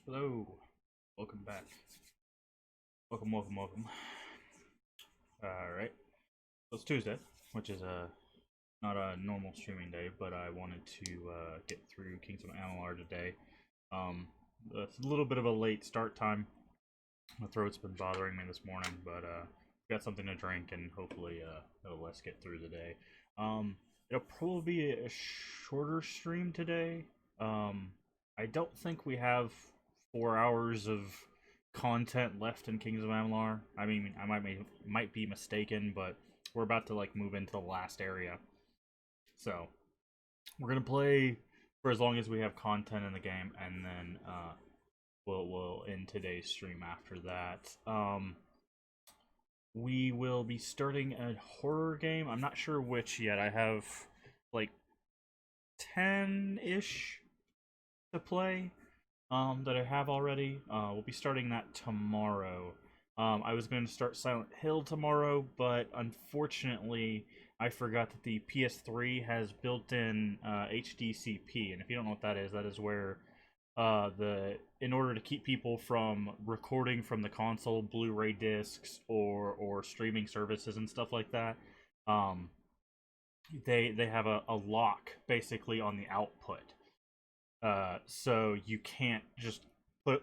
Hello, welcome back. Welcome. Alright, so it's Tuesday, which is not a normal streaming day, but I wanted to get through Kingdom of Amalur today. It's a little bit of a late start time. My throat's been bothering me this morning, but got something to drink and hopefully it'll let us get through the day. It'll probably be a shorter stream today. I don't think we have 4 hours of content left in Kings of Amalur. I mean, I might be mistaken, but we're about to like move into the last area, so we're gonna play for as long as we have content in the game, and then we'll end today's stream after that. We will be starting a horror game. I'm not sure which yet. I have like 10-ish to play that I have already. We'll be starting that tomorrow. I was going to start Silent Hill tomorrow, but unfortunately, I forgot that the PS3 has built-in HDCP, and if you don't know what that is where in order to keep people from recording from the console, Blu-ray discs or streaming services and stuff like that, they have a lock basically on the output. So you can't just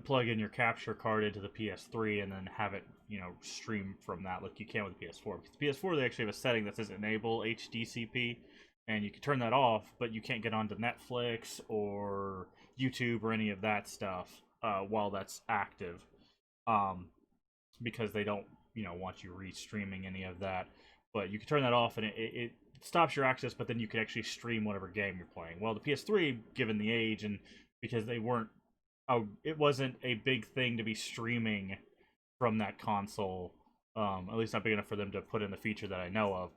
plug in your capture card into the PS3 and then have it, stream from that like you can with the PS4. Because the PS4, they actually have a setting that says enable HDCP, and you can turn that off, but you can't get onto Netflix or YouTube or any of that stuff while that's active, because they don't, want you restreaming any of that. But you can turn that off, and it stops your access, but then you can actually stream whatever game you're playing. Well, the PS3, given the age and because they weren't, it wasn't a big thing to be streaming from that console. At least not big enough for them to put in the feature that I know of.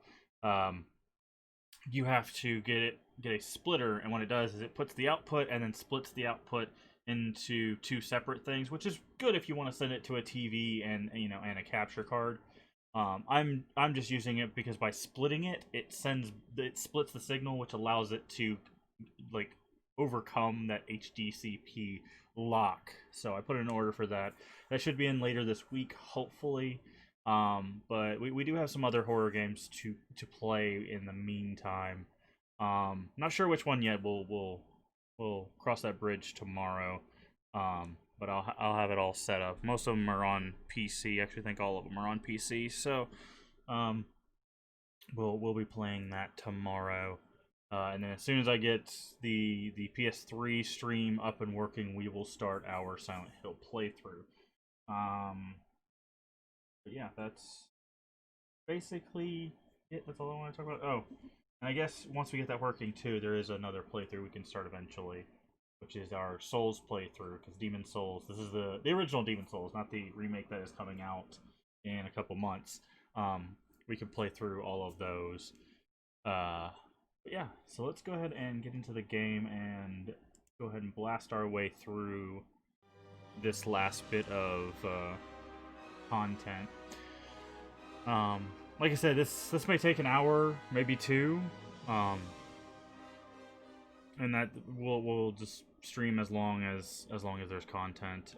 You have to get a splitter, and what it does is it puts the output and then splits the output into two separate things, which is good if you want to send it to a TV and a capture card. I'm just using it because by splitting it, it splits the signal, which allows it to like overcome that HDCP lock. So I put in an order for that. That should be in later this week, hopefully. But we do have some other horror games to play in the meantime. Not sure which one yet. We'll cross that bridge tomorrow. But I'll have it all set up. Most of them are on PC. I actually think all of them are on PC. So, we'll be playing that tomorrow. And then as soon as I get the PS3 stream up and working, we will start our Silent Hill playthrough. But yeah, that's basically it. That's all I want to talk about. Oh, and I guess once we get that working too, there is another playthrough we can start eventually, which is our Souls playthrough, because Demon Souls, this is the original Demon Souls, not the remake that is coming out in a couple months. We can play through all of those. But yeah, so let's go ahead and get into the game and go ahead and blast our way through this last bit of content. Like I said, this may take an hour, maybe two. And that we'll just stream as long as there's content.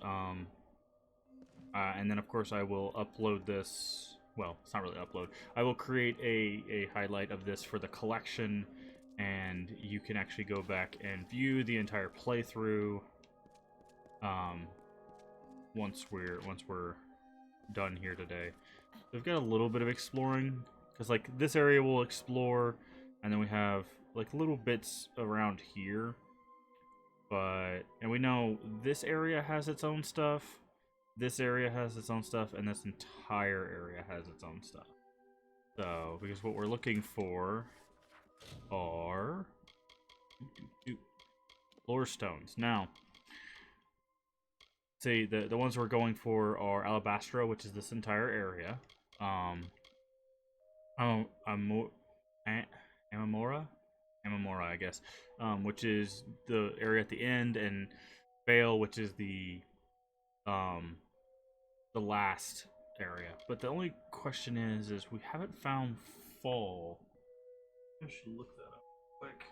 And then of course I will upload this. Well, it's not really upload. I will create a highlight of this for the collection, and you can actually go back and view the entire playthrough. Once we're done here today. We've got a little bit of exploring, because like this area we'll explore, and then we have like little bits around here, and we know this area has its own stuff, this area has its own stuff, and this entire area has its own stuff. So because what we're looking for are Lorestones. Now, see, the ones we're going for are Alabastro, which is this entire area. Amamora, I guess, which is the area at the end, and Vale, which is the last area. But the only question is we haven't found Fall. I should look that up quick.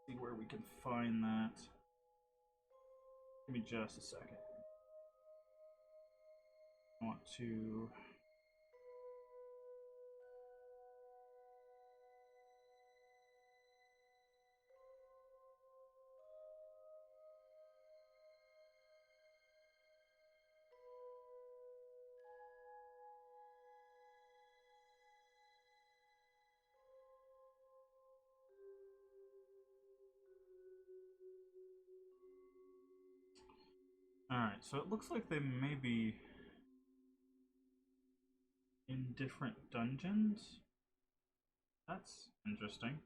See where we can find that. Give me just a second. I want to. Alright, so it looks like they may be in different dungeons. That's interesting.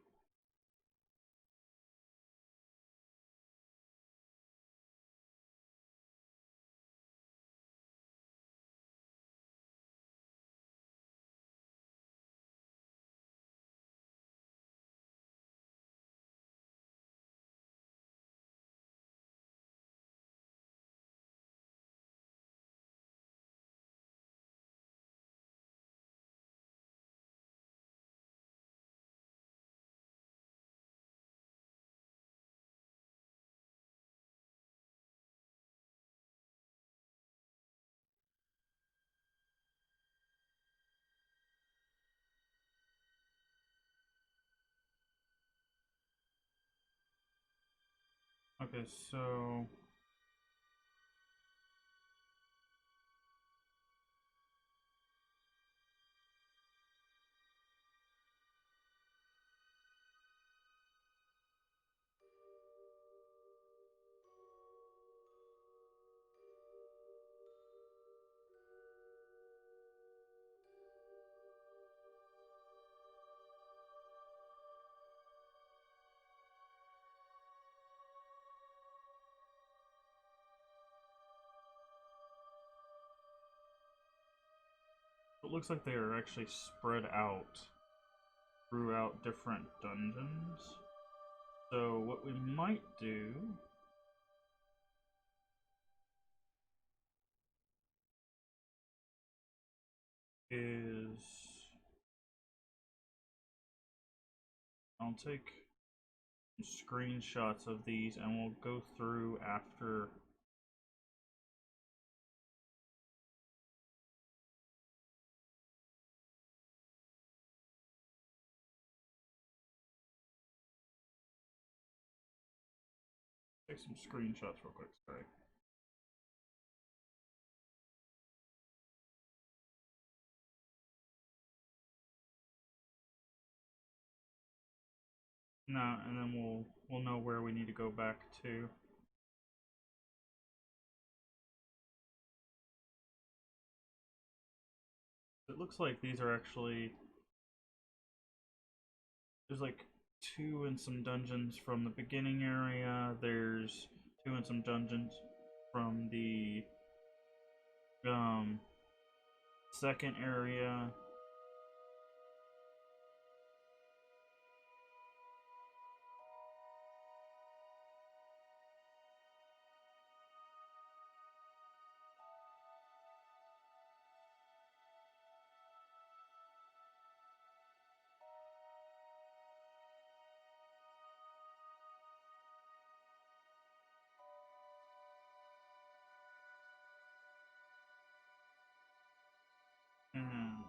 Okay, so it looks like they are actually spread out throughout different dungeons. So what we might do is I'll take screenshots of these and we'll go through after. Take some screenshots real quick, sorry. No, and then we'll know where we need to go back to. It looks like these are actually there's like 2 in some dungeons from the beginning area. There's 2 in some dungeons from the second area. And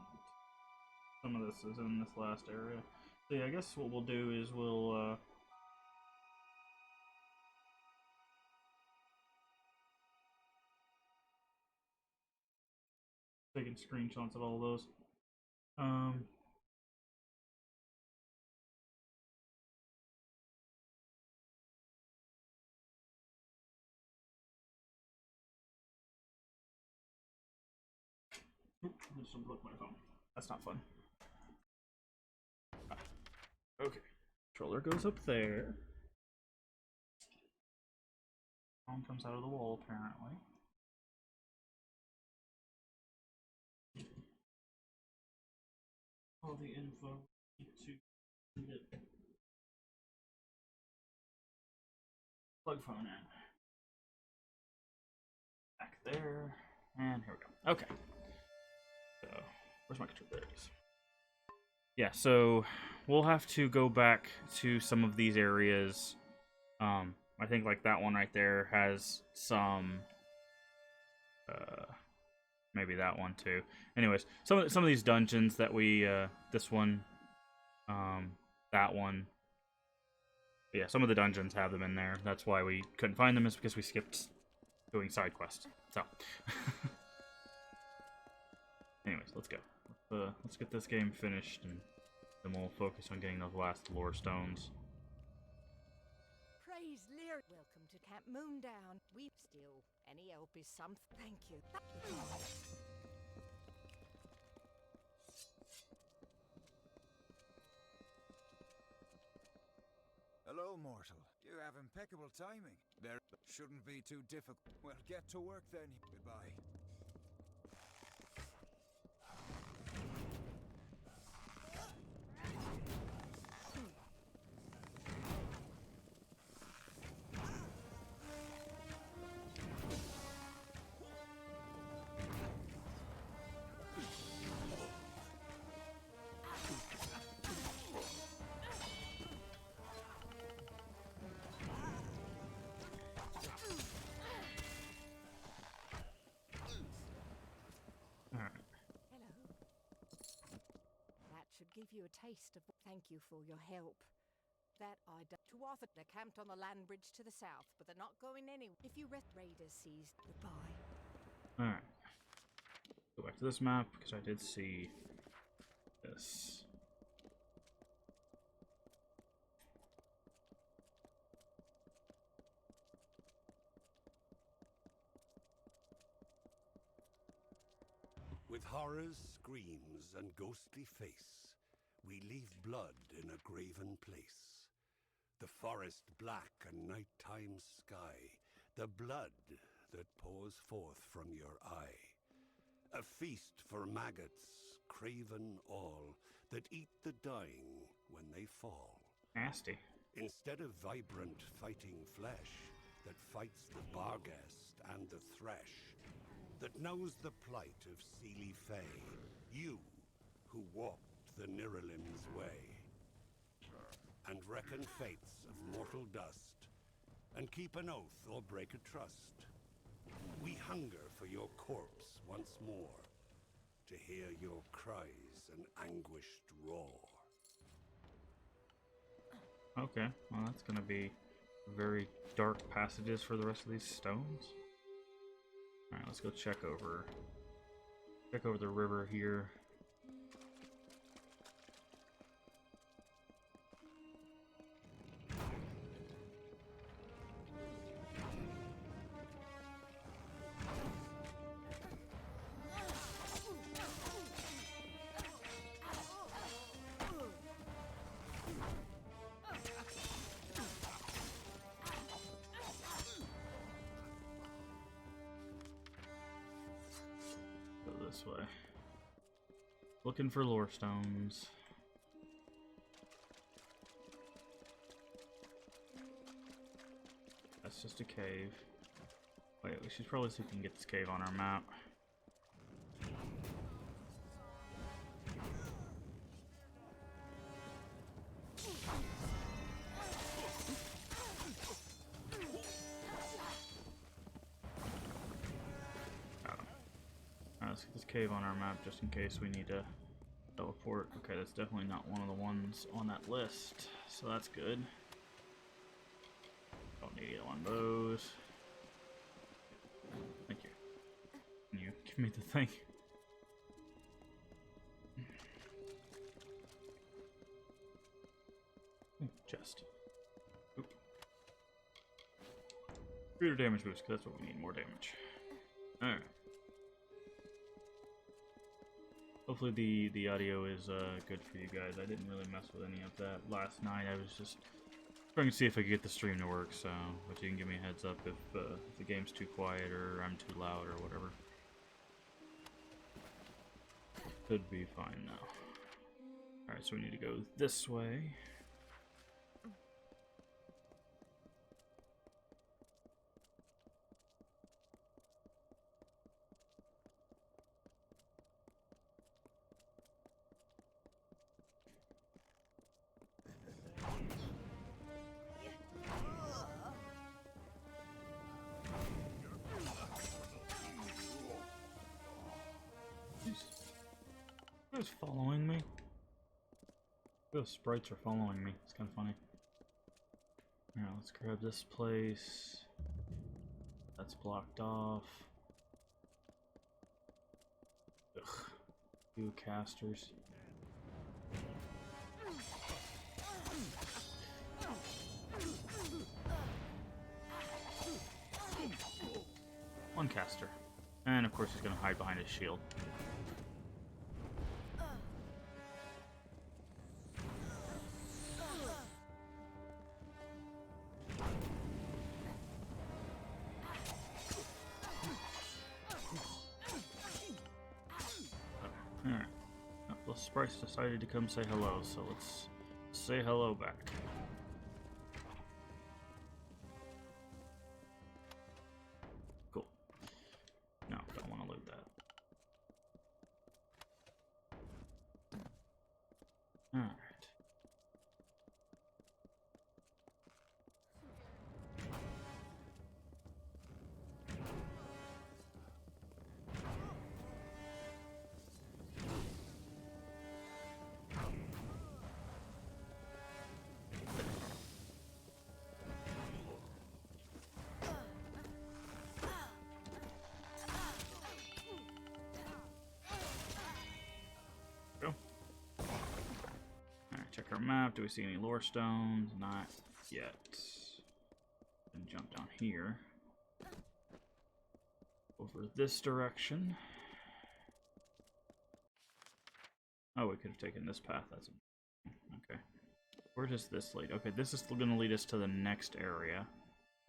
some of this is in this last area. So yeah, I guess what we'll do is we'll taking screenshots of all of those. Just unplugged my phone. That's not fun. Okay. Controller goes up there. Phone comes out of the wall, apparently. All the info to plug phone in. Back there. And here we go. Okay. So, where's my controller? There it is. Yeah, so we'll have to go back to some of these areas. I think like that one right there has some. Maybe that one too. Anyways, some of these dungeons that we this one, that one. Yeah, some of the dungeons have them in there. That's why we couldn't find them, is because we skipped doing side quests. So, anyways, let's go. Let's get this game finished, and then we'll focus on getting those last Lorestones. Praise Lear. Welcome to Camp Moondown. We still any help is some. Thank you. Hello, mortal. You have impeccable timing. There shouldn't be too difficult. Well, get to work then. Goodbye. Give you a taste of thank you for your help. That I do. To Arthur, they're camped on the land bridge to the south, but they're not going anywhere. If you raiders seized, goodbye. Alright. Go back to this map, because I did see this. With horrors, screams, and ghostly face, we leave blood in a graven place. The forest black and nighttime sky, the blood that pours forth from your eye. A feast for maggots, craven all, that eat the dying when they fall. Nasty. Instead of vibrant fighting flesh that fights the barghest and the thresh, that knows the plight of Seelie Fae, you who walked the Niralim's way, and reckon fates of mortal dust, and keep an oath or break a trust. We hunger for your corpse once more, to hear your cries and anguished roar. Okay, well that's gonna be very dark passages for the rest of these stones. Alright, let's go check over the river here. This way. Looking for Lorestones. That's just a cave. Wait, we should probably see if we can get this cave on our map. Let's get this cave on our map just in case we need to teleport. Okay, that's definitely not one of the ones on that list, so that's good. Don't need either one of those. Thank you. Can you give me the thing? Chest. Oop. Greater damage boost, because that's what we need, more damage. Alright. Hopefully the audio is good for you guys. I didn't really mess with any of that last night. I was just trying to see if I could get the stream to work, so but you can give me a heads up if the game's too quiet or I'm too loud or whatever. Could be fine now. Alright, so we need to go this way. Who's following me? Those sprites are following me. It's kind of funny. Alright, let's grab this place. That's blocked off. Ugh. Two casters. One caster. And of course he's going to hide behind his shield. Alright. The sprites decided to come say hello, so let's say hello back. Cool. No, don't want to loot that. Alright. Check our map. Do we see any Lorestones? Not yet. And jump down here. Over this direction. Oh, we could have taken this path. That's okay. Where does this lead? Okay, this is going to lead us to the next area.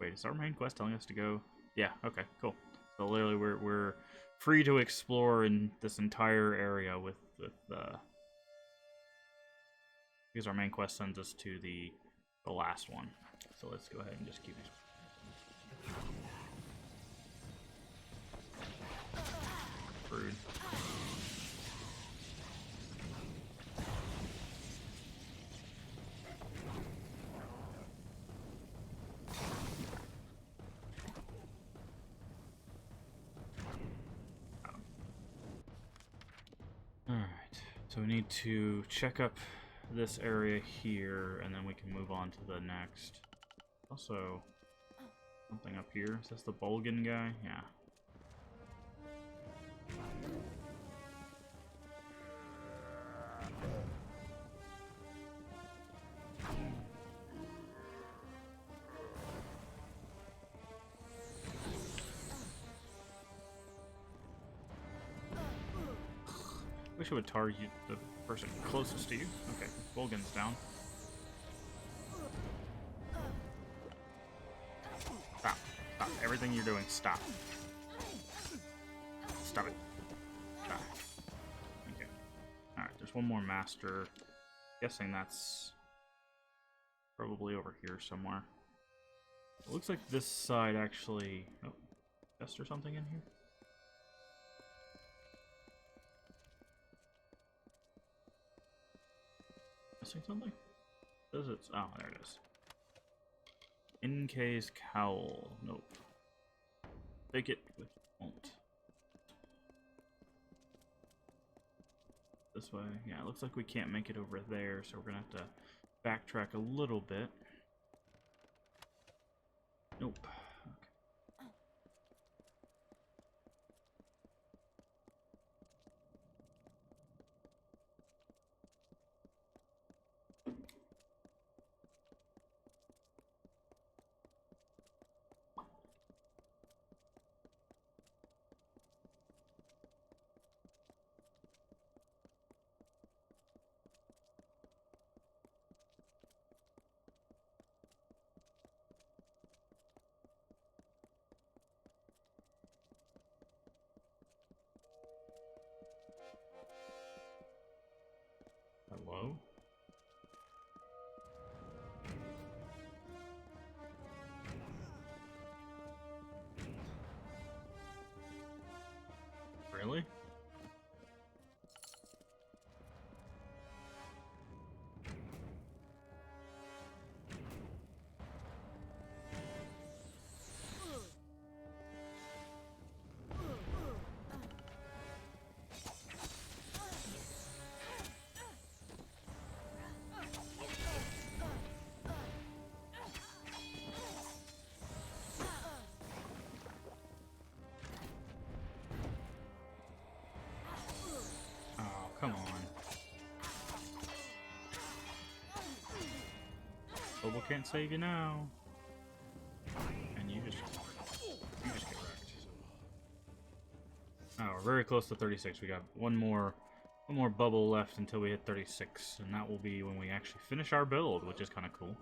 Wait, is our main quest telling us to go? Yeah. Okay. Cool. So literally, we're free to explore in this entire area with because our main quest sends us to the last one. So let's go ahead and just keep rude. Alright, so we need to check up this area here, and then we can move on to the next. Also, something up here. Is this the Bulgan guy? Yeah. Wish it would target the person closest to you. Okay, Bulgan's down. Stop. Stop. Everything you're doing, stop. Stop it. Stop. Okay. Alright, there's one more master. Guessing that's probably over here somewhere. It looks like this side actually... Oh, chest or something in here? Missing something? Does it? Oh, there it is. NK's cowl. Nope. Take it, but won't. This way. Yeah, it looks like we can't make it over there, so we're gonna have to backtrack a little bit. Nope. Come on. Global can't save you now. And you just get wrecked. Oh, we're very close to 36. We got one more bubble left until we hit 36, and that will be when we actually finish our build, which is kind of cool.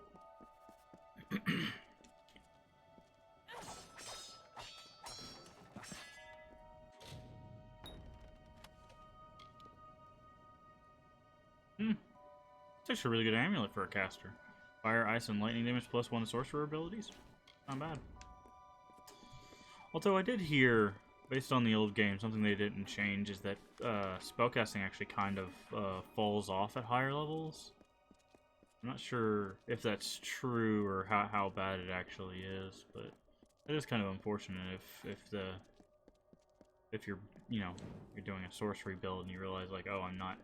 It's actually a really good amulet for a caster. Fire, ice, and lightning damage plus 1 sorcerer abilities. Not bad. Although I did hear, based on the old game, something they didn't change is that spellcasting actually kind of falls off at higher levels. I'm not sure if that's true or how bad it actually is, but it is kind of unfortunate if you're you're doing a sorcery build and you realize like, oh, I'm not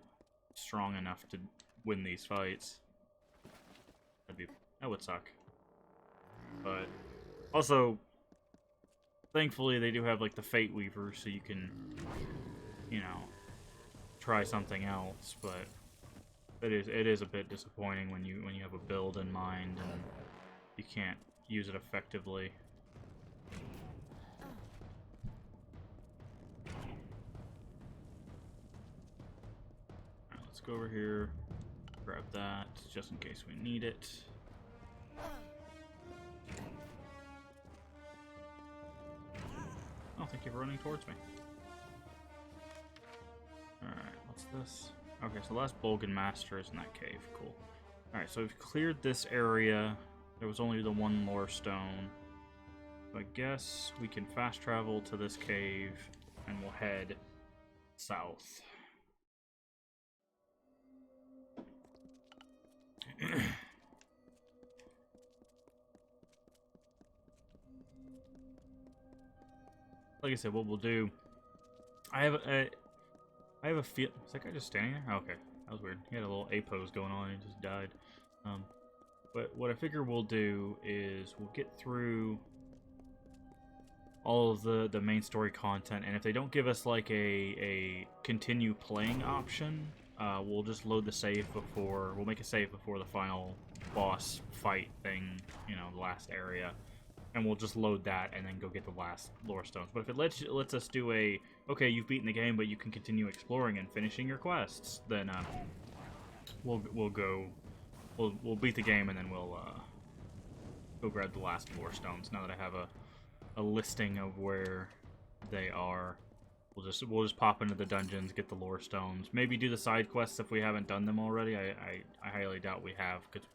strong enough to win these fights. That would suck. But also, thankfully they do have like the Fate Weaver, so you can try something else. But it is a bit disappointing when you have a build in mind and you can't use it effectively. Alright, let's go over here, grab that just in case we need it. Oh, thank you for running towards me. Alright, what's this? Okay, so the last Bolgan Master is in that cave. Cool. Alright, so we've cleared this area. There was only the one Lorestone. So I guess we can fast travel to this cave and we'll head south. Like I said, what we'll do, I have a feel. Is that guy just standing there? Oh, okay, that was weird. He had a little A pose going on and he just died. But what I figure we'll do is we'll get through all of the main story content, and if they don't give us like a continue playing option, we'll just load the save before. We'll make a save before the final boss fight thing. The last area. And we'll just load that and then go get the last Lorestones. But if it lets us do okay, you've beaten the game, but you can continue exploring and finishing your quests, then we'll beat the game and then we'll go grab the last Lorestones. Now that I have a listing of where they are, we'll just pop into the dungeons, get the Lorestones, maybe do the side quests if we haven't done them already. I highly doubt we have, because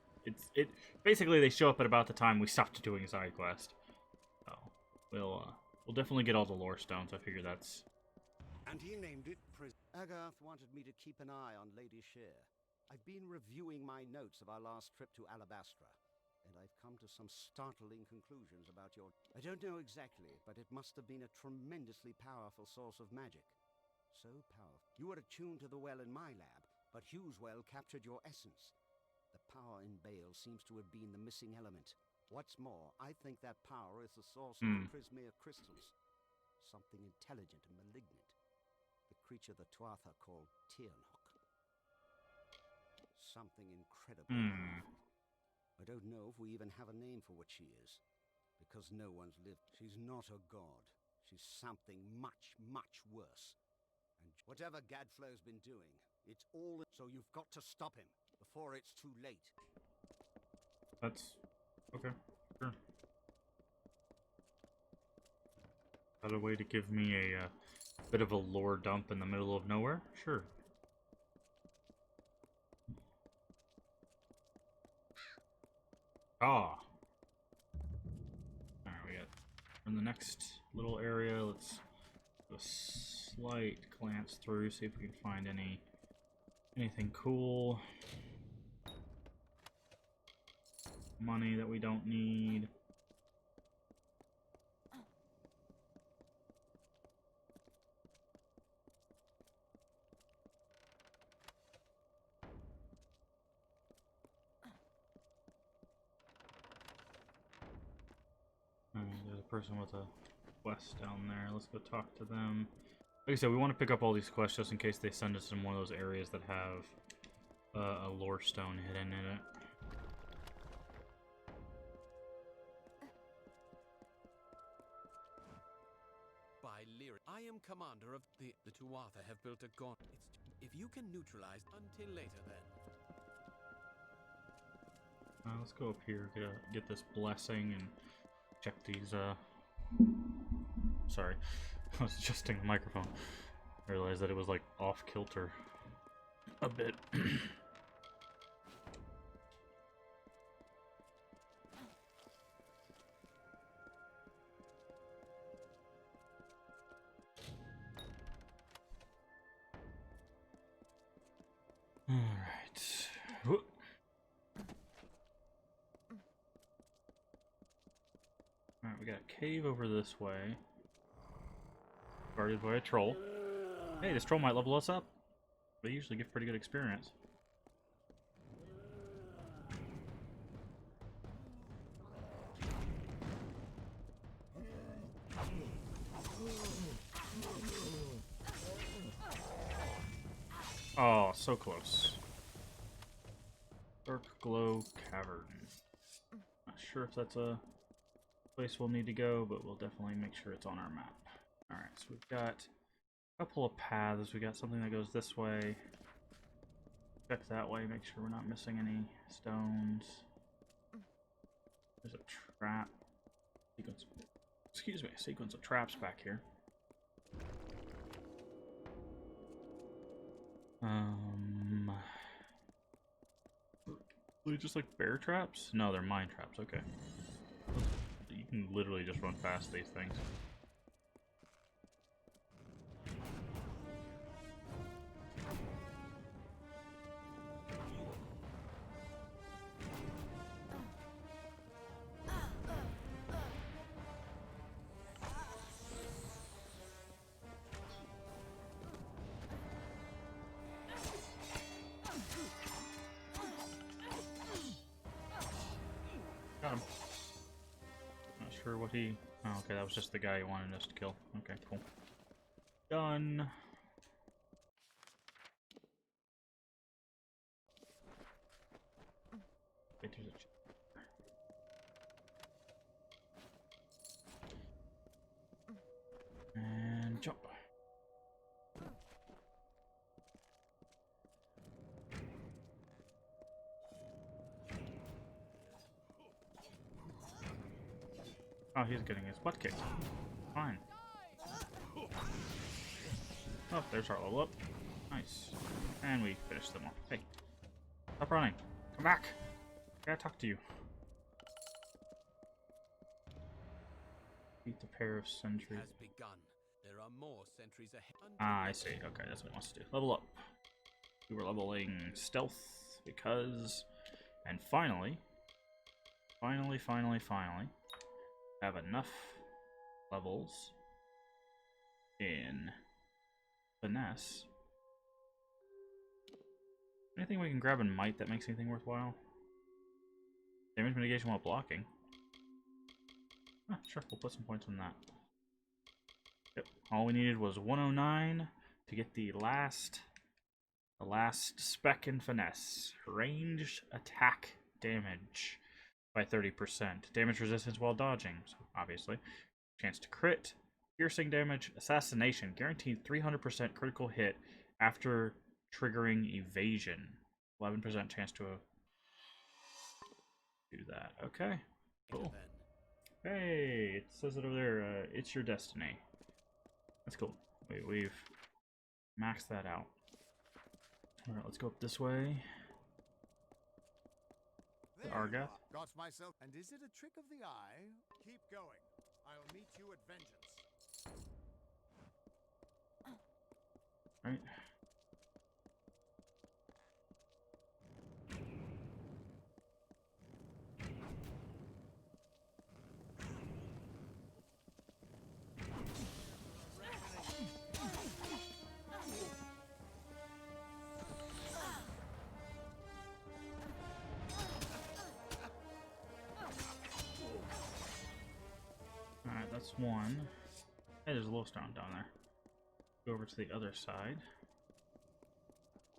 basically they show up at about the time we stopped doing a side quest. So we'll definitely get all the Lorestones. I figure that's. And he named it Agarth wanted me to keep an eye on Lady Shear. I've been reviewing my notes of our last trip to Alabastra, and I've come to some startling conclusions about your. I don't know exactly, but it must have been a tremendously powerful source of magic. So powerful. You were attuned to the well in my lab, but Hugh's well captured your essence. The power in Bale seems to have been the missing element. What's more, I think that power is the source of the Prismere crystals. Something intelligent and malignant. The creature the Tuatha called Tirnock. Something incredibly powerful. I don't know if we even have a name for what she is. Because no one's lived. She's not a god. She's something much, much worse. And whatever Gadflow's been doing, it's all. So you've got to stop him before it's too late. That's okay. Sure. Is that a way to give me a bit of a lore dump in the middle of nowhere? Sure. Ah. Alright, we got in the next little area. Let's do a slight glance through, see if we can find anything cool. Money that we don't need. There's a person with a quest down there. Let's go talk to them. Like I said, we want to pick up all these quests just in case they send us in one of those areas that have a Lorestone hidden in it. By Lyra, I am commander of the Tuatha have built a gauntlet. If you can neutralize until later, then. Let's go up here, get this blessing, and check these. Sorry, I was adjusting the microphone. I realized that it was like off kilter a bit. Alright. Alright, we got a cave over this way. Guarded by a troll. Hey, this troll might level us up. They usually give pretty good experience. Oh, so close. Dark Glow Cavern. Not sure if that's a place we'll need to go, but we'll definitely make sure it's on our map. Alright, so we've got a couple of paths. We got something that goes this way. Check that way, make sure we're not missing any stones. There's a trap. Sequence of traps back here. Are they just like bear traps? No, they're mine traps, okay. You can literally just run past these things. Got him. Not sure what he... Oh, okay, that was just the guy he wanted us to kill. Okay, cool. Done. Wait, there's a... And jump. Oh, he's getting his butt kicked. Fine. Oh, there's our level up. Nice. And we finished them off. Hey. Stop running. Come back. I gotta talk to you. Beat the pair of sentries. Has begun. There are more sentries ahead. Ah, I see. Okay, that's what it wants to do. Level up. We were leveling stealth because... And finally, have enough levels in finesse. Anything we can grab in might that makes anything worthwhile? Damage mitigation while blocking. Ah, sure, we'll put some points on that. Yep, all we needed was 109 to get the last spec in finesse. Ranged attack damage by 30%. Damage resistance while dodging, so obviously. Chance to crit. Piercing damage. Assassination. Guaranteed 300% critical hit after triggering evasion. 11% chance to do that. Okay. Cool. Hey, it says it over there. It's your destiny. That's cool. We've maxed that out. Alright, let's go up this way. The Argath. Got myself. And is it a trick of the eye? Keep going. I'll meet you at vengeance. Right. Alright, that's one. Hey, there's a Lorestone down there. Go over to the other side.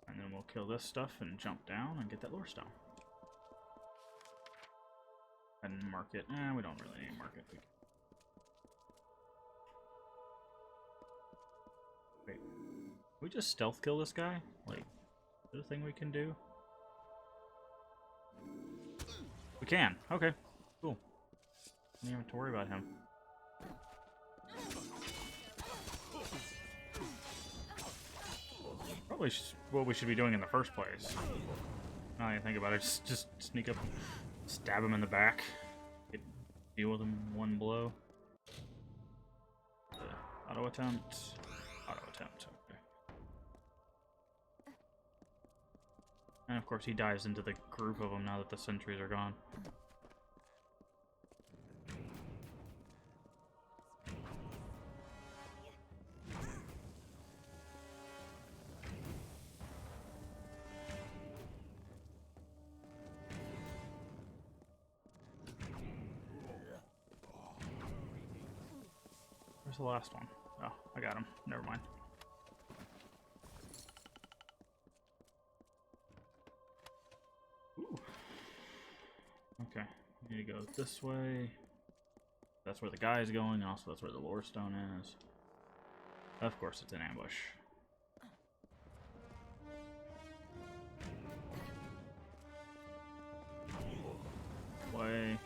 And then we'll kill this stuff and jump down and get that Lorestone. And mark it. We don't really need to mark it. Wait. Can we just stealth kill this guy? Like, is there a thing we can do? We can. Okay. Cool. Don't even have to worry about him. Probably what we should be doing in the first place. Now that I think about it, just sneak up, stab him in the back, deal with him in one blow. Auto attempt. Auto attempt. Okay. And of course, he dives into the group of them now that the sentries are gone. Where's the last one? Oh, I got him. Never mind. Ooh. Okay, we need to go this way. That's where the guy's going, also that's where the Lorestone is. Of course, it's an ambush. Way.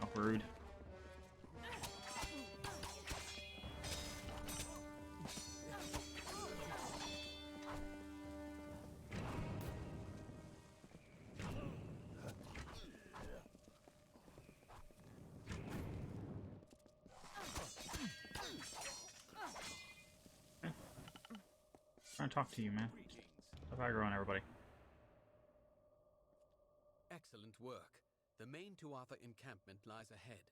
Oh, rude. Trying to talk to you, man. Stop aggroing everybody. Excellent work. The main Tuatha encampment lies ahead.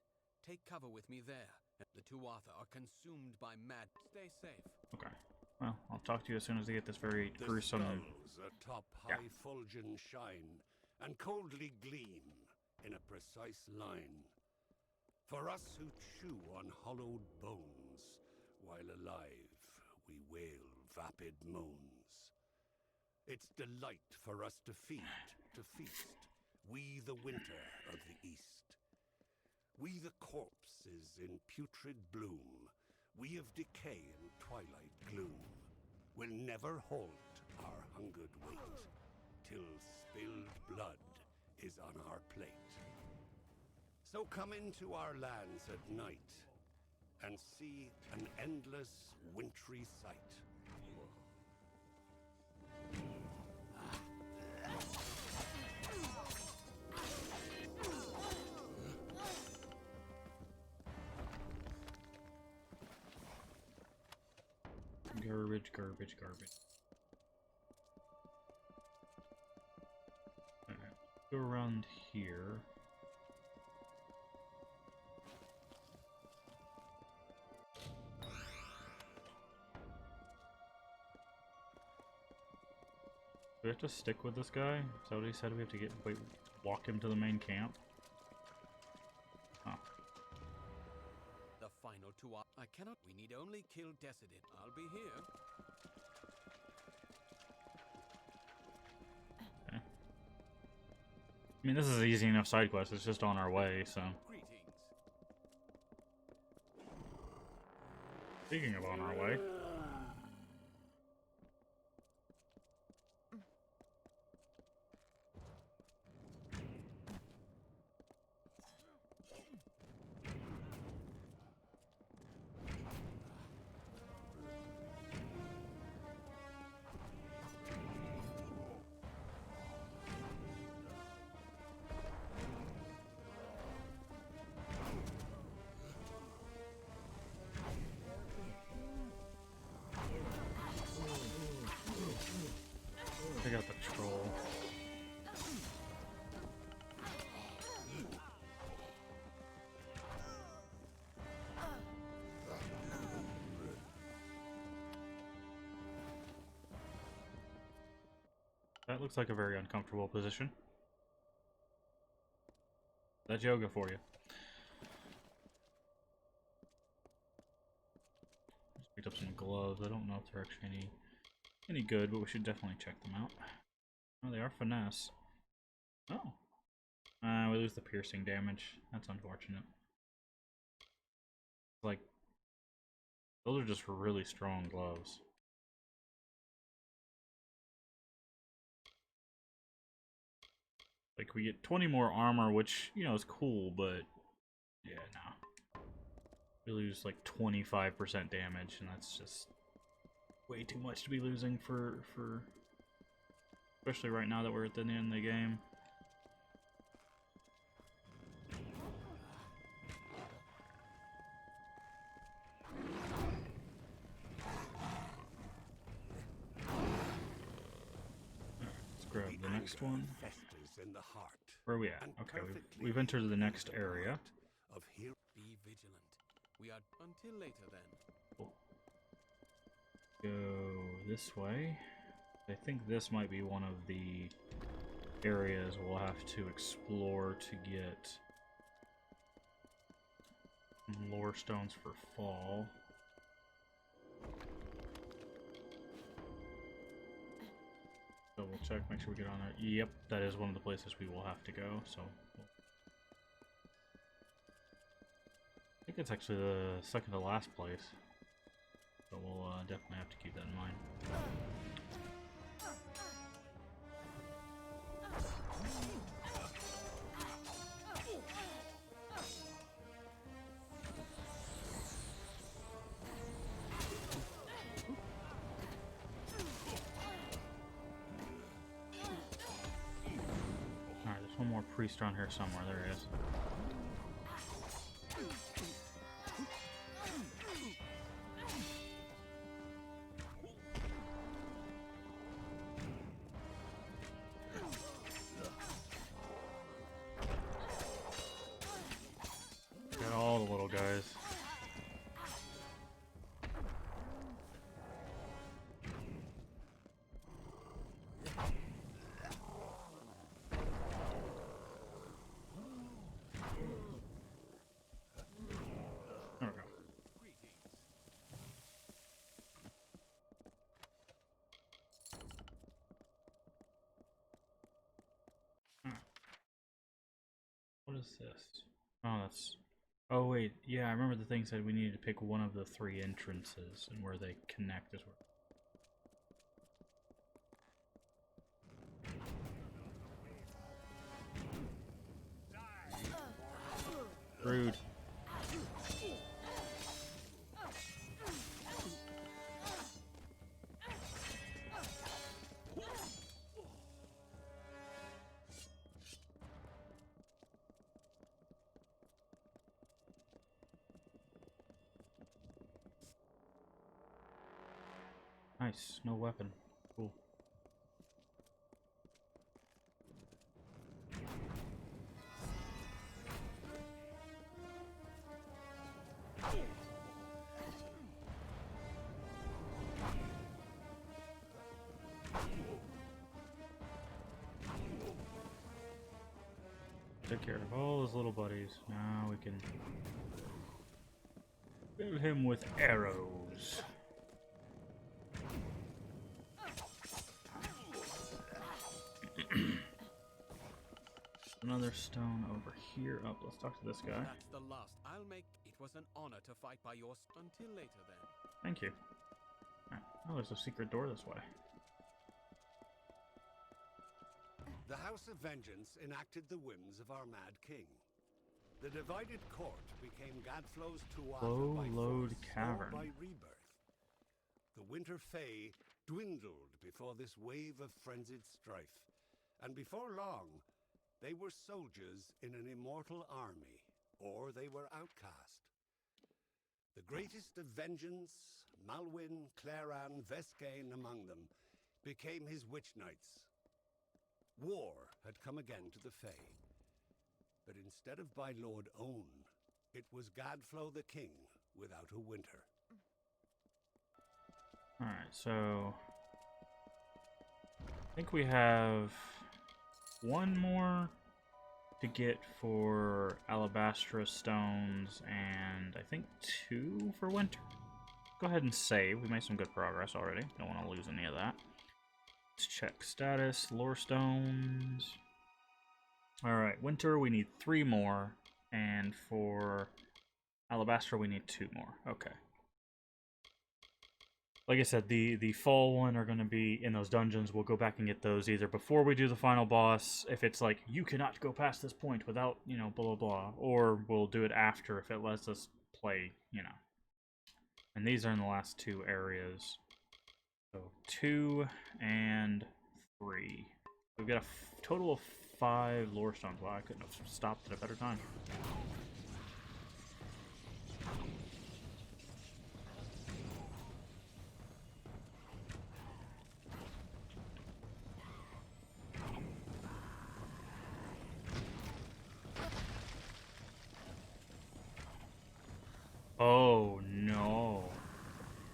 Take cover with me there. The Tuatha are consumed by mad. Stay safe. Okay. Well, I'll talk to you as soon as I get this very gruesome. The atop high fulgen shine and coldly gleam in a precise line. For us who chew on hollowed bones, while alive we wail vapid moans. It's delight for us to feed, to feast, we the winter of the east. We the corpses in putrid bloom, we of decay and twilight gloom, will never halt our hungered wait, till spilled blood is on our plate. So come into our lands at night, and see an endless wintry sight. Garbage, garbage, garbage. Alright, go around here. Do we have to stick with this guy? Is that what he said? We have to walk him to the main camp? Oh. The final Tuatha. I cannot. We need only kill Decidit. I'll be here. Okay. I mean, this is an easy enough side quest. It's just on our way, so. Greetings. Speaking of on our way. I got the troll. That looks like a very uncomfortable position. That's yoga for you. Picked up some gloves. I don't know if they're actually any good, but we should definitely check them out. Oh, they are finesse. Oh. We lose the piercing damage. That's unfortunate. Like, those are just really strong gloves. Like, we get 20 more armor, which, you know, is cool, but yeah, no. We lose like 25% damage, and that's just way too much to be losing for especially right now that we're at the end of the game. Let's grab the next one. In the heart, Where are we at? Okay, we've entered the next area. Of here. Be vigilant. We are until later then. Cool. Go this way. I think this might be one of the areas we'll have to explore to get Lorestones for fall. So we'll check, make sure we get on there. Yep, that is one of the places we will have to go, so... I think it's actually the second to last place. So we'll definitely have to keep that in mind. One more priest around here somewhere. There he is. Got all the little guys. What is this? Oh, that's... Oh, wait. Yeah, I remember the thing said we needed to pick one of the 3 entrances, and where they connect is where... Rude. Nice, no weapon. Cool. Take care of all his little buddies. Now we can fill him with arrows. Another stone over here. Oh, let's talk to this guy. That's the last I'll make. It was an honor to fight by your until later then. Thank you. Right. Oh, there's a secret door this way. The House of Vengeance enacted the whims of our mad king. The divided court became Gadflow's Tuatha by Low-load force cavern. or by rebirth. The Winter Fae dwindled before this wave of frenzied strife, and before long, they were soldiers in an immortal army, or they were outcast. The greatest of vengeance, Malwyn, Claran, Vescain among them, became his witch knights. War had come again to the Fae, but instead of by Lord Own, it was Gadflow the king without a winter. Alright, so... I think we have... one more to get for Alabastra stones, and I think 2 for winter. go ahead and save. We made some good progress already. Don't want to lose any of that. Let's check status. Lorestones. Alright, Winter, we need 3 more. And for Alabastra, we need 2 more. Okay. Like I said, the fall one are going to be in those dungeons. We'll go back and get those either before we do the final boss, if it's like, you cannot go past this point without, you know, blah, blah, blah. Or we'll do it after if it lets us play, you know. And these are in the last 2 areas. So 2 and 3. We've got a total of 5 Lorestones. Wow, I couldn't have stopped at a better time. Oh no.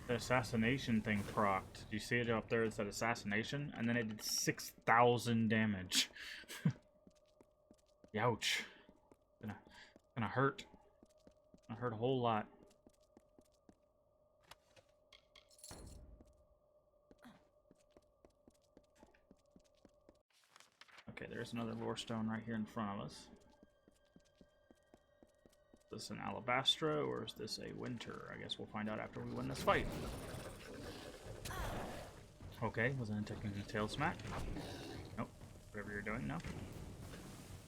The assassination thing procced. Do you see it up there? It said assassination, and then it did 6,000 damage. Youch. Gonna hurt. Gonna hurt a whole lot. Okay, there's another Lorestone right here in front of us. Is this an Alabastra, or is this a Winter? I guess we'll find out after we win this fight. Okay, was I taking a tail smack? Nope. Whatever you're doing, no.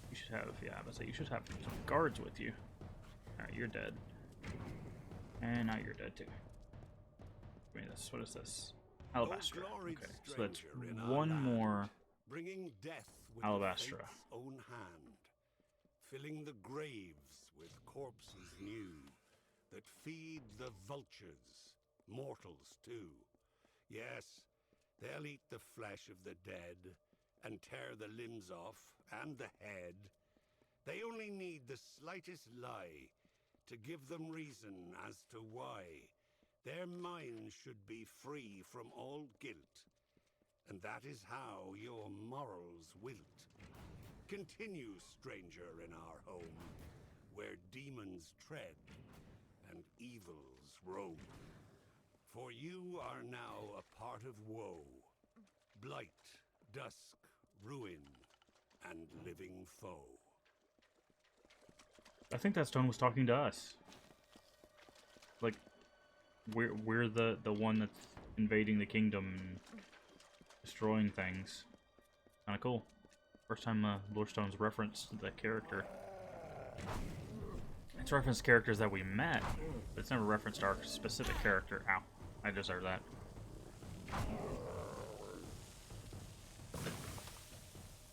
You should have, yeah, I would say you should have some guards with you. Alright, you're dead. And now you're dead too. Give me this. What is this? Alabastra. Okay, so that's one more bringing death with Alabastra. fate's own hand, filling the graves with corpses new that feed the vultures, mortals too. Yes, they'll eat the flesh of the dead and tear the limbs off and the head. They only need the slightest lie to give them reason as to why their minds should be free from all guilt. And that is how your morals wilt. Continue, stranger, in our home, where demons tread and evils roam. For you are now a part of woe, blight, dusk, ruin, and living foe. I think that stone was talking to us. Like, we're the one that's invading the kingdom and destroying things. Kinda cool. First time Lorestone's referenced the character. It's referenced characters that we met, but it's never referenced our specific character. Ow. I deserve that.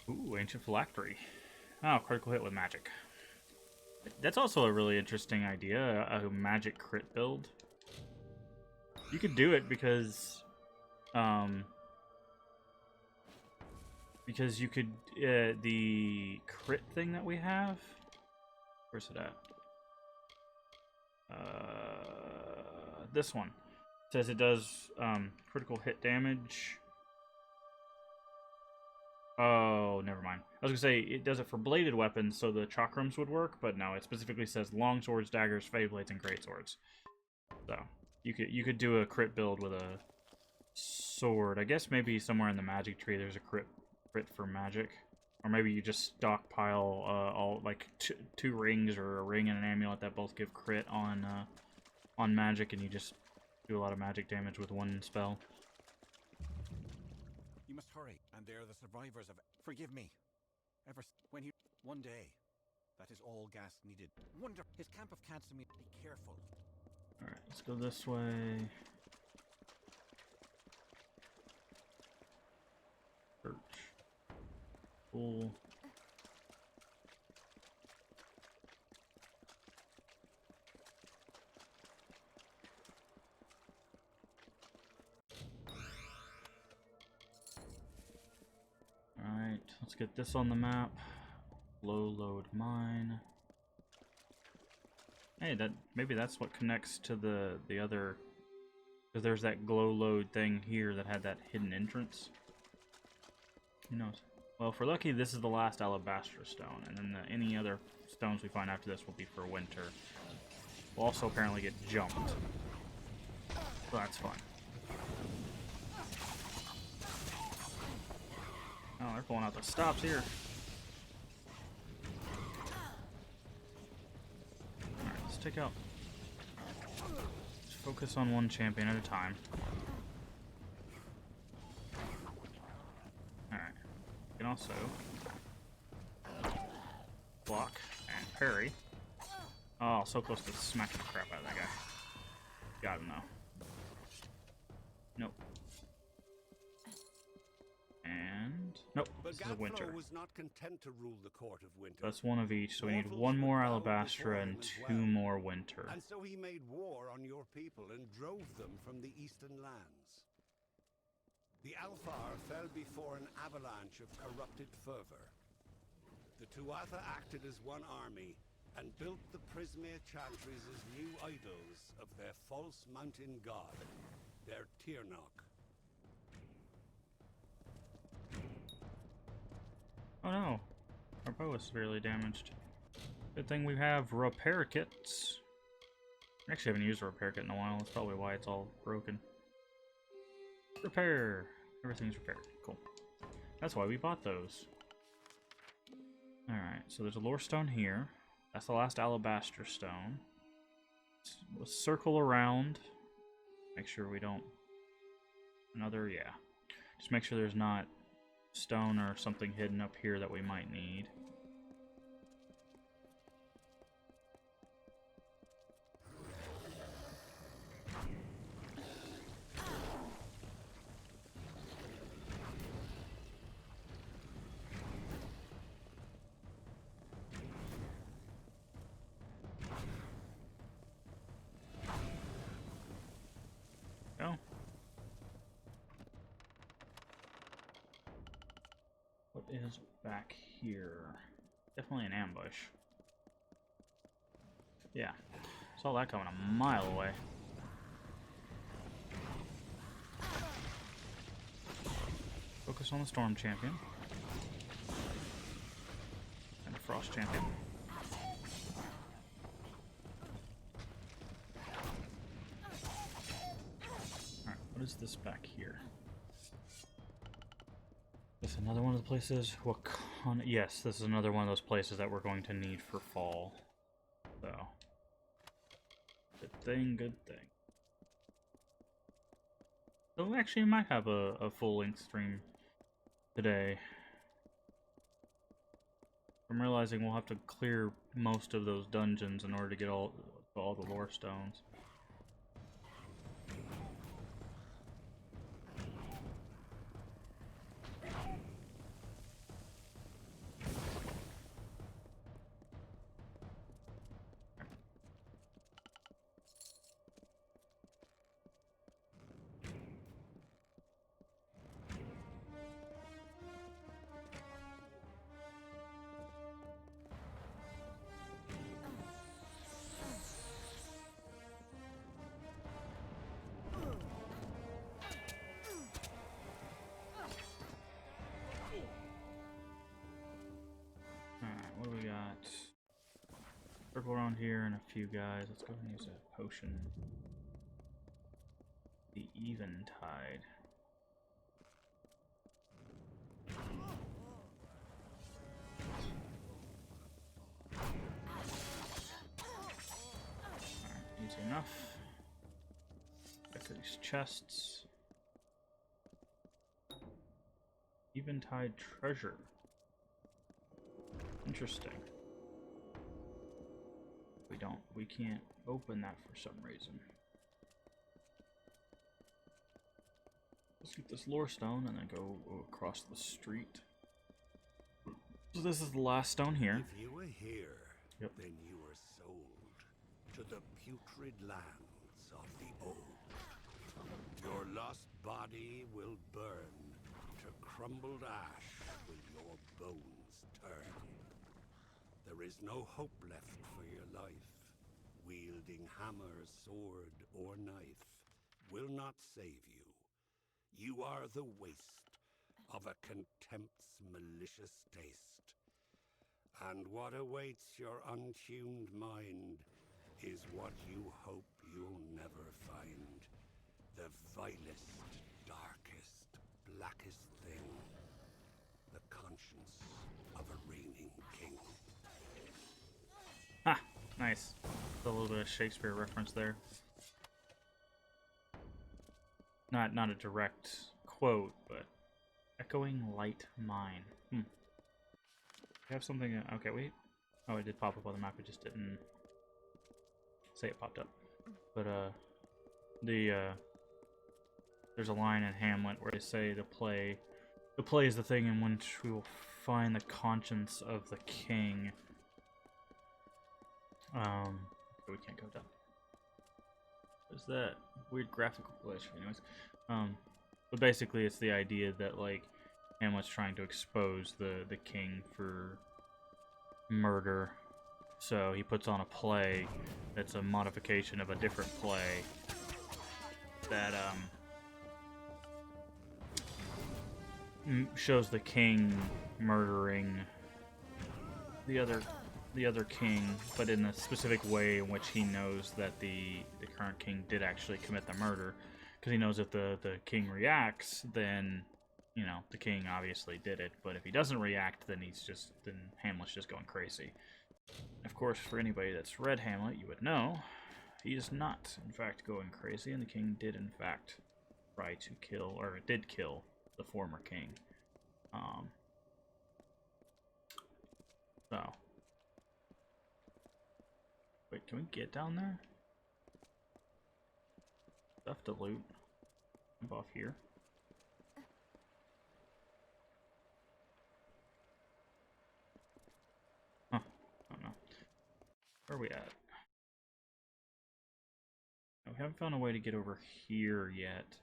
Ooh, Ancient Phylactery. Oh, critical hit with magic. That's also a really interesting idea, a magic crit build. You could do it because you could, the crit thing that we have, where's it at? This one. It says it does critical hit damage. Oh, never mind. I was gonna say it does it for bladed weapons, so the chakrams would work, but no, it specifically says long swords, daggers, fade blades, and great swords. So you could do a crit build with a sword. I guess maybe somewhere in the magic tree there's a crit for magic, or maybe you just stockpile all like two rings or a ring and an amulet that both give crit on magic, and you just do a lot of magic damage with one spell. You must hurry, and they're the survivors of... Forgive me. When he... One day. That is all Gas needed. Wonder... His camp of Kansumi... Be careful. Alright, let's go this way. Search. Cool. Alright, let's get this on the map. Low load mine. Hey, maybe that's what connects to the other, because there's that glow load thing here that had that hidden entrance. Who knows? Well, if we're lucky, this is the last Alabastra stone, and then any other stones we find after this will be for Winter. We'll also apparently get jumped. So that's fun. Oh, they're pulling out the stops here. Alright, let's take out. Just focus on one champion at a time. Alright. You can also block and parry. Oh, so close to smacking the crap out of that guy. Got him though. Nope. And nope, But this is a winter. Gathro was not content to rule the court of winter. That's one of each, so we need Mortals one more would bow Alabastra before and him as two well. more winter. And so he made war on your people and drove them from the eastern lands. The Alfar fell before an avalanche of corrupted fervor. The Tuatha acted as one army and built the Prismere Chantries as new idols of their false mountain god, their Tirnoch. Oh no, our bow is severely damaged. Good thing we have repair kits. Actually, I haven't used a repair kit in a while. That's probably why it's all broken. Repair. Everything's repaired. Cool. That's why we bought those. Alright, so there's a Lorestone here. That's the last Alabaster stone. We'll circle around. Make sure we don't... Another, yeah. Just make sure there's not stone or something hidden up here that we might need. Go. What is back here? Definitely an ambush. Yeah. Saw that coming a mile away. Focus on the Storm Champion. And the Frost Champion. Alright, what is this back here? This is another one of the places. Yes, this is another one of those places that we're going to need for fall. So, good thing, good thing. So actually, I might have a full-length stream today. I'm realizing we'll have to clear most of those dungeons in order to get all the lore stones. Alright, what do we got? Circle around here and a few guys. Let's go ahead and use a potion. The Eventide. Alright, easy enough. Back to these chests. Eventide treasure. Interesting. We can't open that for some reason. Let's get this lore stone and then go across the street. So this is the last stone here. If you were here, Yep. then you were sold to the putrid lands of the old. Your lost body will burn to crumbled ash will your bones turn. There is no hope left for your life. Wielding hammer, sword, or knife will not save you. You are the waste of a contempt's malicious taste. And what awaits your untuned mind is what you hope you'll never find. The vilest, darkest, blackest thing. The conscience of a reigning king. Ah, nice. A little bit of Shakespeare reference there. Not a direct quote, but echoing light mine. We have something. Okay, wait. Oh, it did pop up on the map. It just didn't say it popped up. But there's a line in Hamlet where they say the play is the thing in which we will find the conscience of the king. We can't go down. What is that weird graphical glitch? Anyways, but basically it's the idea that like Hamlet's trying to expose the king for murder, so he puts on a play that's a modification of a different play that shows the king murdering the other king, but in a specific way in which he knows that the current king did actually commit the murder, because he knows if the king reacts, then you know the king obviously did it, but if he doesn't react, then Hamlet's just going crazy. Of course, for anybody that's read Hamlet, you would know he is not in fact going crazy, and the king did in fact try to kill, or did kill, the former king. So wait, can we get down there? Stuff to loot. Jump off here. Huh. I don't know. Where are we at? We haven't found a way to get over here yet.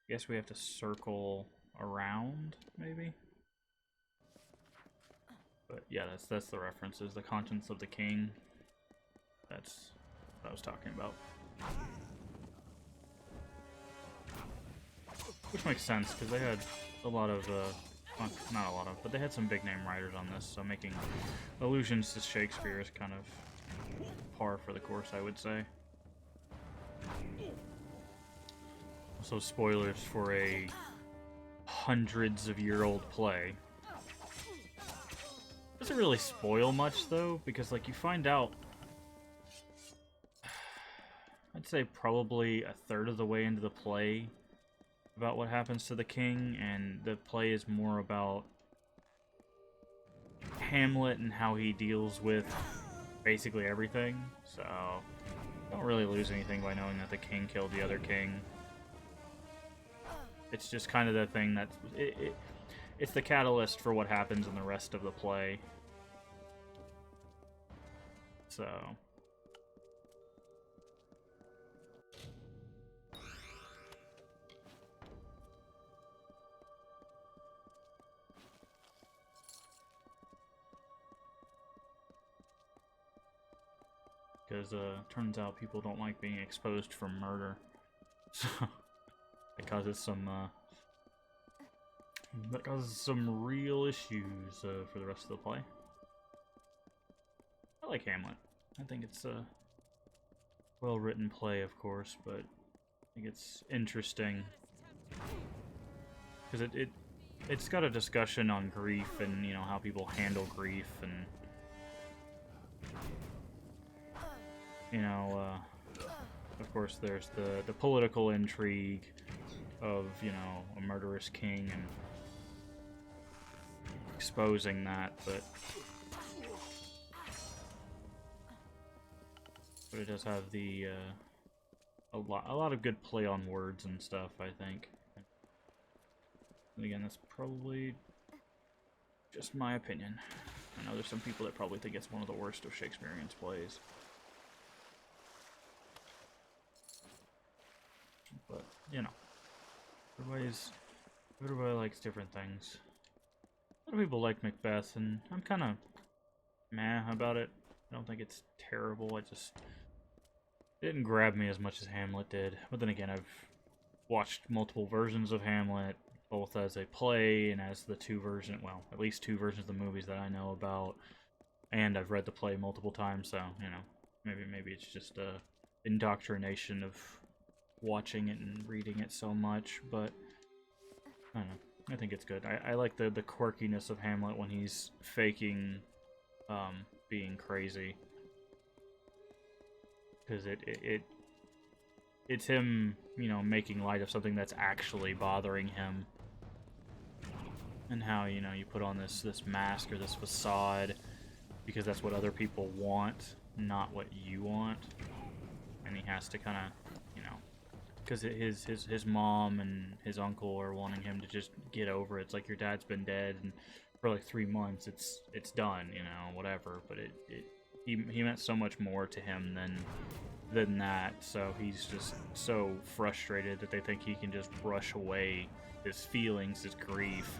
Guess we have to circle around, maybe? But yeah, that's the references. The conscience of the king. That's what I was talking about. Which makes sense, because they had a lot of, well, not a lot of, but they had some big name writers on this, so making allusions to Shakespeare is kind of par for the course, I would say. Also, spoilers for a hundreds-of-year-old play. Doesn't really spoil much, though, because, like, you find out, I'd say probably a third of the way into the play about what happens to the king, and the play is more about Hamlet and how he deals with basically everything, so don't really lose anything by knowing that the king killed the other king. It's just kind of the thing that's it's the catalyst for what happens in the rest of the play. So because turns out people don't like being exposed for murder, so that causes some real issues for the rest of the play. I like Hamlet. I think it's a well-written play, of course, but I think it's interesting because it's got a discussion on grief and, you know, how people handle grief, and you know, of course there's the political intrigue of, you know, a murderous king and exposing that, but it does have the a lot of good play on words and stuff, I think. And again, that's probably just my opinion. I know there's some people that probably think it's one of the worst of Shakespearean's plays. But, you know, everybody likes different things. A lot of people like Macbeth, and I'm kind of meh about it. I don't think it's terrible. It didn't grab me as much as Hamlet did. But then again, I've watched multiple versions of Hamlet, both as a play and as the well, at least two versions of the movies that I know about. And I've read the play multiple times, so, you know, maybe it's just a indoctrination of watching it and reading it so much, but I don't know. I think it's good. I like the quirkiness of Hamlet when he's faking being crazy, because it's him, you know, making light of something that's actually bothering him, and how, you know, you put on this mask or this facade because that's what other people want, not what you want, and he has to kind of, you know, because his mom and his uncle are wanting him to just get over it. It's like, your dad's been dead and for like 3 months, it's done, you know, whatever. But he meant so much more to him than that. So he's just so frustrated that they think he can just brush away his feelings, his grief.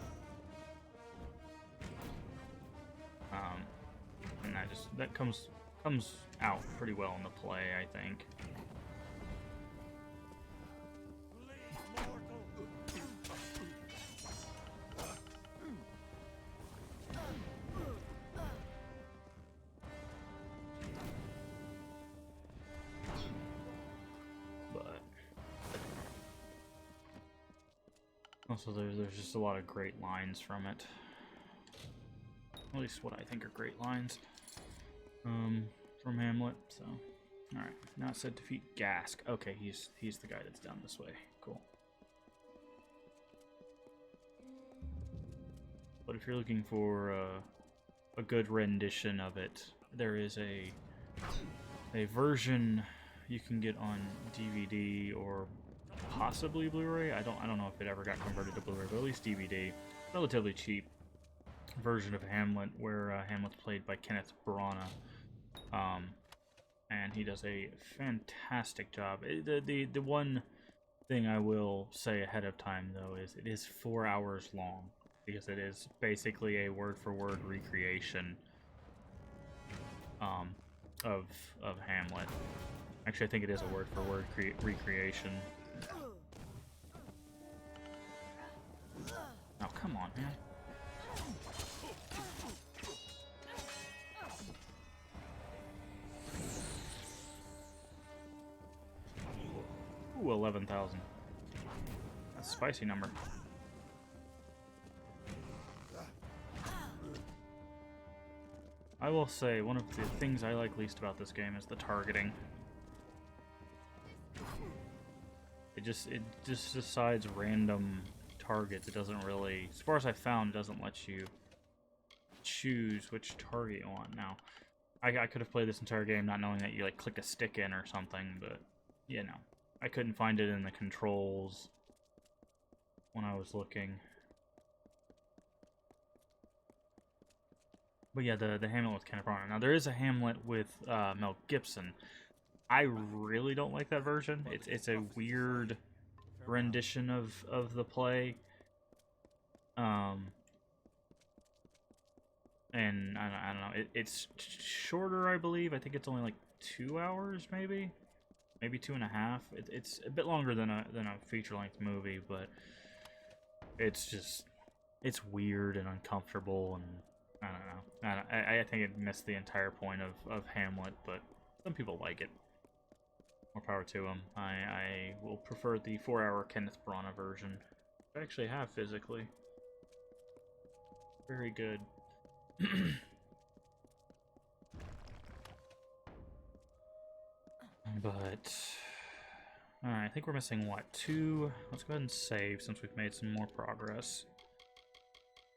And that comes out pretty well in the play, I think. Also, there's just a lot of great lines from it. At least what I think are great lines from Hamlet. So, all right. Now it said defeat Gask. Okay, he's the guy that's down this way. Cool. But if you're looking for a good rendition of it, there is a version you can get on DVD or possibly Blu-ray. I don't know if it ever got converted to Blu-ray, but at least DVD. Relatively cheap version of Hamlet, where Hamlet's played by Kenneth Branagh, and he does a fantastic job. The one thing I will say ahead of time, though, is it is 4 hours long, because it is basically a word-for-word recreation of Hamlet. Actually, I think it is a word-for-word recreation. Oh, come on, man. Ooh, 11,000. That's a spicy number. I will say, one of the things I like least about this game is the targeting. It just decides random targets. It doesn't really, as far as I found, it doesn't let you choose which target you want. Now, I could have played this entire game not knowing that you like click a stick in or something, but you know, I couldn't find it in the controls when I was looking. But yeah, the Hamlet with Kenneth Branagh. Now there is a Hamlet with Mel Gibson. I really don't like that version. It's a weird rendition of the play. And I don't know. It's shorter, I believe. I think it's only like 2 hours, maybe 2.5. It's a bit longer than a feature-length movie, but it's weird and uncomfortable, and I don't know. I think it missed the entire point of Hamlet, but some people like it. More power to them. I will prefer the 4-hour Kenneth Branagh version. I actually have physically. Very good. But alright, I think we're missing what? 2. Let's go ahead and save since we've made some more progress.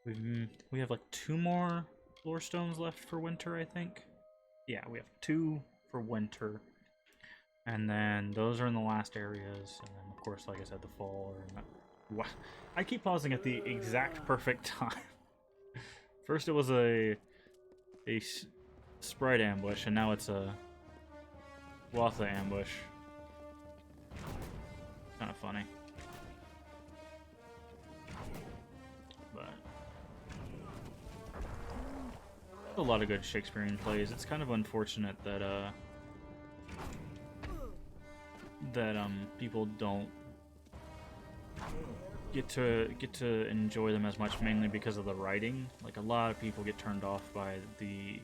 We have like 2 more Lorestones left for winter, I think. Yeah, we have 2 for winter. And then those are in the last areas, and then of course, like I said, the fall. Wow. I keep pausing at the exact perfect time. First it was a sprite ambush, and now it's a Watha ambush. Kind of funny. But a lot of good Shakespearean plays. It's kind of unfortunate that people don't get to enjoy them as much, mainly because of the writing. Like, a lot of people get turned off by the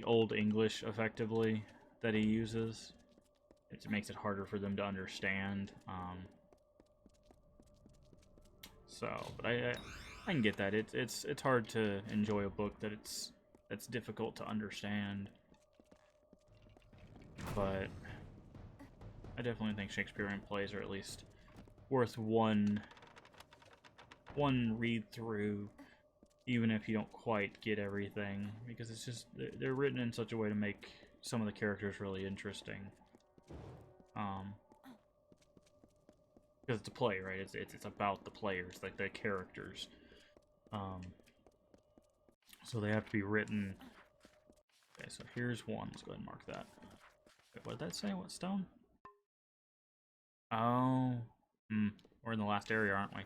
old English, effectively, that he uses. it makes it harder for them to understand. But I can get that. It's hard to enjoy a book that's difficult to understand. But I definitely think Shakespearean plays are at least worth one read through, even if you don't quite get everything, because it's just they're written in such a way to make some of the characters really interesting. Because it's a play, right? It's about the players, like the characters. So they have to be written. Okay, so here's one. Let's go ahead and mark that. Wait, what did that say? What stone? Oh, we're in the last area, aren't we?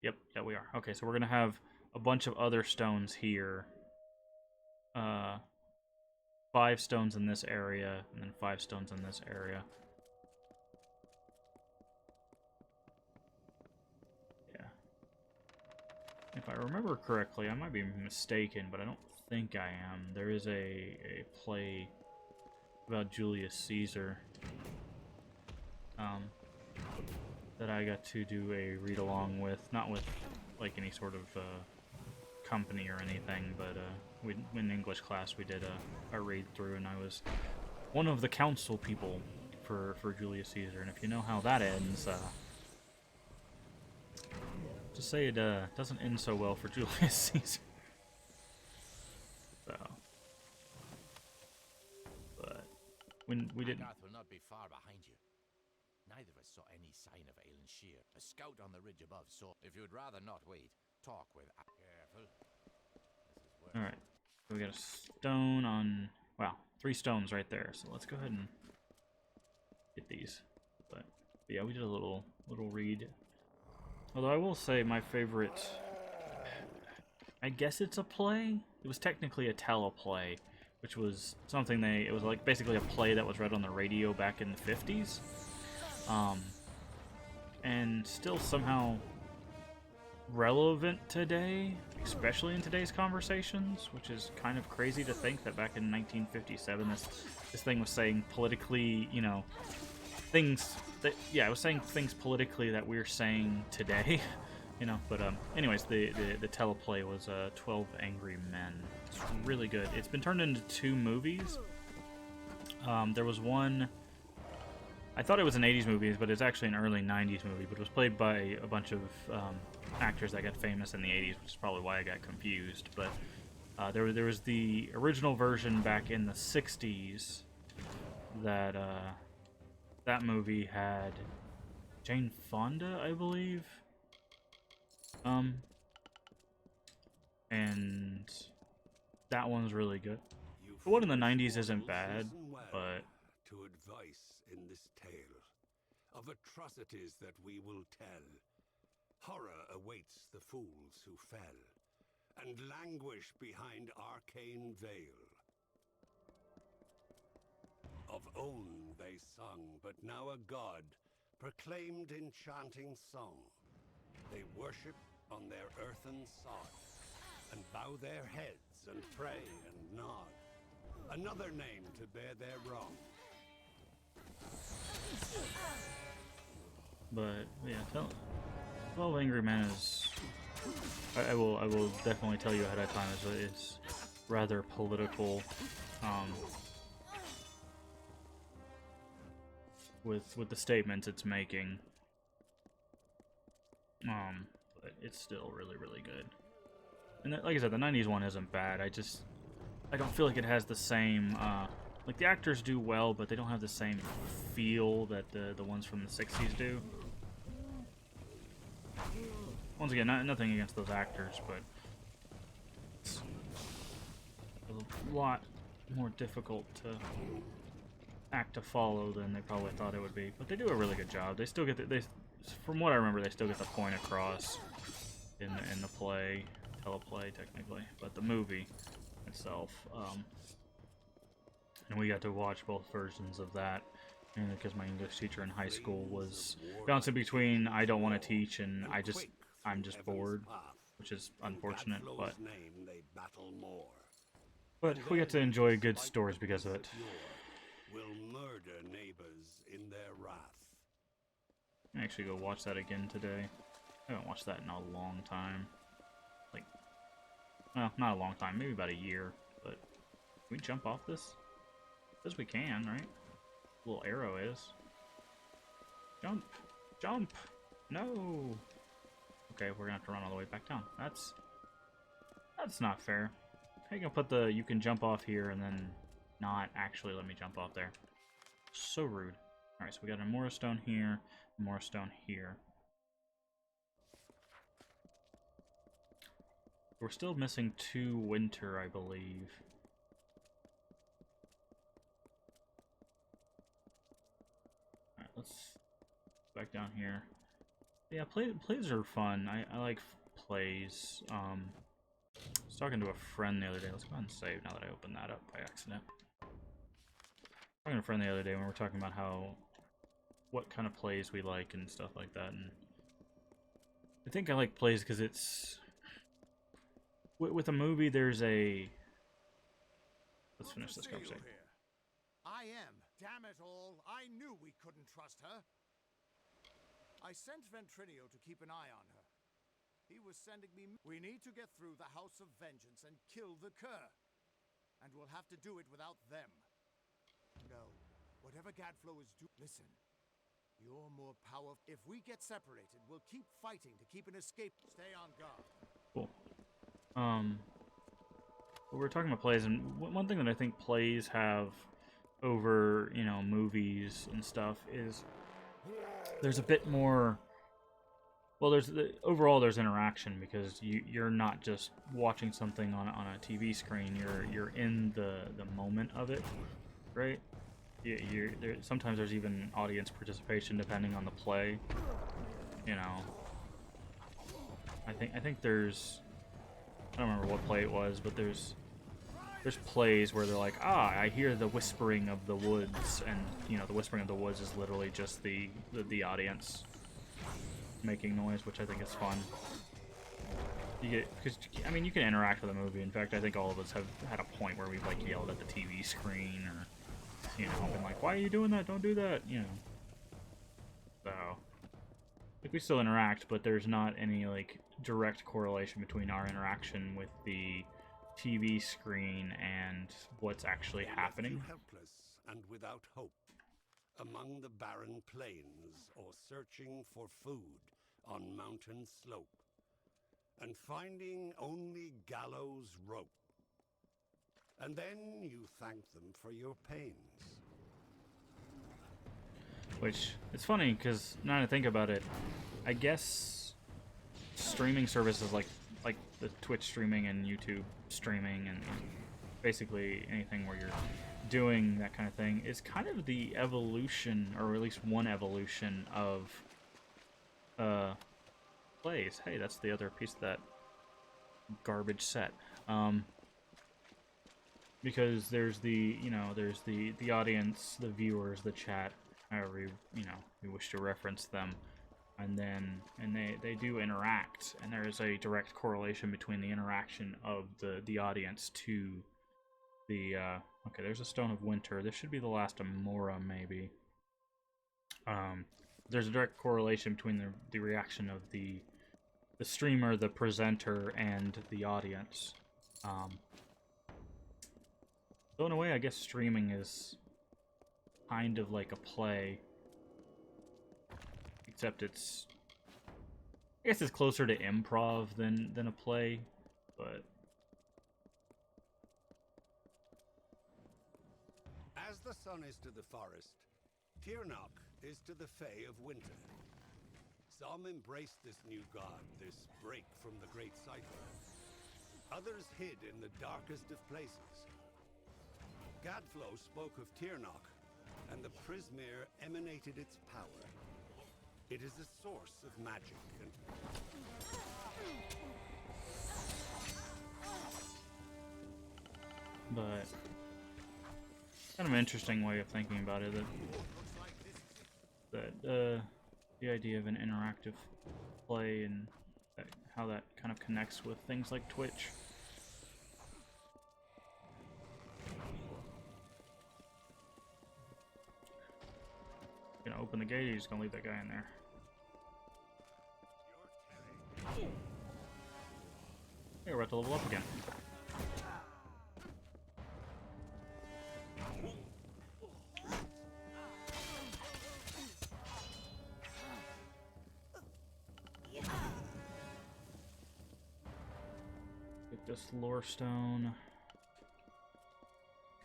Yep, yeah, we are. Okay, so we're gonna have a bunch of other stones here. 5 stones in this area, and then 5 stones in this area. Yeah. If I remember correctly, I might be mistaken, but I don't think I am. There is a play about Julius Caesar that I got to do a read-along with. Not with, like, any sort of company or anything, but in English class we did a read-through, and I was one of the council people for Julius Caesar, and if you know how that ends, just say it doesn't end so well for Julius Caesar. So, but when we didn't. Will not be far behind you. Neither of us saw any sign of Alan Shear. A scout on the ridge above saw. If you'd rather not wait, talk with. Careful. All right, so we got a stone on. Wow, 3 stones right there. So let's go ahead and get these. But yeah, we did a little read. Although I will say my favorite. I guess it's a play. It was technically a teleplay, which was something it was like basically a play that was read on the radio back in the 50s. And still somehow relevant today, especially in today's conversations, which is kind of crazy to think that back in 1957 this thing was saying politically, you know, things that, yeah, it was saying things politically that we're saying today. You know, but anyways, the teleplay was 12 Angry Men. It's really good. It's been turned into 2 movies. There was one, I thought it was an 80s movie, but it's actually an early 90s movie, but it was played by a bunch of actors that got famous in the 80s, which is probably why I got confused. But there was the original version back in the 60s that that movie had Jane Fonda, I believe. And that one's really good. The one in the 90s isn't bad, but to advice in this tale of atrocities that we will tell. Horror awaits the fools who fell, and languish behind arcane veil. Of own they sung, but now a god proclaimed enchanting song. They worship on their earthen sod, and bow their heads and pray and nod. Another name to bear their wrong. But yeah, 12 Angry Men is. I will definitely tell you ahead of time is rather political. With the statements it's making. But it's still really, really good. And like I said, the 90s one isn't bad. I don't feel like it has the same, like the actors do well, but they don't have the same feel that the ones from the 60s do. Once again, nothing against those actors, but it's a lot more difficult to act to follow than they probably thought it would be. But they do a really good job. They still get from what I remember, they still get the point across in the play, teleplay technically, but the movie itself. And we got to watch both versions of that, and because my English teacher in high school was bouncing between I don't want to teach and I'm just bored, which is unfortunate, but we get to enjoy good stories because of it. will murder neighbors in their wrath. I actually go watch that again today. I haven't watched that in a long time. Like, well, not a long time, maybe about a year. But can we jump off this? Because we can, right? Little arrow is. Jump! Jump! No! Okay, we're gonna have to run all the way back down. That's not fair. How you gonna put the you can jump off here and then not actually let me jump off there? So rude. Alright, so we got a Lorestone here, a Lorestone here. We're still missing 2 winter, I believe. Alright, let's back down here. Yeah, plays are fun. I like plays. I was talking to a friend the other day. Let's go ahead and save now that I opened that up by accident. Talking to a friend the other day when we were talking about what kind of plays we like and stuff like that. And I think I like plays because it's with a movie. Let's finish this conversation. I am. Damn it all! I knew we couldn't trust her. I sent Ventrinio to keep an eye on her. He was sending me... We need to get through the House of Vengeance and kill the Cur. And we'll have to do it without them. No. Whatever Gadflow is doing... Listen. You're more powerful. If we get separated, we'll keep fighting to keep an escape. Stay on guard. Cool. We're talking about plays, and one thing that I think plays have over, you know, movies and stuff is there's a bit more. Well, overall there's interaction because you're not just watching something on a TV screen. You're in the moment of it, right? Sometimes there's even audience participation depending on the play. You know, I think there's. I don't remember what play it was, but there's plays where they're like, I hear the whispering of the woods, and you know, the whispering of the woods is literally just the audience making noise, which I think is fun. Because I mean, you can interact with a movie. In fact, I think all of us have had a point where we've like yelled at the TV screen, or you know, been like, "Why are you doing that? Don't do that!" You know. So, like, we still interact, but there's not any like direct correlation between our interaction with the TV screen and what's actually happening. You helpless and without hope, among the barren plains, or searching for food on mountain slope, and finding only gallows rope. And then you thank them for your pains. Which, it's funny, because now that I think about it, I guess streaming services like the Twitch streaming and YouTube streaming and basically anything where you're doing that kind of thing is kind of the evolution, or at least one evolution of plays. Hey, that's the other piece of that garbage set. Because there's the audience, the viewers, the chat, however you wish to reference them. And they do interact, and there is a direct correlation between the interaction of the audience to the okay, there's a Stone of Winter. This should be the last Amora, maybe. There's a direct correlation between the reaction of the streamer, the presenter, and the audience. So in a way, I guess streaming is kind of like a play. Except I guess it's closer to improv than a play, but... As the sun is to the forest, Tirnoch is to the Fae of winter. Some embraced this new god, this break from the great cipher. Others hid in the darkest of places. Gadflow spoke of Tirnoch, and the Prismere emanated its power. It is a source of magic and... But... kind of an interesting way of thinking about it, that the idea of an interactive play and how that kind of connects with things like Twitch. Gonna open the gate, or you're just gonna leave that guy in there? Hey, we're about to level up again. Get this Lorestone.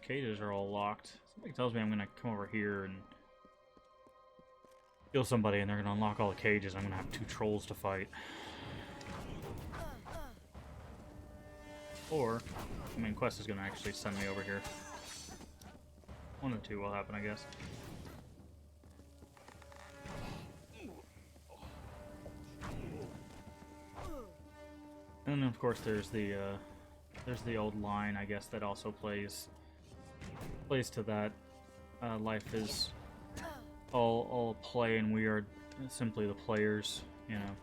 Cages are all locked. Something tells me I'm gonna come over here and kill somebody, and they're gonna unlock all the cages. I'm gonna have 2 trolls to fight. Or the main quest is gonna actually send me over here. One of the two will happen, I guess. And then of course there's the old line, I guess, that also plays to that. Life is all play, and we are simply the players, you know.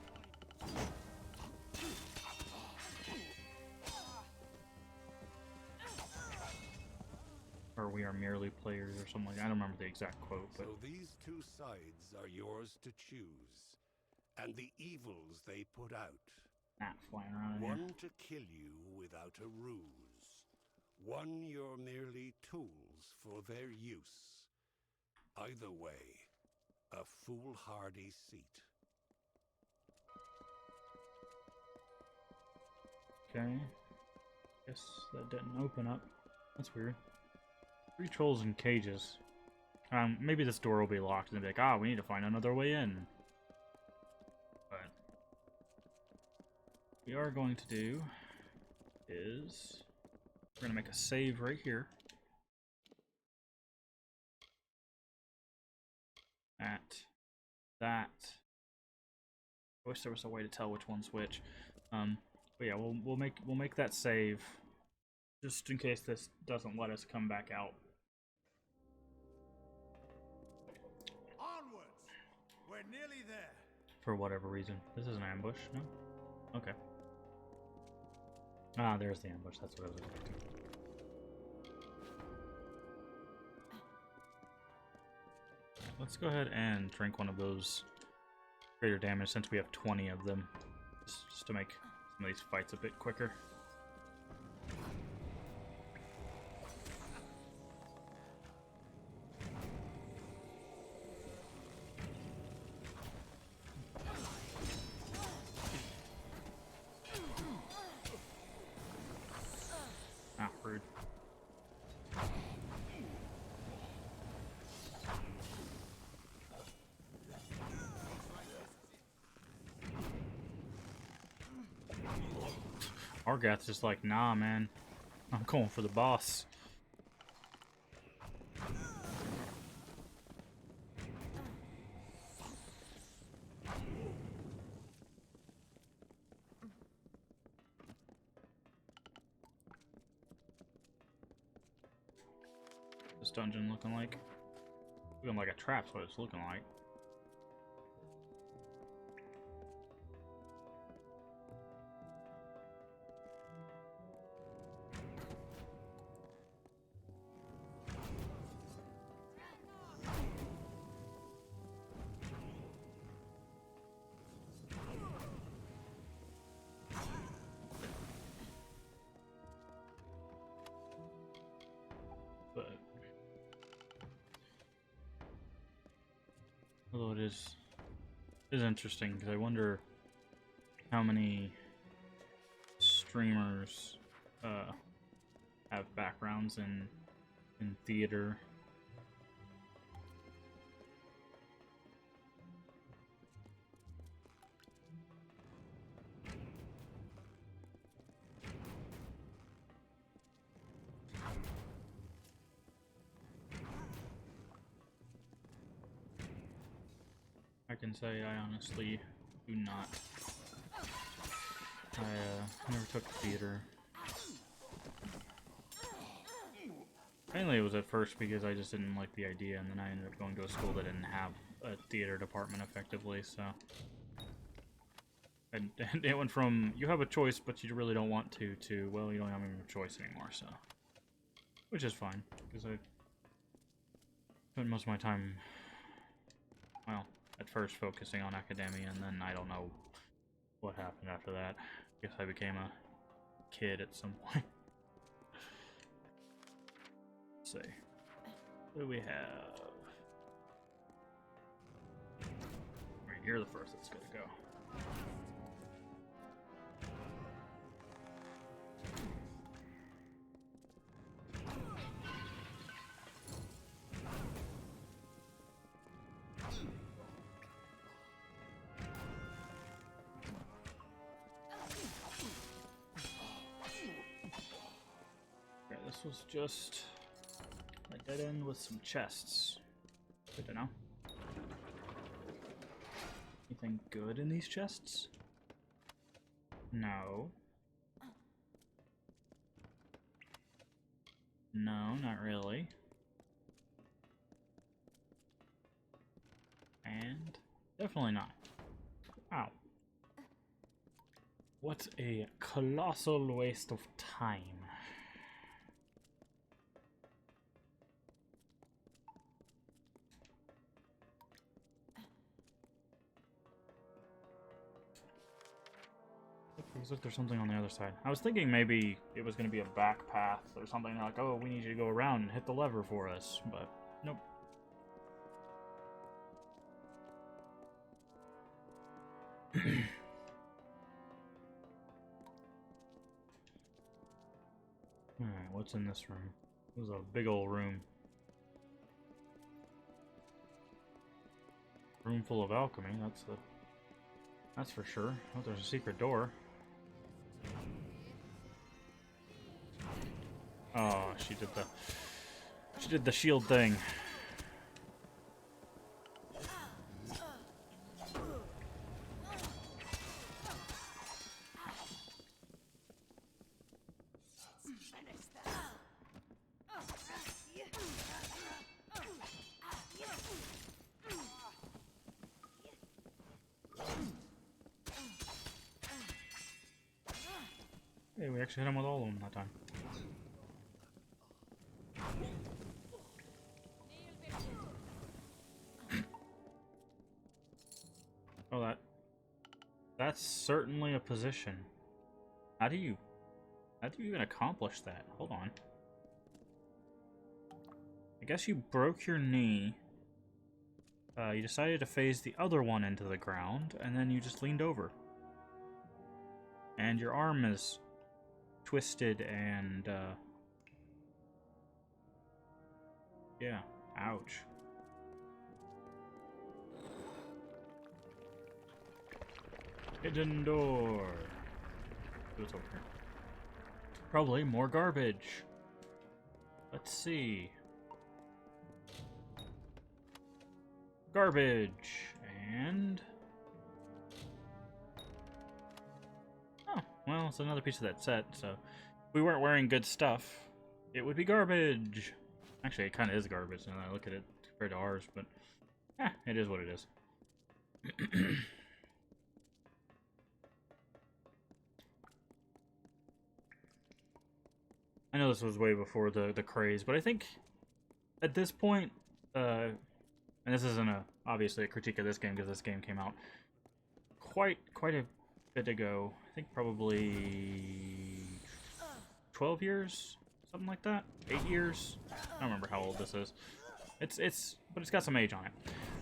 Or we are merely players, or something like that. I don't remember the exact quote, but... So these 2 sides are yours to choose, and the evils they put out. Flying around in here. One to kill you without a ruse. One you're merely tools for their use. Either way, a foolhardy seat. Okay. Guess that didn't open up. That's weird. 3 trolls in cages. Maybe this door will be locked and they'll be like, we need to find another way in. But what we are going to do is we're going to make a save right here. At that. I wish there was a way to tell which one's which. But yeah, we'll make that save just in case this doesn't let us come back out. Onwards! We're nearly there. For whatever reason. This is an ambush, no? Okay. Ah, there's the ambush. That's what I was expecting. Let's go ahead and drink one of those greater damage since we have 20 of them. Just to make some of these fights a bit quicker. Ah, rude. Argath's just like, nah, man. I'm going for the boss. This dungeon looking like? Looking like a trap's what it's looking like. But although it is interesting, because I wonder how many streamers have backgrounds in theater. I can say I honestly do not. I never took theater. Mainly it was at first because I just didn't like the idea, and then I ended up going to a school that didn't have a theater department effectively, so... And it went from, you have a choice but you really don't want to, well, you don't have any choice anymore, so... Which is fine, because I spent most of my time well, at first focusing on academia, and then I don't know what happened after that. Guess I became a kid at some point. Let's see. What do we have? Right, you're the first that's gonna go. Okay, this was just a dead end with some chests. Good to know. Anything good in these chests? No. No, not really. And definitely not. Ow. What a colossal waste of time. Looks like there's something on the other side. I was thinking maybe it was going to be a back path or something like, oh, we need you to go around and hit the lever for us, but nope. Alright, what's in this room? This is a big old room. Room full of alchemy, that's for sure. Oh, there's a secret door. Oh, she did the shield thing. Hey, we actually hit him with all of them that time. Oh, that's certainly a position. How do you even accomplish that? Hold on. I guess you broke your knee. You decided to phase the other one into the ground, and then you just leaned over. And your arm is twisted and, yeah, ouch. Hidden door. What's over here? Probably more garbage. Let's see. Garbage. And... oh, well, it's another piece of that set, so... if we weren't wearing good stuff, it would be garbage. Actually, it kind of is garbage now that I look at it compared to ours, but... it is what it is. I know this was way before the craze, but I think at this point, and this isn't obviously a critique of this game because this game came out quite a bit ago. I think probably 12 years, something like that. 8 years. I don't remember how old this is. But it's got some age on it.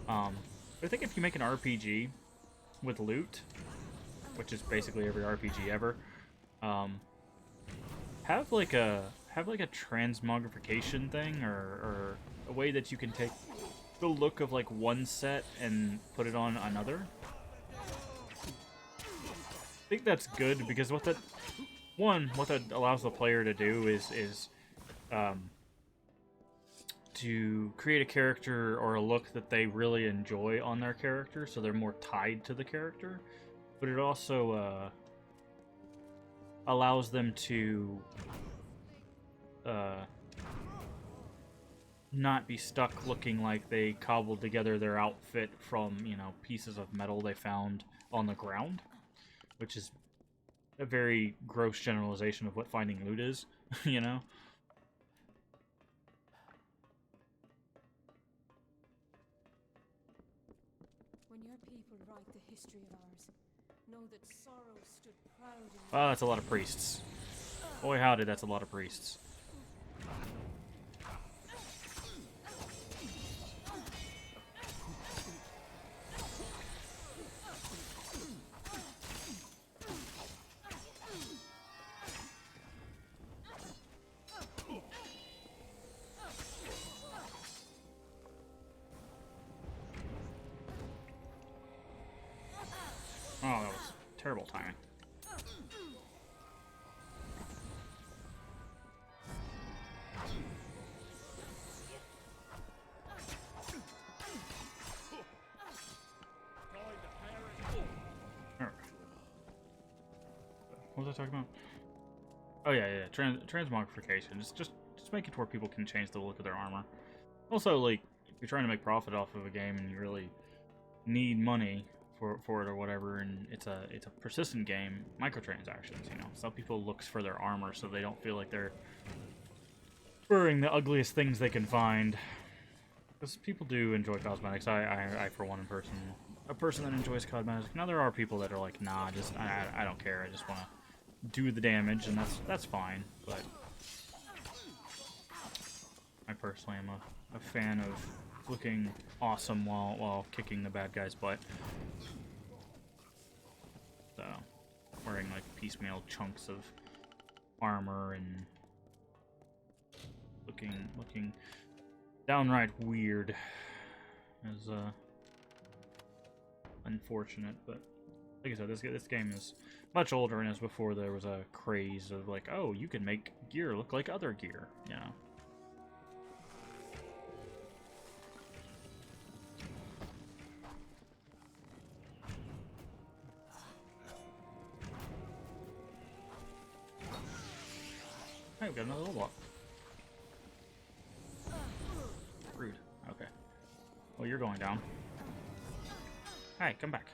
But I think if you make an RPG with loot, which is basically every RPG ever, have like a transmogrification thing or a way that you can take the look of like one set and put it on another. I think that's good because what that allows the player to do is to create a character or a look that they really enjoy on their character, so they're more tied to the character. But it also allows them to not be stuck looking like they cobbled together their outfit from, you know, pieces of metal they found on the ground, which is a very gross generalization of what finding loot is, you know? that sorrow stood proud in Oh, that's a lot of priests. Boy, howdy, that's a lot of priests. Oh, that was terrible timing. What was I talking about? Oh yeah. Transmogrification. Just make it to where people can change the look of their armor. Also, like, if you're trying to make profit off of a game and you really need money for it or whatever, and it's a persistent game, microtransactions, you know. Some people look for their armor so they don't feel like they're wearing the ugliest things they can find. Because people do enjoy cosmetics. I for one, a person that enjoys cosmetics. Now there are people that are like, nah, I don't care. I just want to do the damage, and that's fine. But I personally am a fan of looking awesome while kicking the bad guy's butt. So, wearing like piecemeal chunks of armor and looking downright weird is unfortunate. But like I said, this game is much older and is before there was a craze of like, oh, you can make gear look like other gear, you know. Hey, we got another level up. Rude. Okay. Well, you're going down. Hey, come back.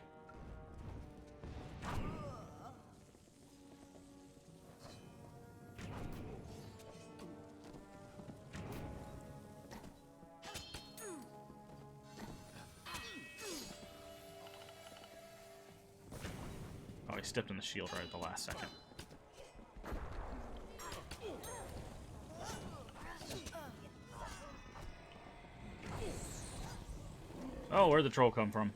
Oh, he stepped on the shield right at the last second. Oh, where'd the troll come from?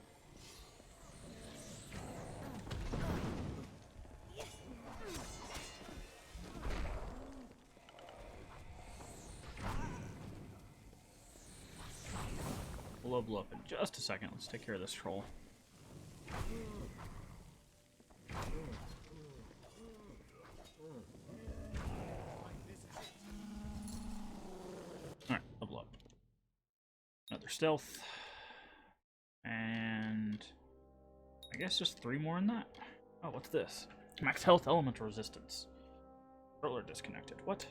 We'll level up in just a second. Let's take care of this troll. Alright, level up. Another stealth. And I guess just 3 more in that. Oh, what's this? Max health, elemental resistance. Controller disconnected. What?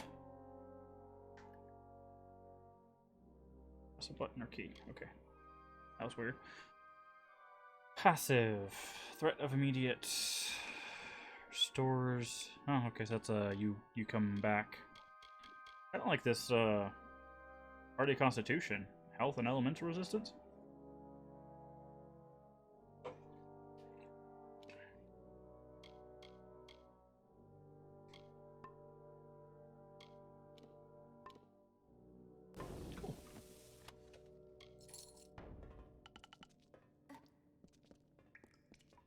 That's a button or key. Okay. That was weird. Passive. Threat of immediate. Restores. Oh, okay, so that's you come back. I don't like this party constitution. Health and elemental resistance?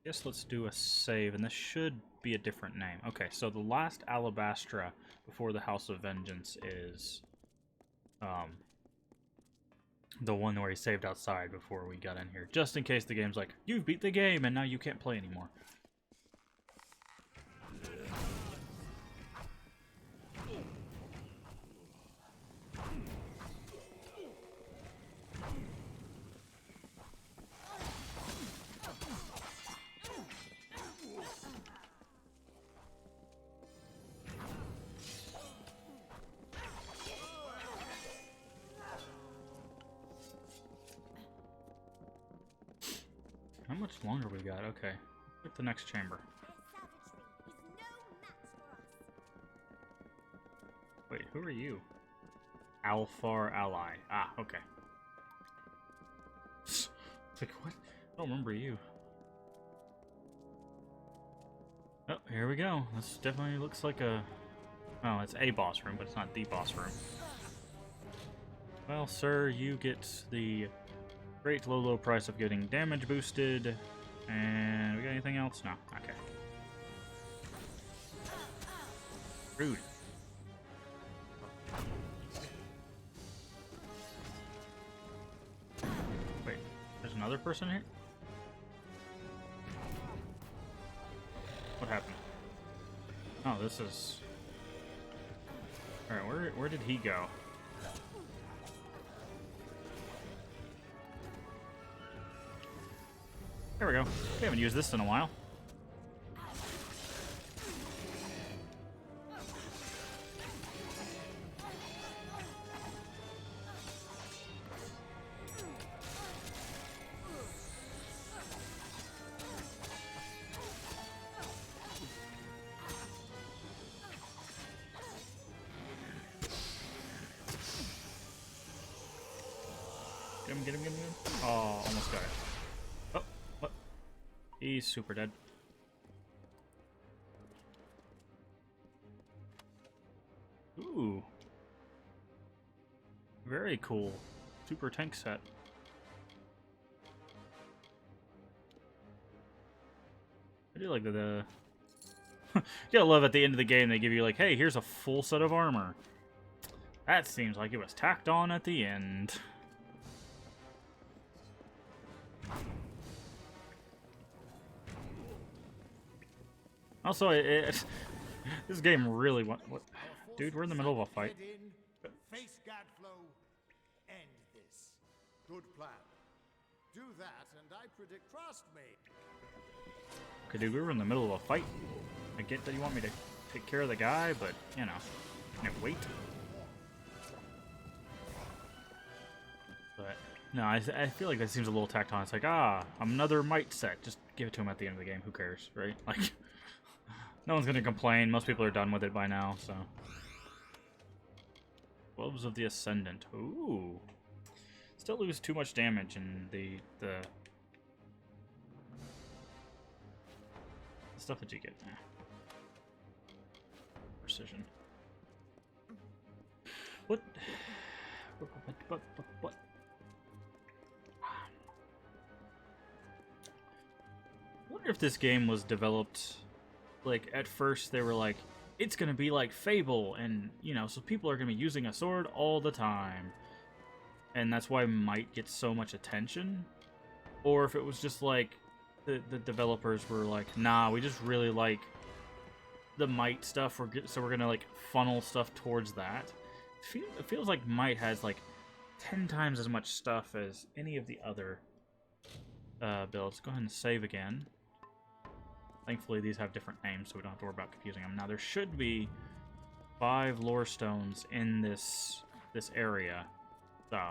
Guess let's do a save, and this should be a different name. Okay, so the last Alabastra before the House of Vengeance is the one where he saved outside before we got in here, just in case the game's like, you've beat the game and now you can't play anymore. How much longer we got? Okay. Get the next chamber. Wait, who are you? Alfar Ally. Ah, okay. It's like, what? I don't remember you. Oh, here we go. This definitely looks like a... Oh, it's a boss room, but it's not the boss room. Well, sir, you get the great low price of getting damage boosted. And we got anything else? No. Okay. Rude. Wait, there's another person here? What happened? Oh, this is... Alright, where did he go? There we go. We haven't used this in a while. Get him. Oh, almost got it. Oh, what? He's super dead. Ooh. Very cool. Super tank set. I do like the you gotta love at the end of the game they give you like, hey, here's a full set of armor. That seems like it was tacked on at the end. Also, this game really what? Dude, we're in the middle of a fight. Face Gadflow, end this. Good plan. Do that, and I predict. Trust me. Okay, dude, we were in the middle of a fight. I get that you want me to take care of the guy, but you know, can I wait? But no, I feel like that seems a little tacked on. It's like, another might set. Just give it to him at the end of the game. Who cares, right? Like. No one's gonna complain. Most people are done with it by now, so. Gloves of the Ascendant. Ooh. Still lose too much damage in the stuff that you get. Precision. What? What? I wonder if this game was developed. Like, at first they were like, it's gonna be like Fable, and, you know, so people are gonna be using a sword all the time. And that's why Might gets so much attention. Or if it was just like, the developers were like, nah, we just really like the Might stuff, so we're gonna, like, funnel stuff towards that. It feels like Might has, like, 10 times as much stuff as any of the other builds. Go ahead and save again. Thankfully, these have different names, so we don't have to worry about confusing them. Now, there should be 5 Lorestones in this area, so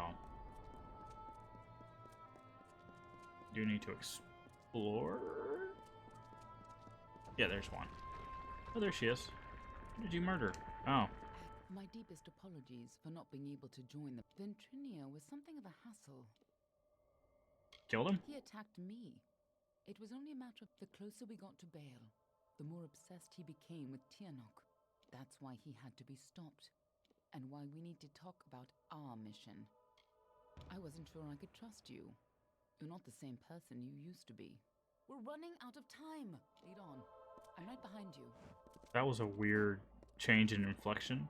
do need to explore. Yeah, there's one. Oh, there she is. Who did you murder? Oh. My deepest apologies for not being able to join the Ventrinia was something of a hassle. Killed him? He attacked me. It was only a matter of the closer we got to Bale, the more obsessed he became with Tiernok. That's why he had to be stopped, and why we need to talk about our mission. I wasn't sure I could trust you. You're not the same person you used to be. We're running out of time. Lead on. I'm right behind you. That was a weird change in inflection.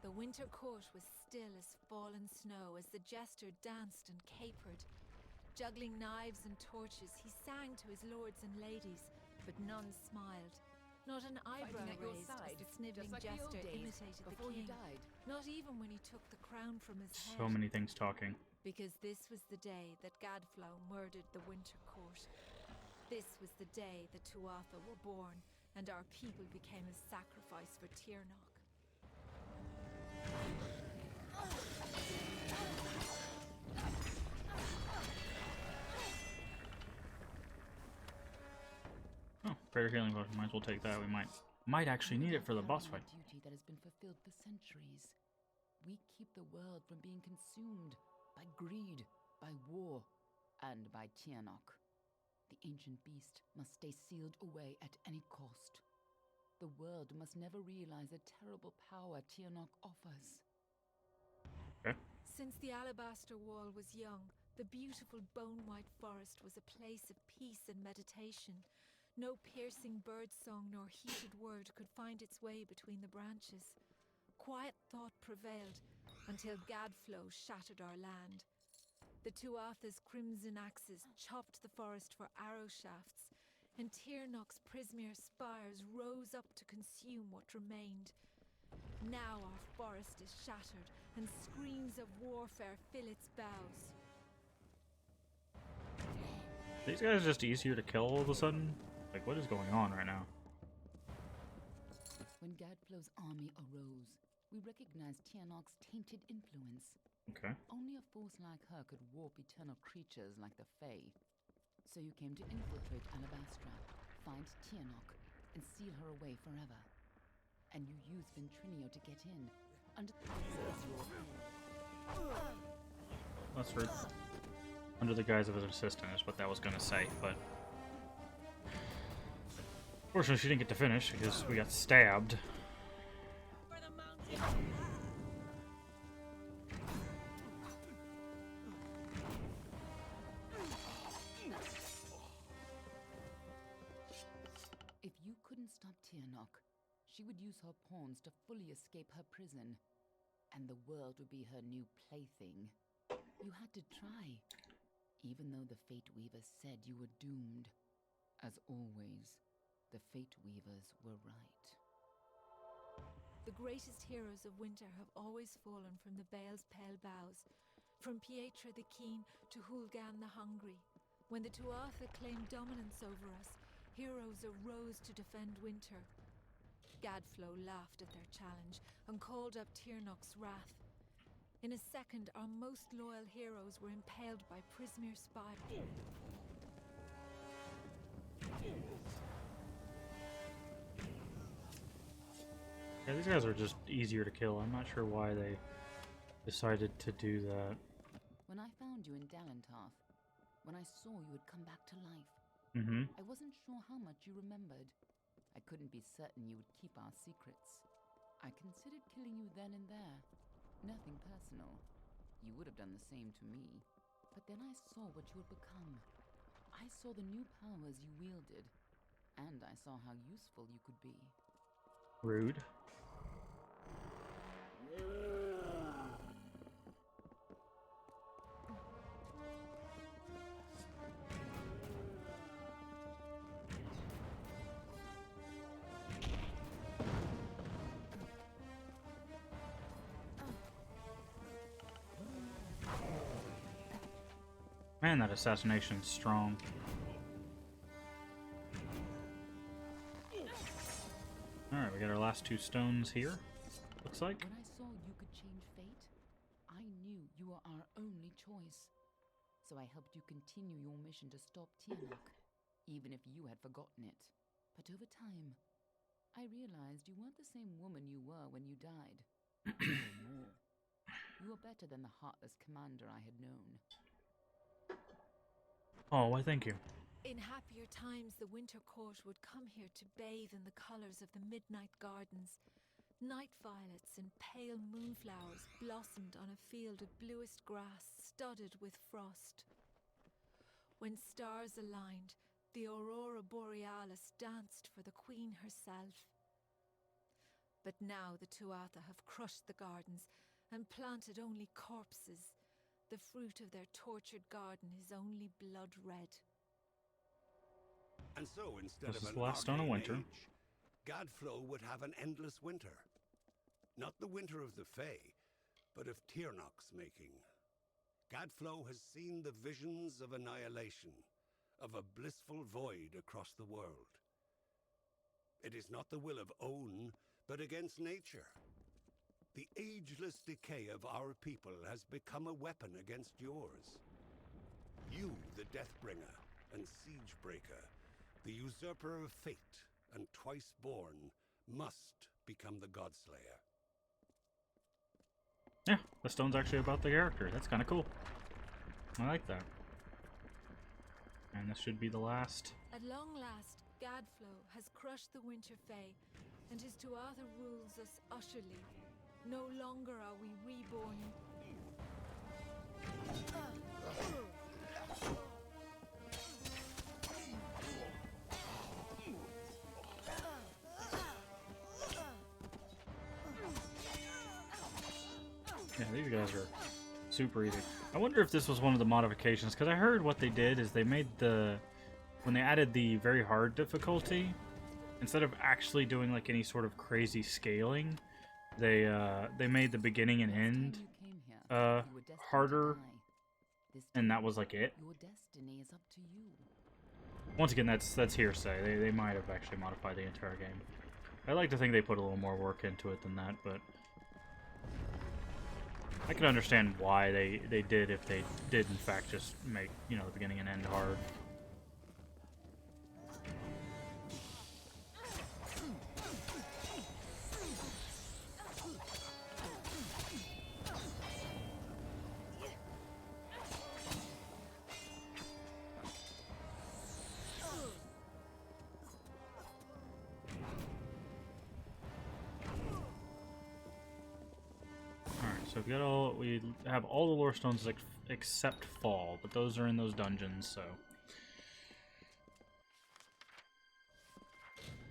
The winter court was still as fallen snow as the jester danced and capered. Juggling knives and torches, he sang to his lords and ladies, but none smiled. Not an eyebrow raised as the sniveling jester imitated the king. Not even when he took the crown from his head. So many things talking. Because this was the day that Gadflow murdered the winter court. This was the day the Tuatha were born, and our people became a sacrifice for Tiernok. Oh, prayer healing potion. Might as well take that. We might actually need it for the boss fight. Duty that has been fulfilled for centuries. We keep the world from being consumed by greed, by war, and by Tiernok. The ancient beast must stay sealed away at any cost. The world must never realize the terrible power Tiernok offers. Okay. Since the alabaster wall was young, the beautiful bone-white forest was a place of peace and meditation. No piercing birdsong nor heated word could find its way between the branches. Quiet thought prevailed until Gadflow shattered our land. The Tuatha's crimson axes chopped the forest for arrow shafts, and Tiernok's Prismere spires rose up to consume what remained. Now our forest is shattered, and screams of warfare fill its boughs. These guys are just easier to kill all of a sudden? Like, what is going on right now? When Gadflow's army arose, we recognized Tiernok's tainted influence. Okay. Only a force like her could warp eternal creatures like the Fae. So you came to infiltrate Alabastra, find Tiernok, and seal her away forever. And you used Ventrinio to get in, under the guise of your... That's rude. Under the guise of his assistant is what that was gonna say, but... Fortunately, she didn't get to finish, because we got stabbed. If you couldn't stop Tiernok, she would use her pawns to fully escape her prison, and the world would be her new plaything. You had to try, even though the Fate Weavers said you were doomed. As always, the Fate Weavers were right. The greatest heroes of winter have always fallen from the Bale's pale boughs, from Pietra the Keen to Hulgan the Hungry. When the Tuatha claimed dominance over us, heroes arose to defend winter. Gadflow laughed at their challenge and called up Tiernok's wrath. In a second, our most loyal heroes were impaled by Prismere spires. Yeah, these guys are just easier to kill. I'm not sure why they decided to do that. When I found you in Dalentarth, when I saw you had come back to life, I wasn't sure how much you remembered. I couldn't be certain you would keep our secrets. I considered killing you then and there. Nothing personal. You would have done the same to me. But then I saw what you had become. I saw the new powers you wielded. And I saw how useful you could be. Rude. Man, that assassination's strong. Alright, we got our last 2 stones here, looks like. When I saw you could change fate, I knew you were our only choice. So I helped you continue your mission to stop Tiernok, even if you had forgotten it. But over time, I realized you weren't the same woman you were when you died. You were more. You were better than the heartless commander I had known. Oh, why thank you. In happier times, the winter court would come here to bathe in the colors of the midnight gardens. Night violets and pale moonflowers blossomed on a field of bluest grass studded with frost. When stars aligned, the aurora borealis danced for the queen herself. But now the Tuatha have crushed the gardens and planted only corpses. The fruit of their tortured garden is only blood red. And so, instead This of is an the last stone of arcane winter. age, Gadflow would have an endless winter. Not the winter of the Fae, but of Tiernok's making. Gadflow has seen the visions of annihilation, of a blissful void across the world. It is not the will of Own, but against nature. The ageless decay of our people has become a weapon against yours. You, the Deathbringer and Siegebreaker, the usurper of fate and twice born, must become the Godslayer. Yeah, the stone's actually about the character. That's kind of cool. I like that. And this should be the last. At long last, Gadflow has crushed the Winter Fae, and his Tuatha rules us utterly. No longer are we reborn. Yeah, these guys are super easy. I wonder if this was one of the modifications, because I heard what they did is they made when they added the very hard difficulty, instead of actually doing like any sort of crazy scaling, they made the beginning and end harder, and that was like it. Your destiny is up to you. Once again, that's hearsay. They might have actually modified the entire game. I like to think they put a little more work into it than that, but I can understand why they did if they did in fact just make, you know, the beginning and end hard. So we have all the Lorestones except Fall, but those are in those dungeons, so.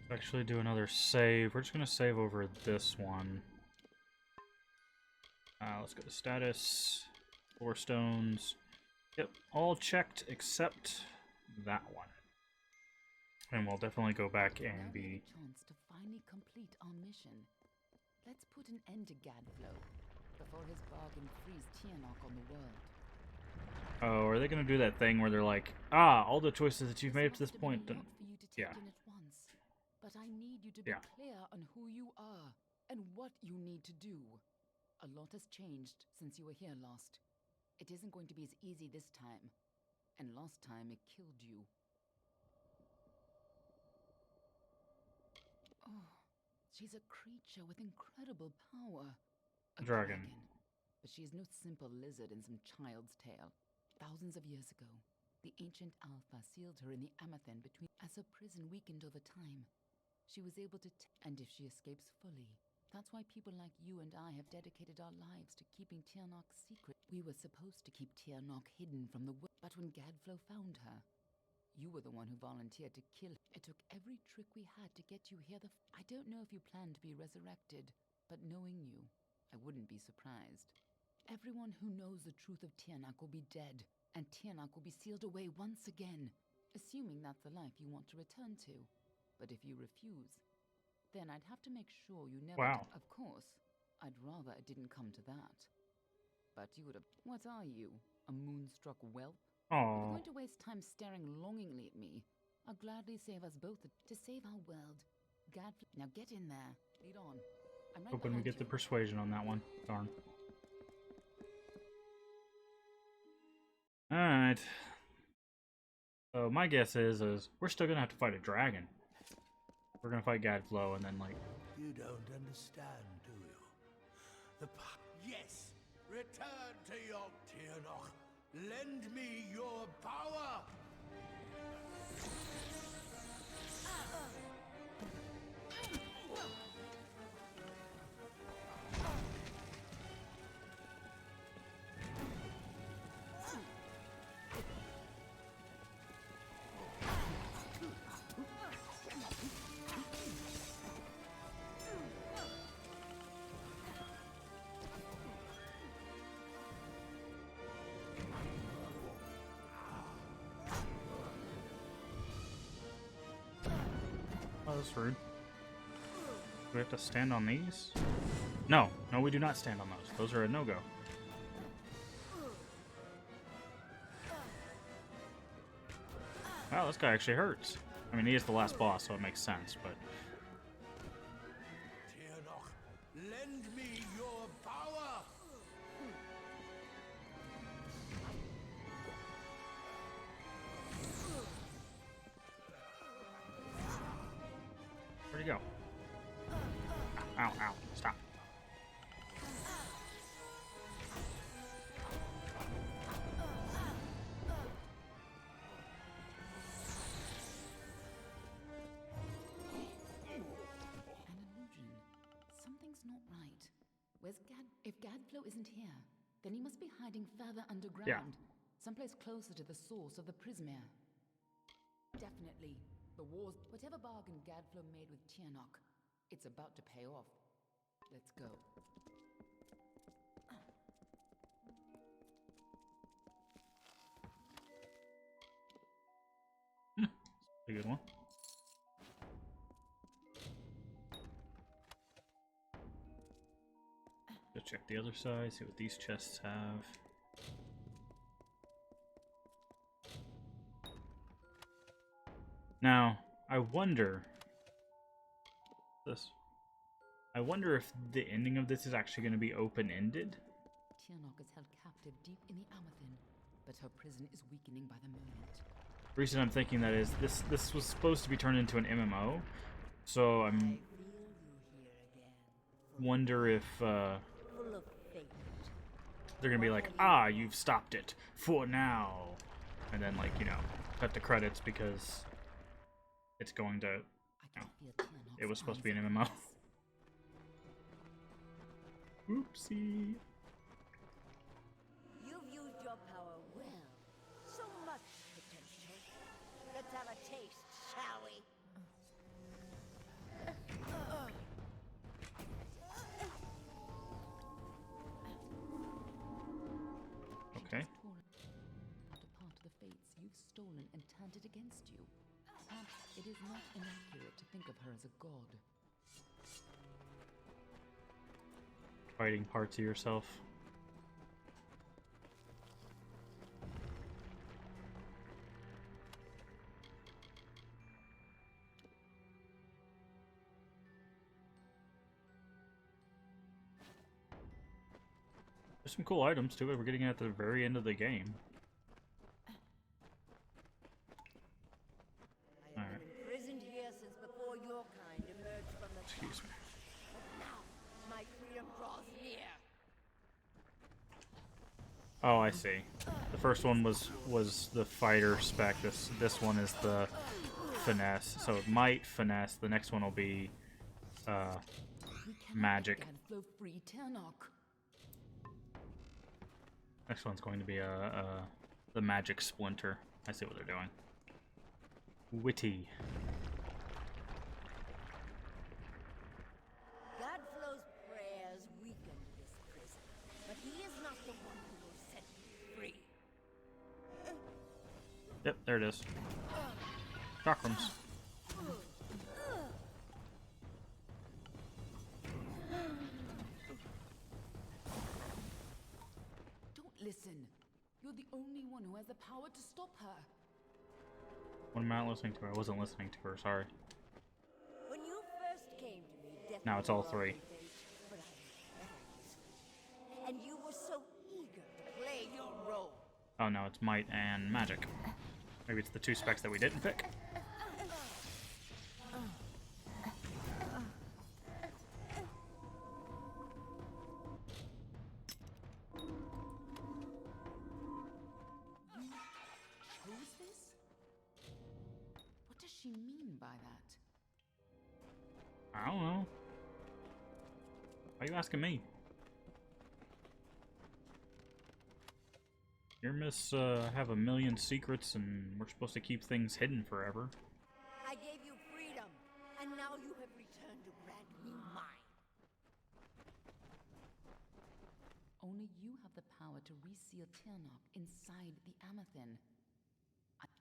Let's actually do another save. We're just gonna save over this one. Let's go to status, Lorestones. Yep, all checked except that one. And we'll definitely go back and be. Chance to finally complete our mission. Let's put an end to Gadflow before his bargain frees Tianok on the world. Oh, are they gonna do that thing where they're like, all the choices that you've made up to this point, then yeah. But I need you to be clear on who you are and what you need to do. A lot has changed since you were here last. It isn't going to be as easy this time. And last time it killed you. Oh, she's a creature with incredible power. A dragon. But she is no simple lizard in some child's tale. Thousands of years ago, the ancient Alpha sealed her in the Amethyst between. As her prison weakened over time, she was able to. And if she escapes fully, that's why people like you and I have dedicated our lives to keeping Tianok secret. We were supposed to keep Tianok hidden from the world, but when Gadflow found her, you were the one who volunteered to kill her. It took every trick we had to get you here. I don't know if you plan to be resurrected, but knowing you, I wouldn't be surprised. Everyone who knows the truth of Tianok will be dead, and Tianok will be sealed away once again, assuming that's the life you want to return to. But if you refuse, then I'd have to make sure you never. Wow. Of course, I'd rather it didn't come to that. But you would have. What are you? A moonstruck whelp? If you're going to waste time staring longingly at me, I'll gladly save us both to save our world. Now get in there. Lead on. I'm right Hoping we get the persuasion on that one. Darn. Alright. So my guess is we're still gonna have to fight a dragon. We're gonna fight Gadflow and then like. You don't understand, do you? Yes! Return to your Tianok! Lend me your power! Oh, that's rude. Do we have to stand on these? No, we do not stand on those. Those are a no-go. Wow, this guy actually hurts. I mean, he is the last boss, so it makes sense, but. Tianok, lend me your power! Where'd he go? Ow, ow, stop. Where's If Gadflow isn't here, then he must be hiding further underground. Someplace closer to the source of the Prismere. Definitely. The wars... Whatever bargain Gadflow made with Tiernok, it's about to pay off. Let's go. A good one. Go check the other side, see what these chests have. Now, I wonder if the ending of this is actually going to be open-ended. Tiernok is held captive deep in the Amethyst, but her prison is weakening by the moment. The reason I'm thinking that is this was supposed to be turned into an MMO, so I'm wonder if they're gonna be like, you've stopped it for now, and then like cut the credits because it's going to. It was supposed to be an MMO. Oopsie. You've used your power well. So much potential. Let's have a taste, shall we? Okay. A part of the fates you've stolen and turned it against you. Perhaps it is not inaccurate to think of her as a god. Fighting parts of yourself. There's some cool items too. We're getting at the very end of the game. I have been imprisoned here since before your kind emerged from the... Excuse me. Now, my freedom draws near. Oh, I see. The first one was the fighter spec. This one is the finesse. So it might finesse. The next one will be magic. Gadflow free Tiernok. Next one's going to be the magic splinter. I see what they're doing. Witty. Gadflow's prayers weakened this prison, but he is not the one who will set me free. Yep, there it is. Chakrams. Don't listen. You're the only one who has the power to stop her. What am I not listening to her? I wasn't listening to her, sorry. When you first came to me, death Now it's all was three. already but I was better useful. And you were so eager to play your role. Oh no, it's might and magic. Maybe it's the two specs that we didn't pick. Chose this? What does she mean by that? I don't know. Why are you asking me? Your miss have a million secrets and we're supposed to keep things hidden forever. I gave you freedom, and now you have returned to grant me mine. Only you have the power to reseal Tiernok inside the Amethyst.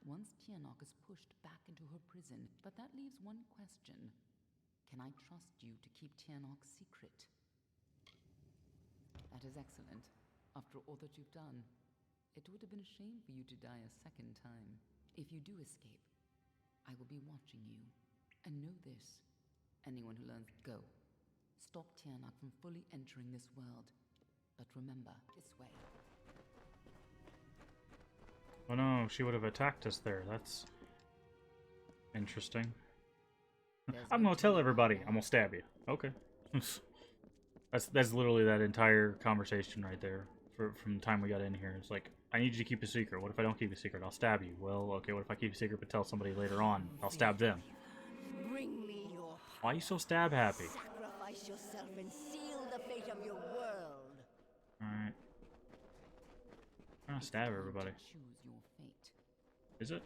Once Tiernok is pushed back into her prison, but that leaves one question. Can I trust you to keep Tiernok's secret? That is excellent. After all that you've done, it would have been a shame for you to die a second time. If you do escape, I will be watching you. And know this, anyone who learns, go. Stop Tiernok from fully entering this world. But remember, this way. Oh no, she would have attacked us there. That's interesting. I'm gonna tell everybody. I'm gonna stab you. Okay. that's literally that entire conversation right there. From the time we got in here. It's like, I need you to keep a secret. What if I don't keep a secret? I'll stab you. Well, okay, what if I keep a secret but tell somebody later on? I'll stab them. Bring me your Why are you so stab happy? sacrifice yourself and seal the fate of your trying to stab everybody. Choose your fate. Is it?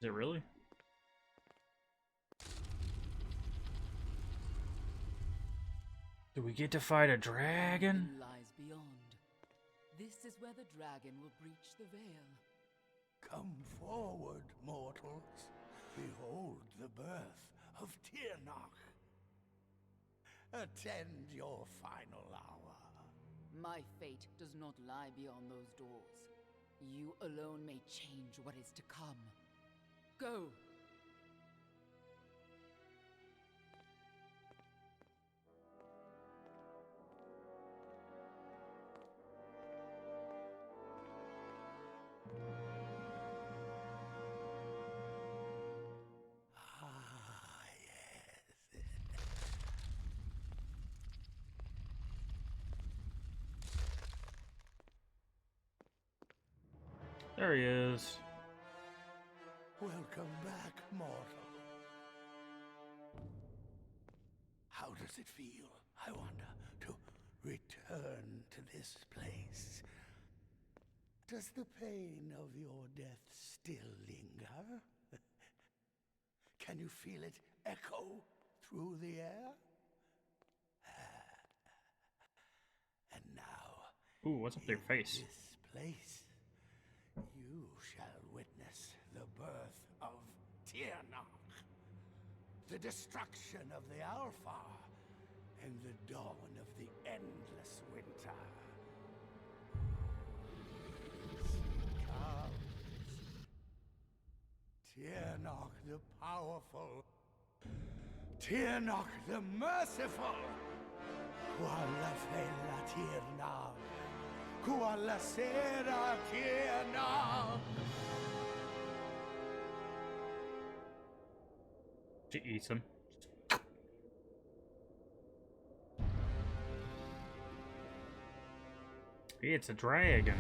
Is it really? Do we get to fight a dragon? Dragon lies beyond. This is where the dragon will breach the veil. Come forward, mortals. Behold the birth of Tirnoch. Attend your final hour. My fate does not lie beyond those doors. You alone may change what is to come. Go! Ah, yes. There he is. Welcome back, mortal. How does it feel, I wonder, to return to this place? Does the pain of your death still linger? Can you feel it echo through the air? And now, Ooh, what's up their in face? this place, you shall witness the birth of Tirnoch, the destruction of the Alfar, and the dawn of the endless winter. She comes. Tirnoch the powerful. Tirnoch the merciful. Kuala fela Tirnoch. Kuala sera Tirnoch. She eats him. It's a dragon.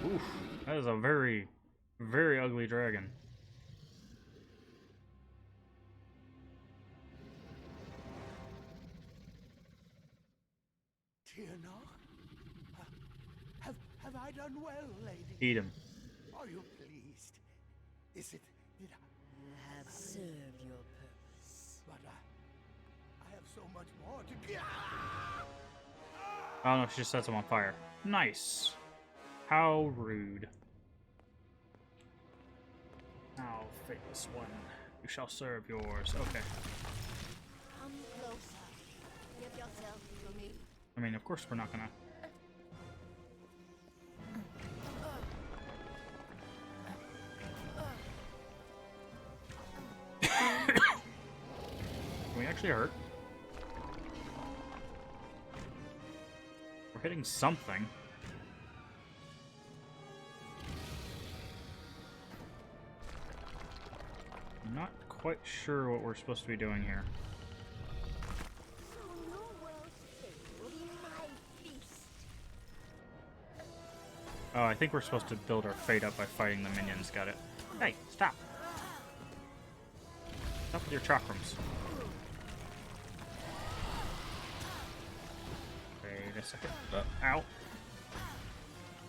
Oof, that is a very, very ugly dragon. Tirnoch? Have I done well, lady? Eat him. Are you pleased? Is it... Did I... Have served your purpose. But I have so much more to give. Oh no, she just sets him on fire. Nice. How rude. Now, faithless one, you shall serve yours. Okay. Come closer. Give yourself to me. I mean, of course we're not gonna. Can we actually hurt? We're hitting something. I'm not quite sure what we're supposed to be doing here. So no world's fate will be my feast. Oh, I think we're supposed to build our fate up by fighting the minions. Got it. Hey, stop! Stop with your chakrams. Wait a second. Ow.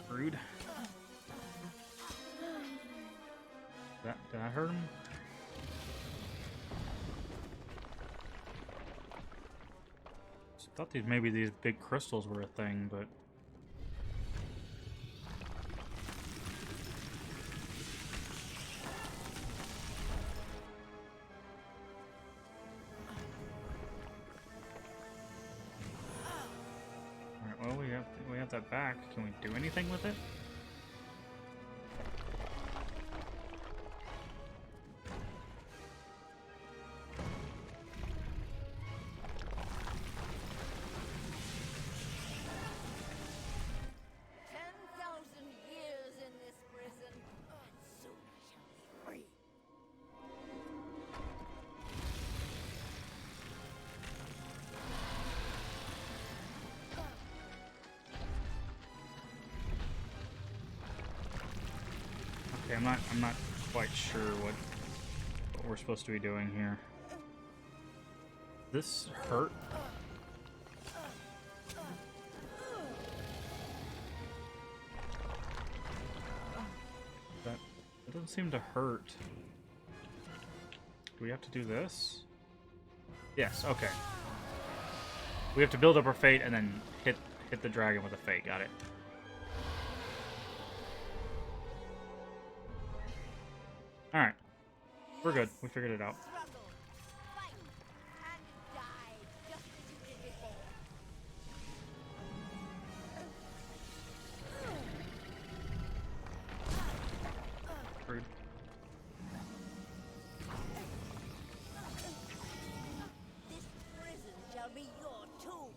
Rude. Did that hurt him? I thought maybe these big crystals were a thing, but... Alright, well, we have that back. Can we do anything with it? Years in this prison, and soon I shall be free. Okay, I'm not quite sure what we're supposed to be doing here. This hurt? That doesn't seem to hurt. Do we have to do this? Yes, okay. We have to build up our fate and then hit the dragon with a fate. Got it. Alright. We're good. We figured it out. Struggle, fight, and die just as you did before. Rude. This prison shall be your tomb.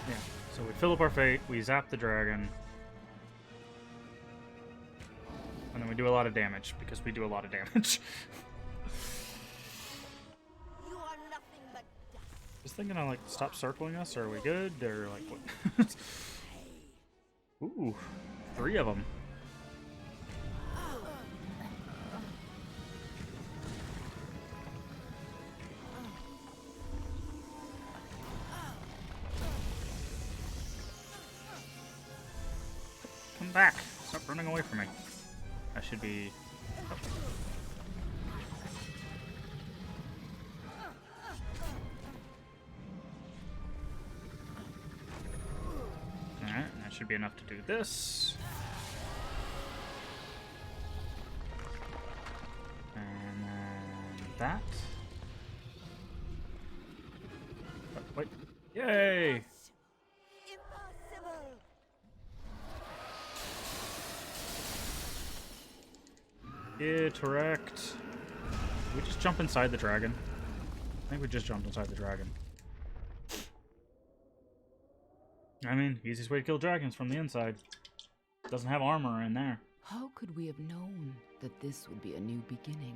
Yeah. So we fill up our fate, we zap the dragon. And then we do a lot of damage, because we do a lot of damage. You are nothing but dust. Is this thing gonna, like, stop circling us, or are we good? Or, like, what? Ooh, 3 of them. Come back! Stop running away from me. I should be... Oh. Alright, that should be enough to do this. And then that. Oh, wait. Yay! Impossible. Correct. We just jump inside the dragon. I think we just jumped inside the dragon. I mean, easiest way to kill dragons from the inside. Doesn't have armor in there. How could we have known that this would be a new beginning?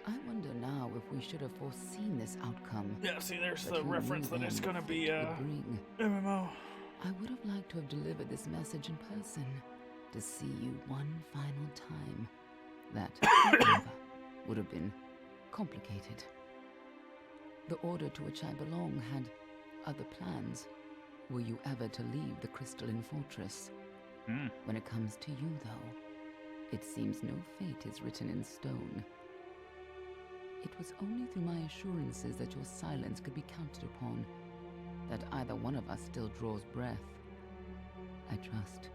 I wonder now if we should have foreseen this outcome. Yeah, see, there's But the who reference knew that it's then gonna what be fate would bring? MMO. I would have liked to have delivered this message in person, to see you one final time. That, however, would have been complicated. The order to which I belong had other plans. Were you ever to leave the crystalline fortress? Hmm. When it comes to you, though, it seems no fate is written in stone. It was only through my assurances that your silence could be counted upon that either one of us still draws breath. I trust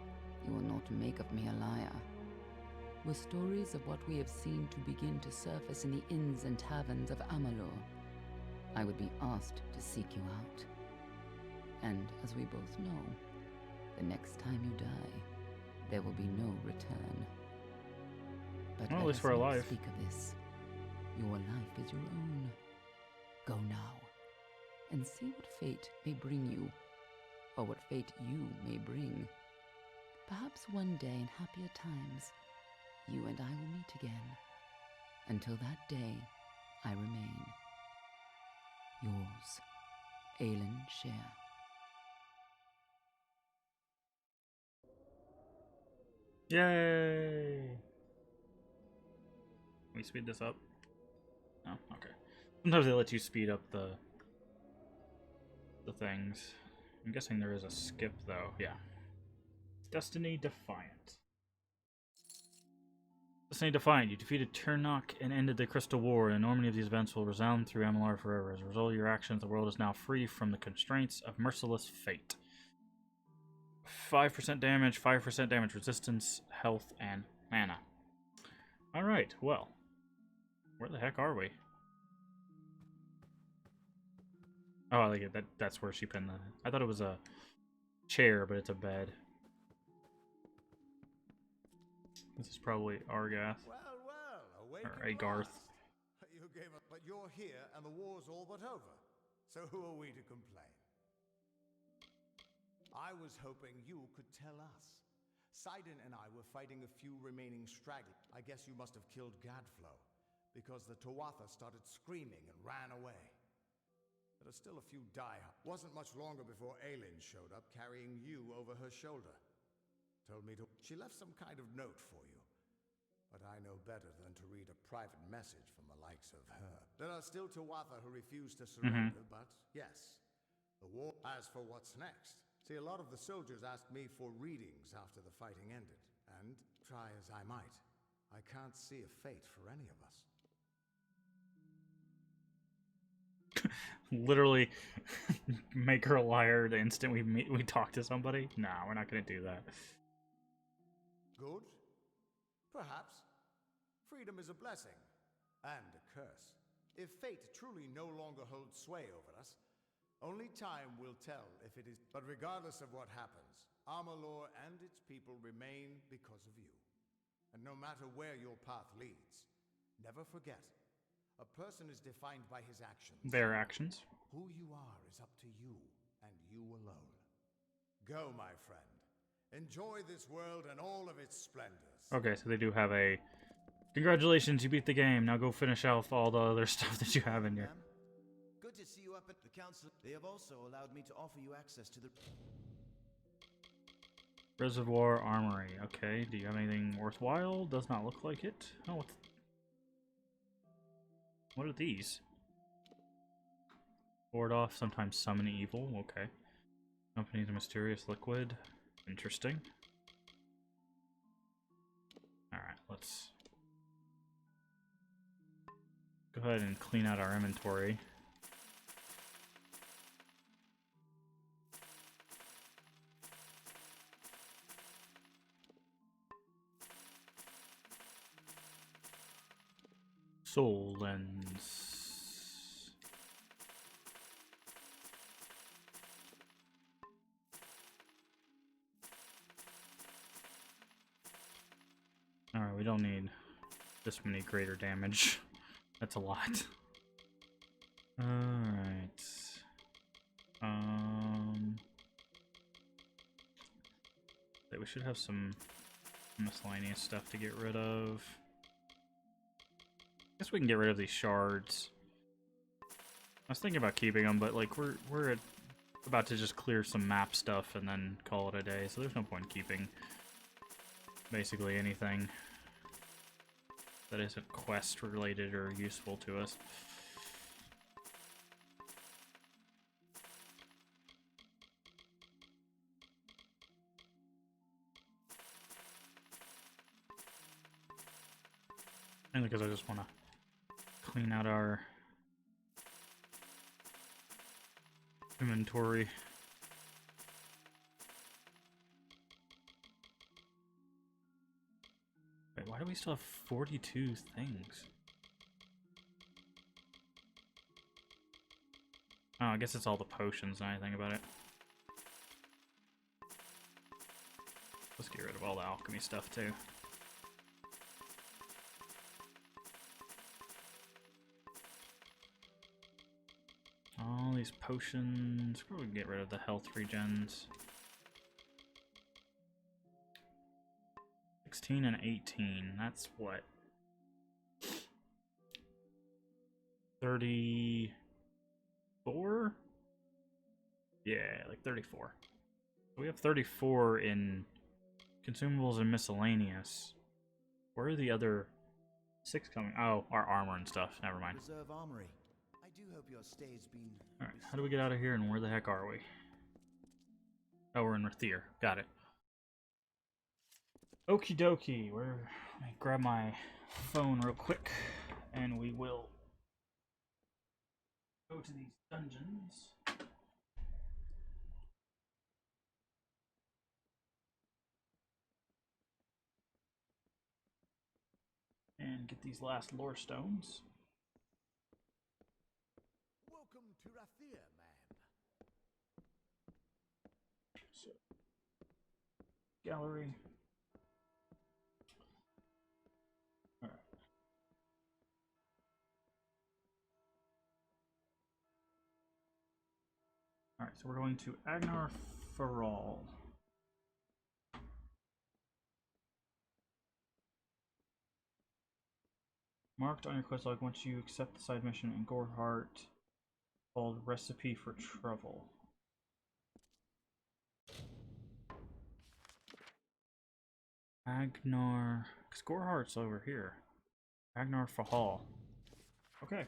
you will not make of me a liar. Were stories of what we have seen to begin to surface in the inns and taverns of Amalur, I would be asked to seek you out. And as we both know, the next time you die, there will be no return. But Well, at let least us we're not alive. speak of this. Your life is your own. Go now, and see what fate may bring you, or what fate you may bring. Perhaps one day in happier times, you and I will meet again. Until that day, I remain yours, Aelin Share. Yay! Can we speed this up? No? Okay. Sometimes they let you speed up the things. I'm guessing there is a skip, though. Yeah. Destiny Defiant. Destiny Defiant. You defeated Turnok and ended the Crystal War. An enormity of these events will resound through Amalur forever. As a result of your actions, the world is now free from the constraints of merciless fate. 5% damage, 5% damage resistance, health, and mana. Alright, well. Where the heck are we? Oh, I like it. That's where she pinned the... I thought it was a chair, but it's a bed. This is probably Argath. Well, well, awake Or at Agarth. last. You gave up, but you're here and the war's all but over. So who are we to complain? I was hoping you could tell us. Sidon and I were fighting a few remaining stragglers. I guess you must have killed Gadflow, because the Tuatha started screaming and ran away. There are still a few die-hard. Wasn't much longer before Aelin showed up, carrying you over her shoulder. Told me to... She left some kind of note for you. But I know better than to read a private message from the likes of her. There are still Tuatha who refuse to surrender, but yes, the war... As for what's next, see, a lot of the soldiers asked me for readings after the fighting ended. And, try as I might, I can't see a fate for any of us. Literally make her a liar the instant we talk to somebody? Nah, we're not gonna do that. Good? Perhaps. Freedom is a blessing, and a curse. If fate truly no longer holds sway over us, only time will tell if it is. But regardless of what happens, Amalur and its people remain because of you. And no matter where your path leads, never forget, a person is defined by his actions. Their actions. Who you are is up to you, and you alone. Go, my friend. Enjoy this world and all of its splendors. Okay, so they do have a... Congratulations, you beat the game. Now go finish off all the other stuff that you have in here. Good to see you up at the council. They have also allowed me to offer you access to the... Reservoir Armory. Okay, do you have anything worthwhile? Does not look like it. Oh, what are these? Ward off, sometimes summon evil. Okay. Accompanies a mysterious liquid. Interesting. Alright, let's go ahead and clean out our inventory. Soul lens. Alright, we don't need this many greater damage. That's a lot. Alright. We should have some miscellaneous stuff to get rid of. I guess we can get rid of these shards. I was thinking about keeping them, but like we're about to just clear some map stuff and then call it a day, so there's no point in keeping basically anything that isn't quest related or useful to us. And because I just want to clean out our inventory. Wait, why do we still have 42 things? Oh, I guess it's all the potions and anything about it. Let's get rid of all the alchemy stuff too. All these potions. Probably get rid of the health regens. 16 and 18. That's what? 34? Yeah, like 34. We have 34 in consumables and miscellaneous. Where are the other 6 coming? Oh, our armor and stuff. Never mind. Reserve Armory. I do hope your stay's been... Alright, how do we get out of here and where the heck are we? Oh, we're in Rathier. Got it. Okie dokie. Let me grab my phone real quick and we will go to these dungeons. And get these last Lorestones. Welcome to Rathir, man. So, gallery. Alright, so we're going to Agnar Faral. Marked on your quest log once you accept the side mission in Gorehart called Recipe for Trouble. Agnar... Because Gorehart's over here. Agnar Fahal. Okay.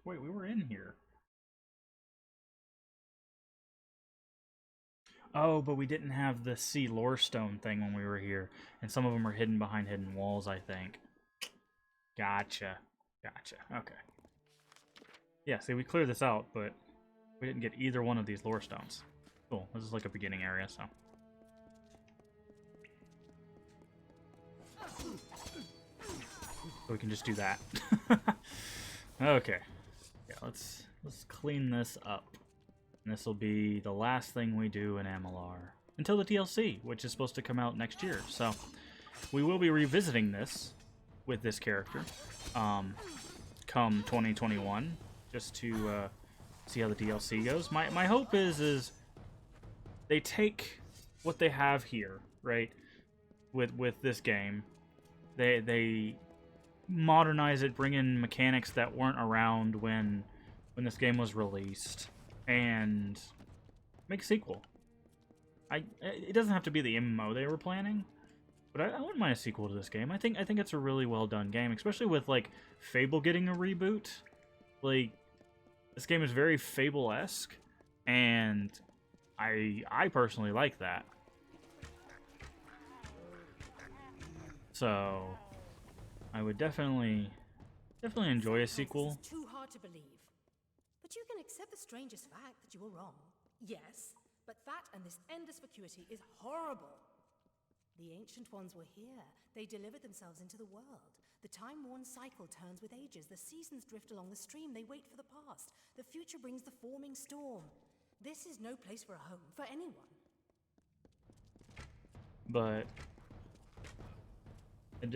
Wait, we were in here. Oh, but we didn't have the sea Lorestone thing when we were here. And some of them are hidden behind hidden walls, I think. Gotcha. Gotcha. Okay. Yeah, see, we cleared this out, but we didn't get either one of these Lorestones. Cool. This is like a beginning area, so... So we can just do that. Okay. Yeah, let's clean this up. And this will be the last thing we do in MLR. Until the DLC, which is supposed to come out next year. So, we will be revisiting this with this character. Come 2021. Just to see how the DLC goes. My hope is they take what they have here, right? With this game. They modernize it, bring in mechanics that weren't around when this game was released, and make a sequel. It doesn't have to be the MMO they were planning, but I wouldn't mind a sequel to this game. I think it's a really well done game, especially with like Fable getting a reboot. Like, this game is very Fable-esque, and I personally like that. So I would definitely enjoy a sequel. It's too hard to believe. But you can accept the strangest fact that you were wrong. Yes, but that and this endless vacuity is horrible. The Ancient Ones were here. They delivered themselves into the world. The time-worn cycle turns with ages. The seasons drift along the stream. They wait for the past. The future brings the forming storm. This is no place for a home, for anyone. But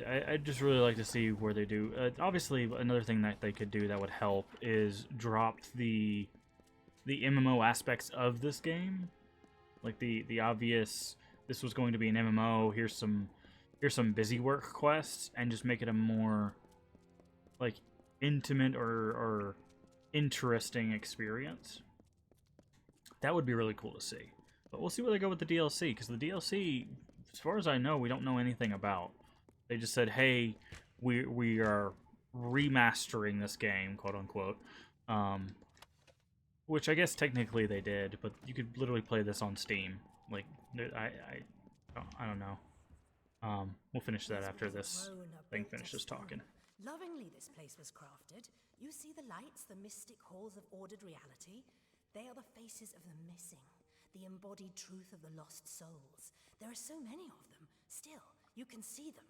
I'd just really like to see where they do. Obviously, another thing that they could do that would help is drop the MMO aspects of this game, like the obvious. This was going to be an MMO. Here's some busy work quests, and just make it a more like intimate or interesting experience. That would be really cool to see. But we'll see where they go with the DLC, because the DLC, as far as I know, we don't know anything about. They just said, hey, we are remastering this game, quote unquote. Which I guess technically they did, but you could literally play this on Steam. Like, I don't know. We'll finish that after this thing finishes talking. Lovingly this place was crafted. You see the lights, the mystic halls of ordered reality? They are the faces of the missing, the embodied truth of the lost souls. There are so many of them. Still, you can see them.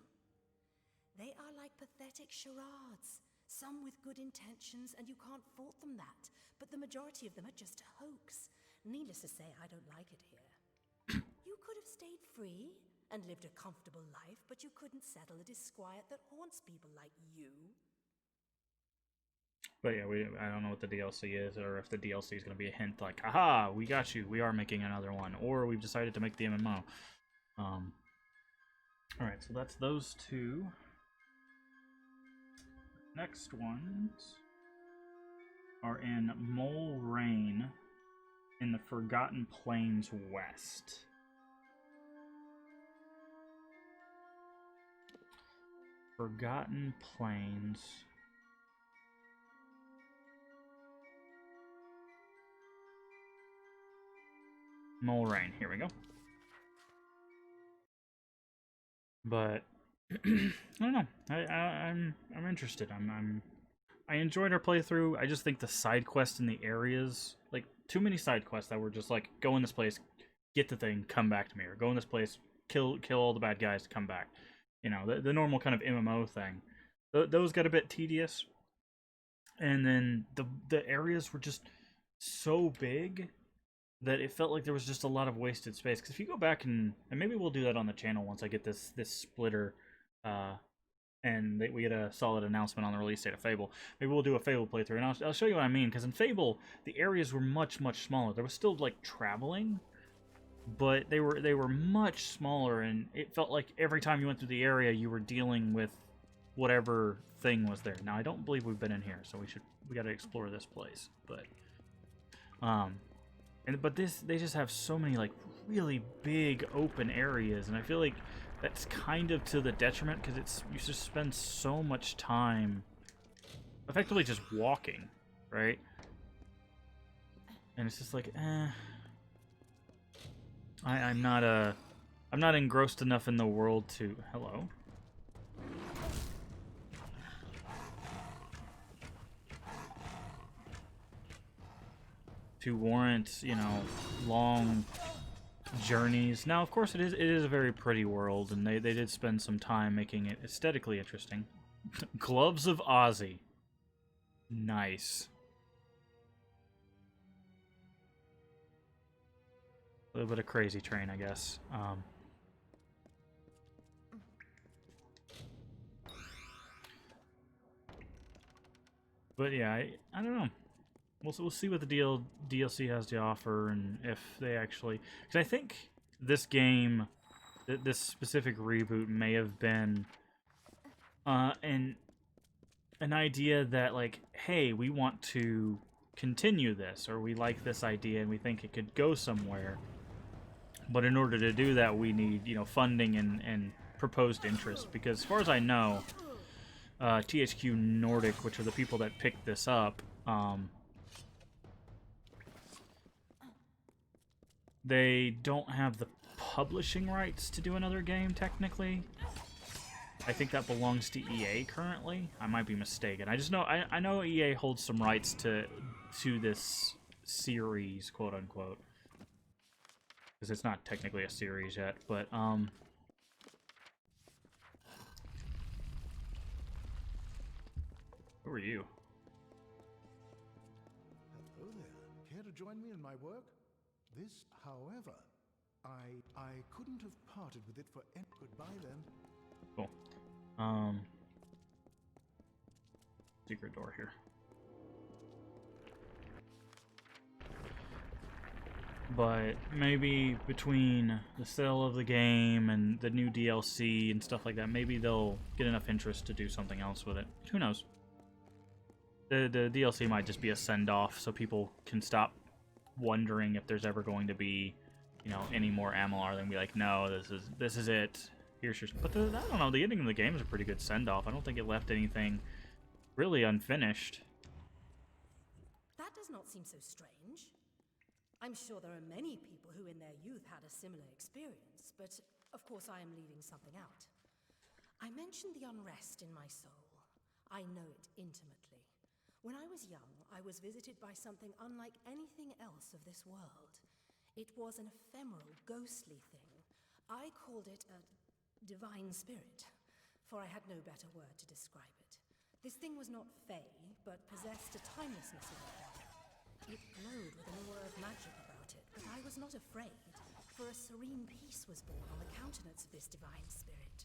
They are like pathetic charades, some with good intentions, and you can't fault them that. But the majority of them are just a hoax. Needless to say, I don't like it here. You could have stayed free and lived a comfortable life, but you couldn't settle the disquiet that haunts people like you. But yeah, I don't know what the DLC is, or if the DLC is going to be a hint like, aha, we got you, we are making another one, or we've decided to make the MMO. Alright, so that's those two. Next ones are in Mole Rain in the Forgotten Plains West. Forgotten Plains. Mole Rain, here we go. But I don't know. I'm interested. I enjoyed our playthrough. I just think the side quests in the areas, like, too many side quests that were just like, go in this place, get the thing, come back to me, or go in this place, kill all the bad guys, come back. You know, the normal kind of MMO thing. Those got a bit tedious. And then the areas were just so big that it felt like there was just a lot of wasted space. Because if you go back and maybe we'll do that on the channel once I get this splitter and we get a solid announcement on the release date of Fable. Maybe we'll do a Fable playthrough, and I'll show you what I mean. Because in Fable, the areas were much smaller. There was still like traveling, but they were much smaller, and it felt like every time you went through the area, you were dealing with whatever thing was there. Now I don't believe we've been in here, so we got to explore this place. But but they just have so many like really big open areas, and I feel like that's kind of to the detriment because you just spend so much time effectively just walking, right? And it's just like, I'm not engrossed enough in the world to hello. To warrant, you know, long journeys. Now, of course, it is a very pretty world, and they did spend some time making it aesthetically interesting. Gloves of Ozzy. Nice. A little bit of Crazy Train, I guess. But yeah, I don't know. We'll see what the DLC has to offer, and if they actually... Because I think this game, this specific reboot may have been an idea that, like, hey, we want to continue this, or we like this idea and we think it could go somewhere. But in order to do that, we need, you know, funding and proposed interest. Because as far as I know, THQ Nordic, which are the people that picked this up, they don't have the publishing rights to do another game, technically. I think that belongs to EA currently. I might be mistaken. I just know I know EA holds some rights to this series, quote unquote. Because it's not technically a series yet, but who are you? Hello there. Care to join me in my work? This, however, I couldn't have parted with it for any. Goodbye then. Cool. Secret door here. But maybe between the sale of the game and the new DLC and stuff like that, maybe they'll get enough interest to do something else with it. Who knows? The DLC might just be a send-off so people can stop wondering if there's ever going to be, you know, any more Amalur. Then be like, no, this is it. Here's your... But I don't know, the ending of the game is a pretty good send-off. I don't think it left anything really unfinished. That does not seem so strange. I'm sure there are many people who in their youth had a similar experience, but of course I am leaving something out. I mentioned the unrest in my soul. I know it intimately. When I was young, I was visited by something unlike anything else of this world. It was an ephemeral, ghostly thing. I called it a divine spirit, for I had no better word to describe it. This thing was not fey, but possessed a timelessness about it. It glowed with an aura of magic about it, but I was not afraid, for a serene peace was born on the countenance of this divine spirit.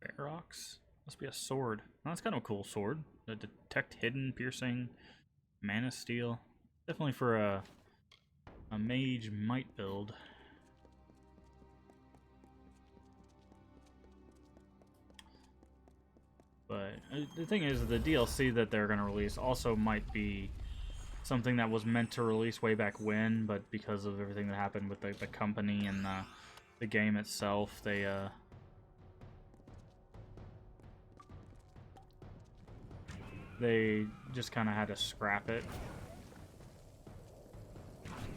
Ferox? Must be a sword. Oh, that's kind of a cool sword. The detect hidden, piercing, mana steel. Definitely for a mage might build. But the thing is, the DLC that they're going to release also might be something that was meant to release way back when, but because of everything that happened with the company and the game itself, they just kind of had to scrap it.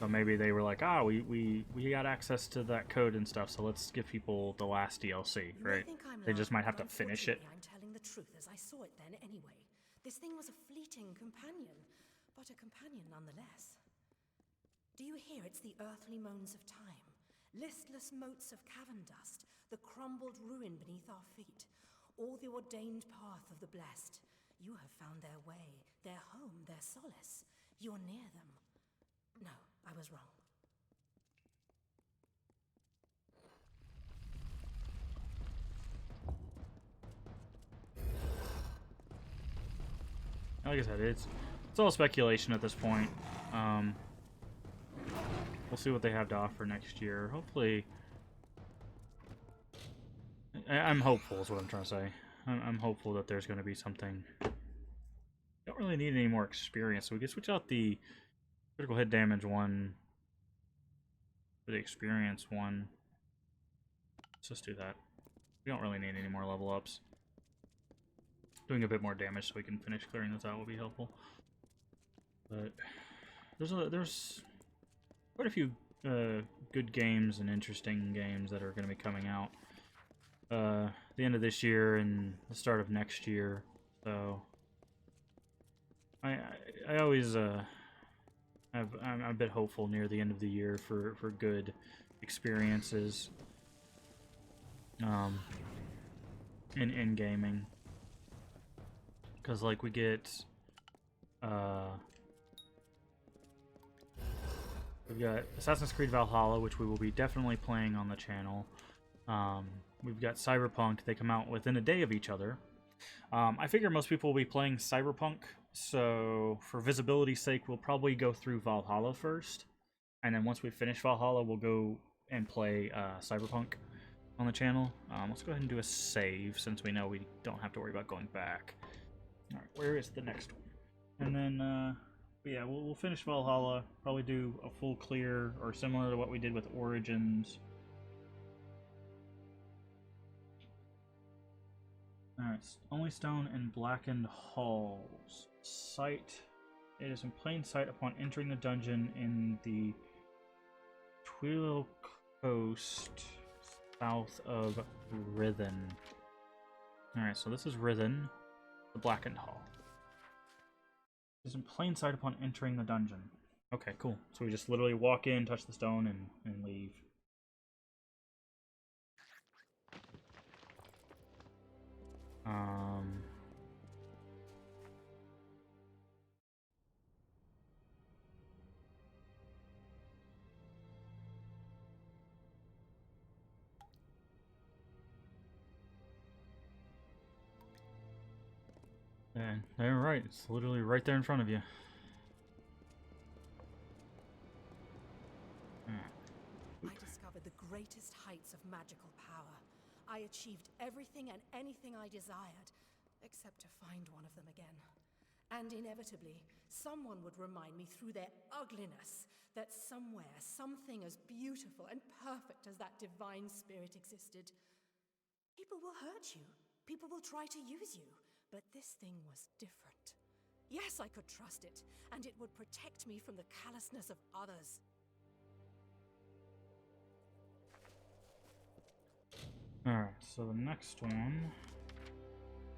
So maybe they were like, ah, we got access to that code and stuff, so let's give people the last DLC, right? They just might have to finish it. I'm telling the truth as I saw it then anyway. This thing was a fleeting companion, but a companion nonetheless. Do you hear? It's the earthly moans of time. Listless motes of cavern dust, the crumbled ruin beneath our feet. All the ordained path of the blessed. You have found their way, their home, their solace. You're near them. No, I was wrong. like I said, it's all speculation at this point. We'll see what they have to offer next year. Hopefully, I'm hopeful is what I'm trying to say. I'm hopeful that there's going to be something. Don't really need any more experience, so we can switch out the critical hit damage one for the experience one. Let's just do that. We don't really need any more level ups. Doing a bit more damage so we can finish clearing this out will be helpful. But there's quite a few good games and interesting games that are going to be coming out the end of this year and the start of next year. So I always I'm a bit hopeful near the end of the year for good experiences in gaming, because like we get we've got Assassin's Creed Valhalla, which we will be definitely playing on the channel. We've got Cyberpunk. They come out within a day of each other. I figure most people will be playing Cyberpunk, so for visibility's sake, we'll probably go through Valhalla first, and then once we finish Valhalla, we'll go and play Cyberpunk on the channel. Let's go ahead and do a save, since we know we don't have to worry about going back. Alright, where is the next one? And then, yeah, we'll finish Valhalla, probably do a full clear, or similar to what we did with Origins. Alright, only stone and blackened halls. Sight. It is in plain sight upon entering the dungeon in the Twilo coast south of Rithen. Alright, so this is Rithen, the blackened hall. It is in plain sight upon entering the dungeon. Okay, cool. So we just literally walk in, touch the stone, and leave. And they're right. It's literally right there in front of you. I discovered the greatest heights of magical power. I achieved everything and anything I desired, except to find one of them again. And inevitably, someone would remind me through their ugliness that somewhere, something as beautiful and perfect as that divine spirit existed. People will hurt you. People will try to use you. But this thing was different. Yes, I could trust it, and it would protect me from the callousness of others. Alright, so the next one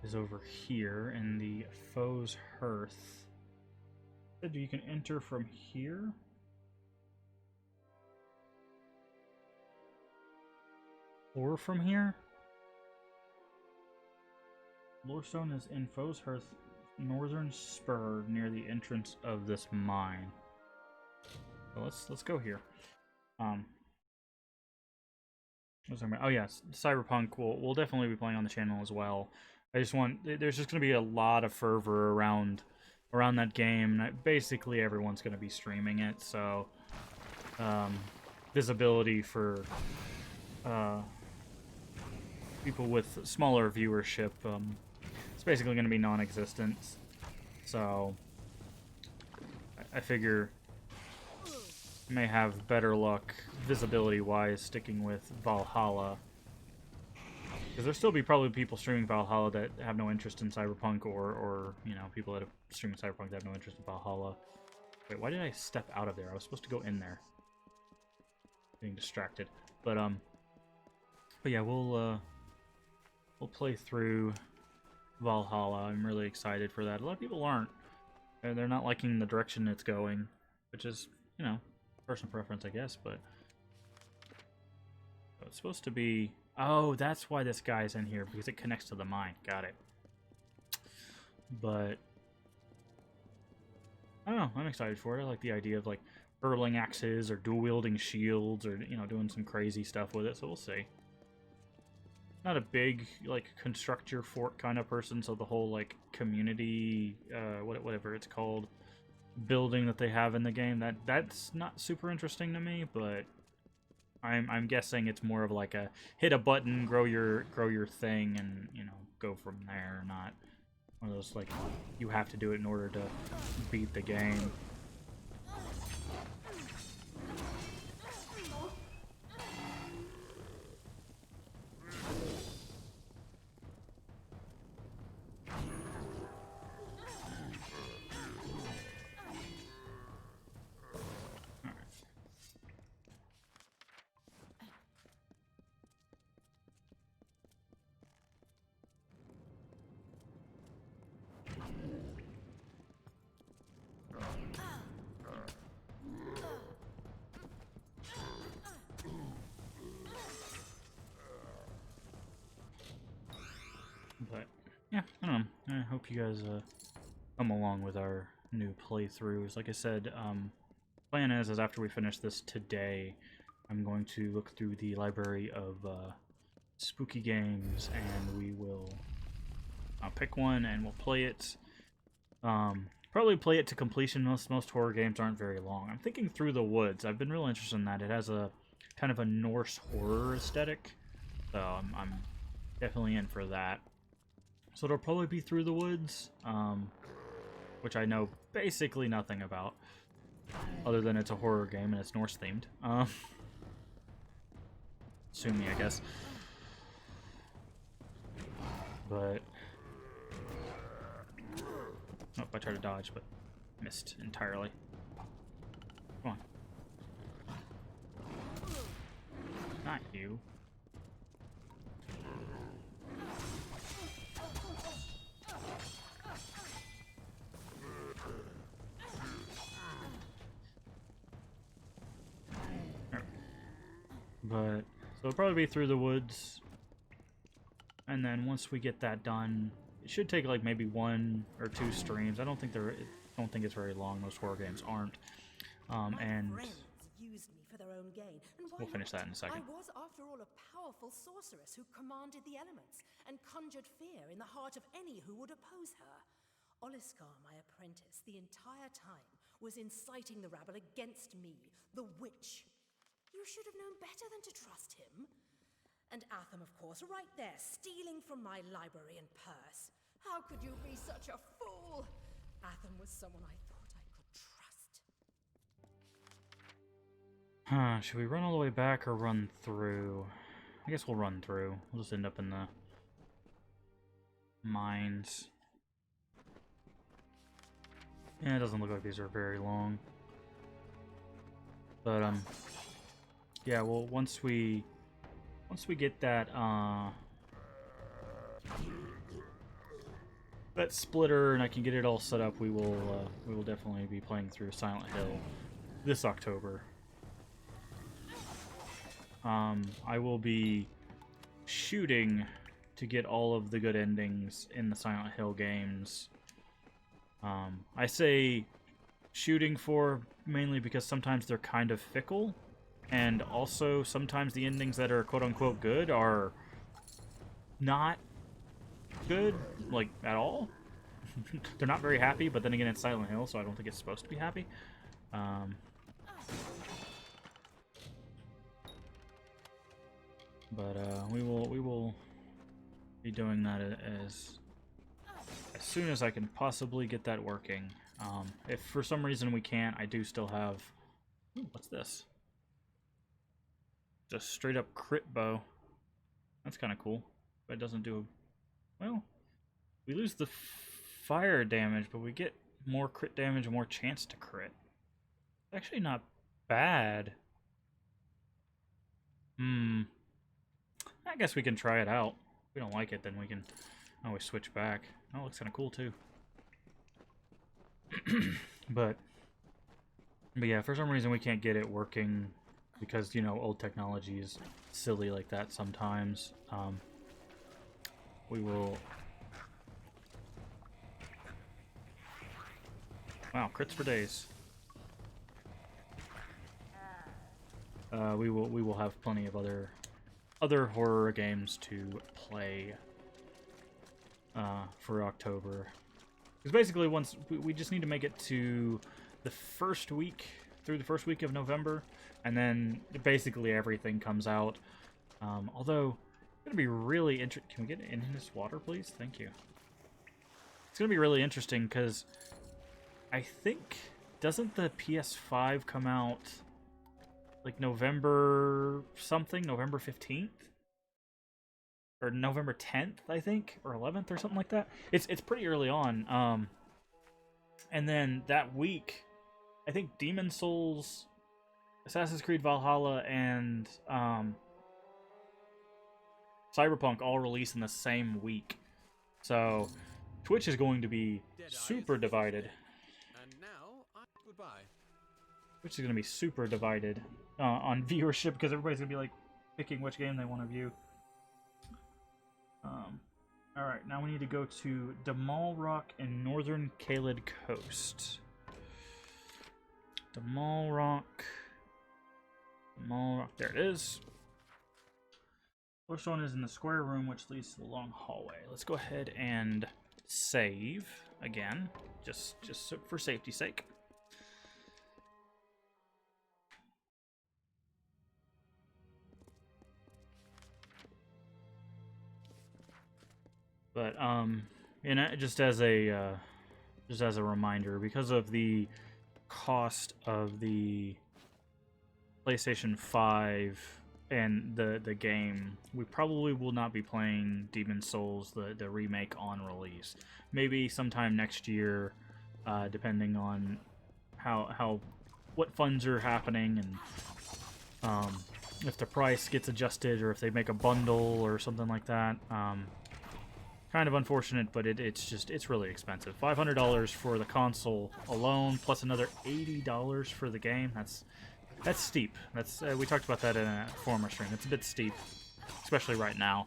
is over here in the Foe's Hearth. Said you can enter from here? Or from here? Lorestone is in Foe's Hearth, northern spur, near the entrance of this mine. So let's go here. Oh yes, Cyberpunk. We'll definitely be playing on the channel as well. There's just going to be a lot of fervor around that game. Basically, everyone's going to be streaming it, so visibility for people with smaller viewership. It's basically going to be non-existent, so I figure I may have better luck visibility-wise sticking with Valhalla, because there'll still be probably people streaming Valhalla that have no interest in Cyberpunk, or you know, people that have streaming Cyberpunk that have no interest in Valhalla. Wait, why did I step out of there? I was supposed to go in there. Getting distracted, but yeah, we'll play through Valhalla. I'm really excited for that. A lot of people aren't. They're not liking the direction it's going, which is, you know, personal preference, I guess, but it's supposed to be... Oh, that's why this guy's in here, because it connects to the mine. Got it. But I don't know, I'm excited for it. I like the idea of, like, hurling axes or dual-wielding shields, or, you know, doing some crazy stuff with it, so we'll see. not a big like construct your fort kind of person, so the whole like community, whatever it's called, building that they have in the game, that's not super interesting to me. But I'm guessing it's more of like a hit a button, grow your thing, and you know, go from there. Not one of those like you have to do it in order to beat the game. But yeah, I don't know. I hope you guys come along with our new playthroughs. Like I said, plan is after we finish this today, I'm going to look through the library of spooky games, and we will pick one and we'll play it. Probably play it to completion. Most horror games aren't very long. I'm thinking Through the Woods. I've been real interested in that. It has a kind of a Norse horror aesthetic, so I'm definitely in for that. So it'll probably be Through the Woods, which I know basically nothing about, other than it's a horror game and it's Norse themed. Sue me, I guess. But oh, I tried to dodge, but missed entirely. Come on. Not you. But so it'll probably be Through the Woods, and then once we get that done, it should take like maybe 1 or 2 streams. I don't think it's very long. Most horror games aren't. And Used me for their own gain, and we'll finish that in a second. I was, after all, a powerful sorceress who commanded the elements and conjured fear in the heart of any who would oppose her. Oliskar, my apprentice, the entire time was inciting the rabble against me, the witch. You should have known better than to trust him. And Atham, of course, right there, stealing from my library and purse. How could you be such a fool? Atham was someone I thought I could trust. Should we run all the way back or run through? I guess we'll run through. We'll just end up in the mines. Yeah, it doesn't look like these are very long. But, yeah, well, once we get that, that splitter and I can get it all set up, we will definitely be playing through Silent Hill this October. I will be shooting to get all of the good endings in the Silent Hill games. I say shooting for mainly because sometimes they're kind of fickle, and also sometimes the endings that are quote-unquote good are not good, like, at all. They're not very happy, but then again, it's Silent Hill, so I don't think it's supposed to be happy. But we will be doing that as soon as I can possibly get that working. If for some reason we can't, I do still have... Ooh, what's this? Just straight up crit bow. That's kind of cool. But it doesn't do... Well, we lose the fire damage, but we get more crit damage and more chance to crit. It's actually not bad. I guess we can try it out. If we don't like it, then we can always switch back. Oh, it looks kind of cool, too. But yeah, for some reason we can't get it working because, you know, old technology is silly like that sometimes. We will... Wow, crits for days. We will have plenty of other other horror games to play for October. Because basically, once we just need to make it to the first week, through the first week of November, and then basically everything comes out. Although, it's going to be really interesting. Can we get in this water, please? Thank you. It's going to be really interesting because I think, doesn't the PS5 come out like November something? November 15th? Or November 10th, I think? Or 11th or something like that? It's pretty early on. And then that week, I think Demon Souls, Assassin's Creed Valhalla, and Cyberpunk all release in the same week. So Twitch is going to be super divided. And now, goodbye. Twitch is going to be super divided on viewership because everybody's going to be like picking which game they want to view. Alright, now we need to go to Damal Rock and Northern Kaled Coast. Damal Rock, there it is. Lorestone is in the square room, which leads to the long hallway. Let's go ahead and save again, just for safety's sake. But you know, just as a reminder, because of the cost of the PlayStation 5 and the game, we probably will not be playing Demon Souls, the remake, on release. Maybe sometime next year, depending on what funds are happening and if the price gets adjusted or if they make a bundle or something like that. Kind of unfortunate, but it's really expensive. $500 for the console alone, plus another $80 for the game. That's steep. That's we talked about that in a former stream. It's a bit steep, especially right now.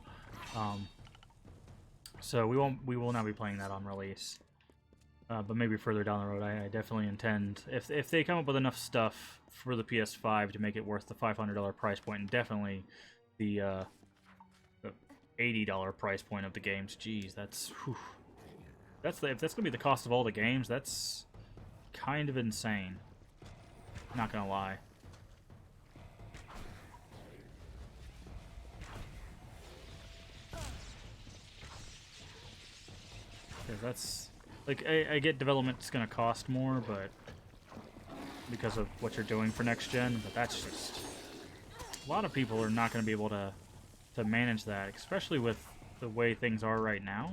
So we will not be playing that on release. But maybe further down the road, I definitely intend, if they come up with enough stuff for the PS5 to make it worth the $500 price point, and definitely the $80 price point of the games. Jeez, if that's gonna be the cost of all the games, that's kind of insane. Not gonna lie. Because that's like, I get development's gonna cost more, but because of what you're doing for next gen, but that's just, a lot of people are not gonna be able to manage that, especially with the way things are right now.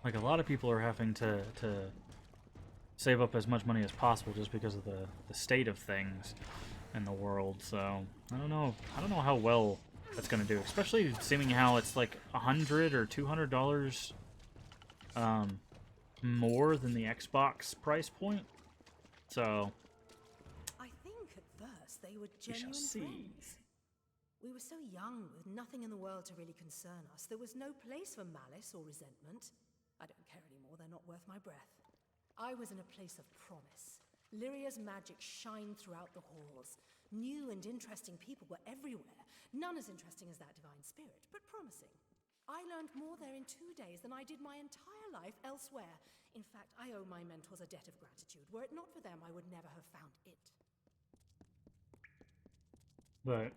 Like, a lot of people are having to save up as much money as possible just because of the state of things in the world. So I don't know how well that's gonna do, especially seeing how it's like $100 or $200 more than the Xbox price point. So I think at first they were we shall genuine see. friends. We were so young, with nothing in the world to really concern us. There was no place for malice or resentment. I don't care anymore, they're not worth my breath. I was in a place of promise. Lyria's magic shined throughout the halls. New and interesting people were everywhere. None as interesting as that divine spirit, but promising. I learned more there in 2 days than I did my entire life elsewhere. In fact, I owe my mentors a debt of gratitude. Were it not for them, I would never have found it. But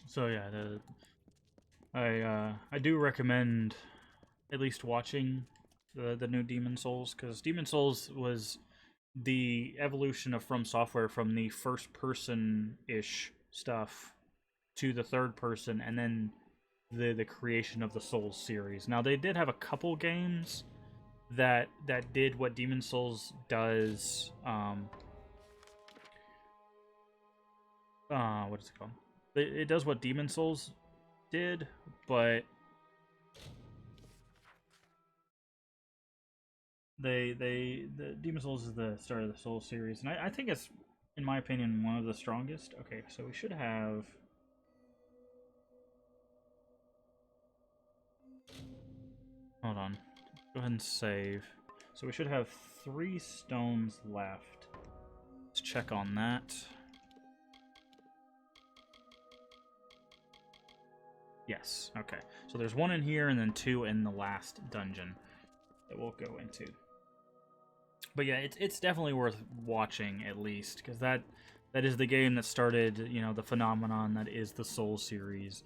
so yeah, I do recommend at least watching the new Demon Souls, because Demon Souls was the evolution of From Software from the first person ish stuff to the third person, and then the creation of the Souls series. Now, they did have a couple games that did what Demon Souls does. What is it called? It does what Demon Souls did, but the Demon Souls is the start of the Souls series, and I think it's, in my opinion, one of the strongest. Okay, so we should have. Hold on. Go ahead and save. So we should have 3 stones left. Let's check on that. Yes, okay. So there's one in here and then 2 in the last dungeon that we'll go into. But yeah, it's definitely worth watching at least, because that is the game that started, you know, the phenomenon that is the Soul series.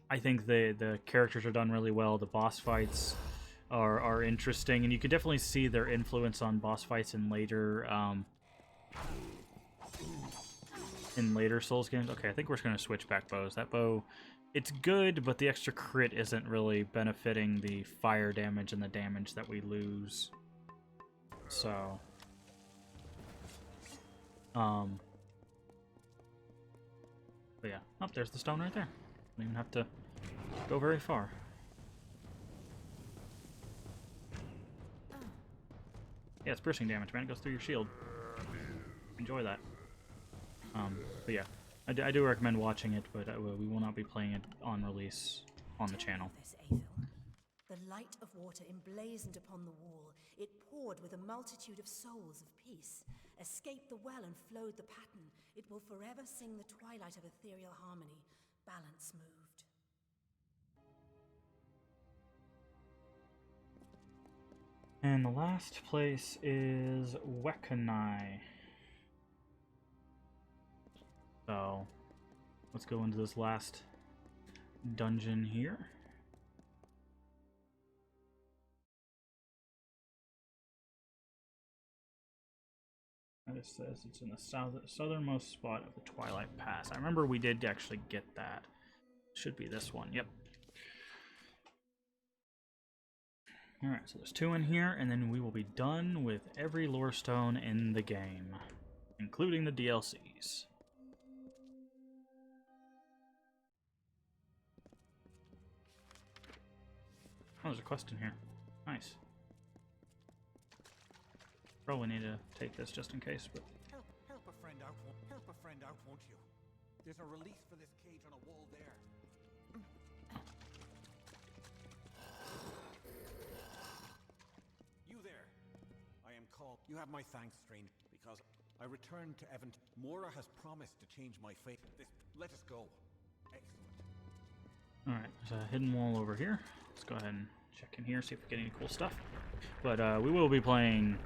I think the characters are done really well. The boss fights are interesting, and you can definitely see their influence on boss fights in later Souls games. Okay, I think we're just going to switch back bows. That bow, it's good, but the extra crit isn't really benefiting the fire damage and the damage that we lose. So, but yeah. Oh, there's the stone right there. Don't even have to go very far. Yeah, it's piercing damage, man. It goes through your shield. Enjoy that. But yeah, I do recommend watching it, but we will not be playing it on release on the channel. The light of water emblazoned upon the wall. It poured with a multitude of souls of peace. Escaped the well and flowed the pattern. It will forever sing the twilight of ethereal harmony. Balance moved. And the last place is Wekanai. So, let's go into this last dungeon here. It says it's in the southernmost spot of the Twilight Pass. I remember we did actually get that. Should be this one. Yep. Alright, so there's 2 in here, and then we will be done with every Lorestone in the game, including the DLCs. Oh, there's a quest in here. Nice. Probably need to take this just in case, but... Help a friend out, won't you? There's a release for this cage on a wall there. You there. I am called. You have my thanks, stranger, because I returned to Evan. Mora has promised to change my fate. Let us go. Excellent. Alright, there's a hidden wall over here. Let's go ahead and check in here, see if we get any cool stuff. But we will be playing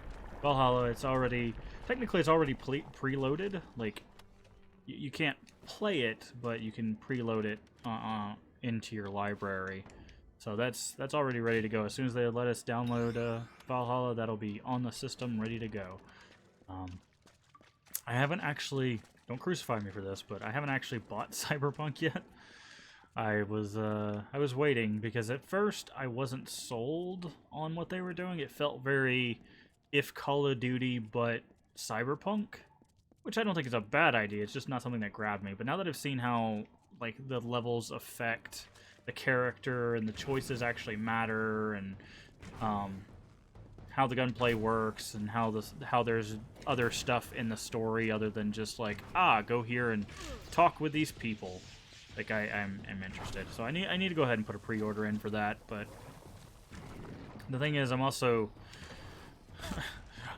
Valhalla. It's already... Technically, it's already preloaded. Like, you can't play it, but you can preload it into your library. So that's already ready to go. As soon as they let us download Valhalla, that'll be on the system, ready to go. I haven't actually... Don't crucify me for this, but I haven't actually bought Cyberpunk yet. I was waiting, because at first I wasn't sold on what they were doing. It felt very if Call of Duty but Cyberpunk, which I don't think is a bad idea. It's just not something that grabbed me. But now that I've seen how like the levels affect the character and the choices actually matter, and how the gunplay works, and how there's other stuff in the story other than just like, go here and talk with these people. Like, I'm interested. So I need to go ahead and put a pre-order in for that, but the thing is, I'm also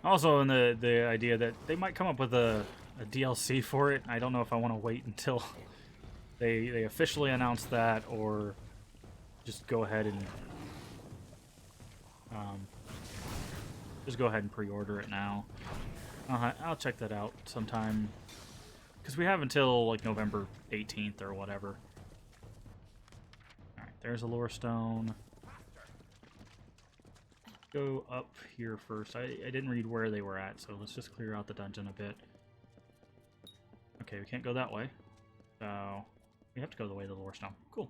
in the idea that they might come up with a DLC for it. I don't know if I want to wait until they officially announce that, or just go ahead and pre-order it now. I'll check that out sometime. Because we have until, like, November 18th or whatever. Alright, there's a Lorestone. Go up here first. I didn't read where they were at, so let's just clear out the dungeon a bit. Okay, we can't go that way. So, we have to go the way of the Lorestone. Cool.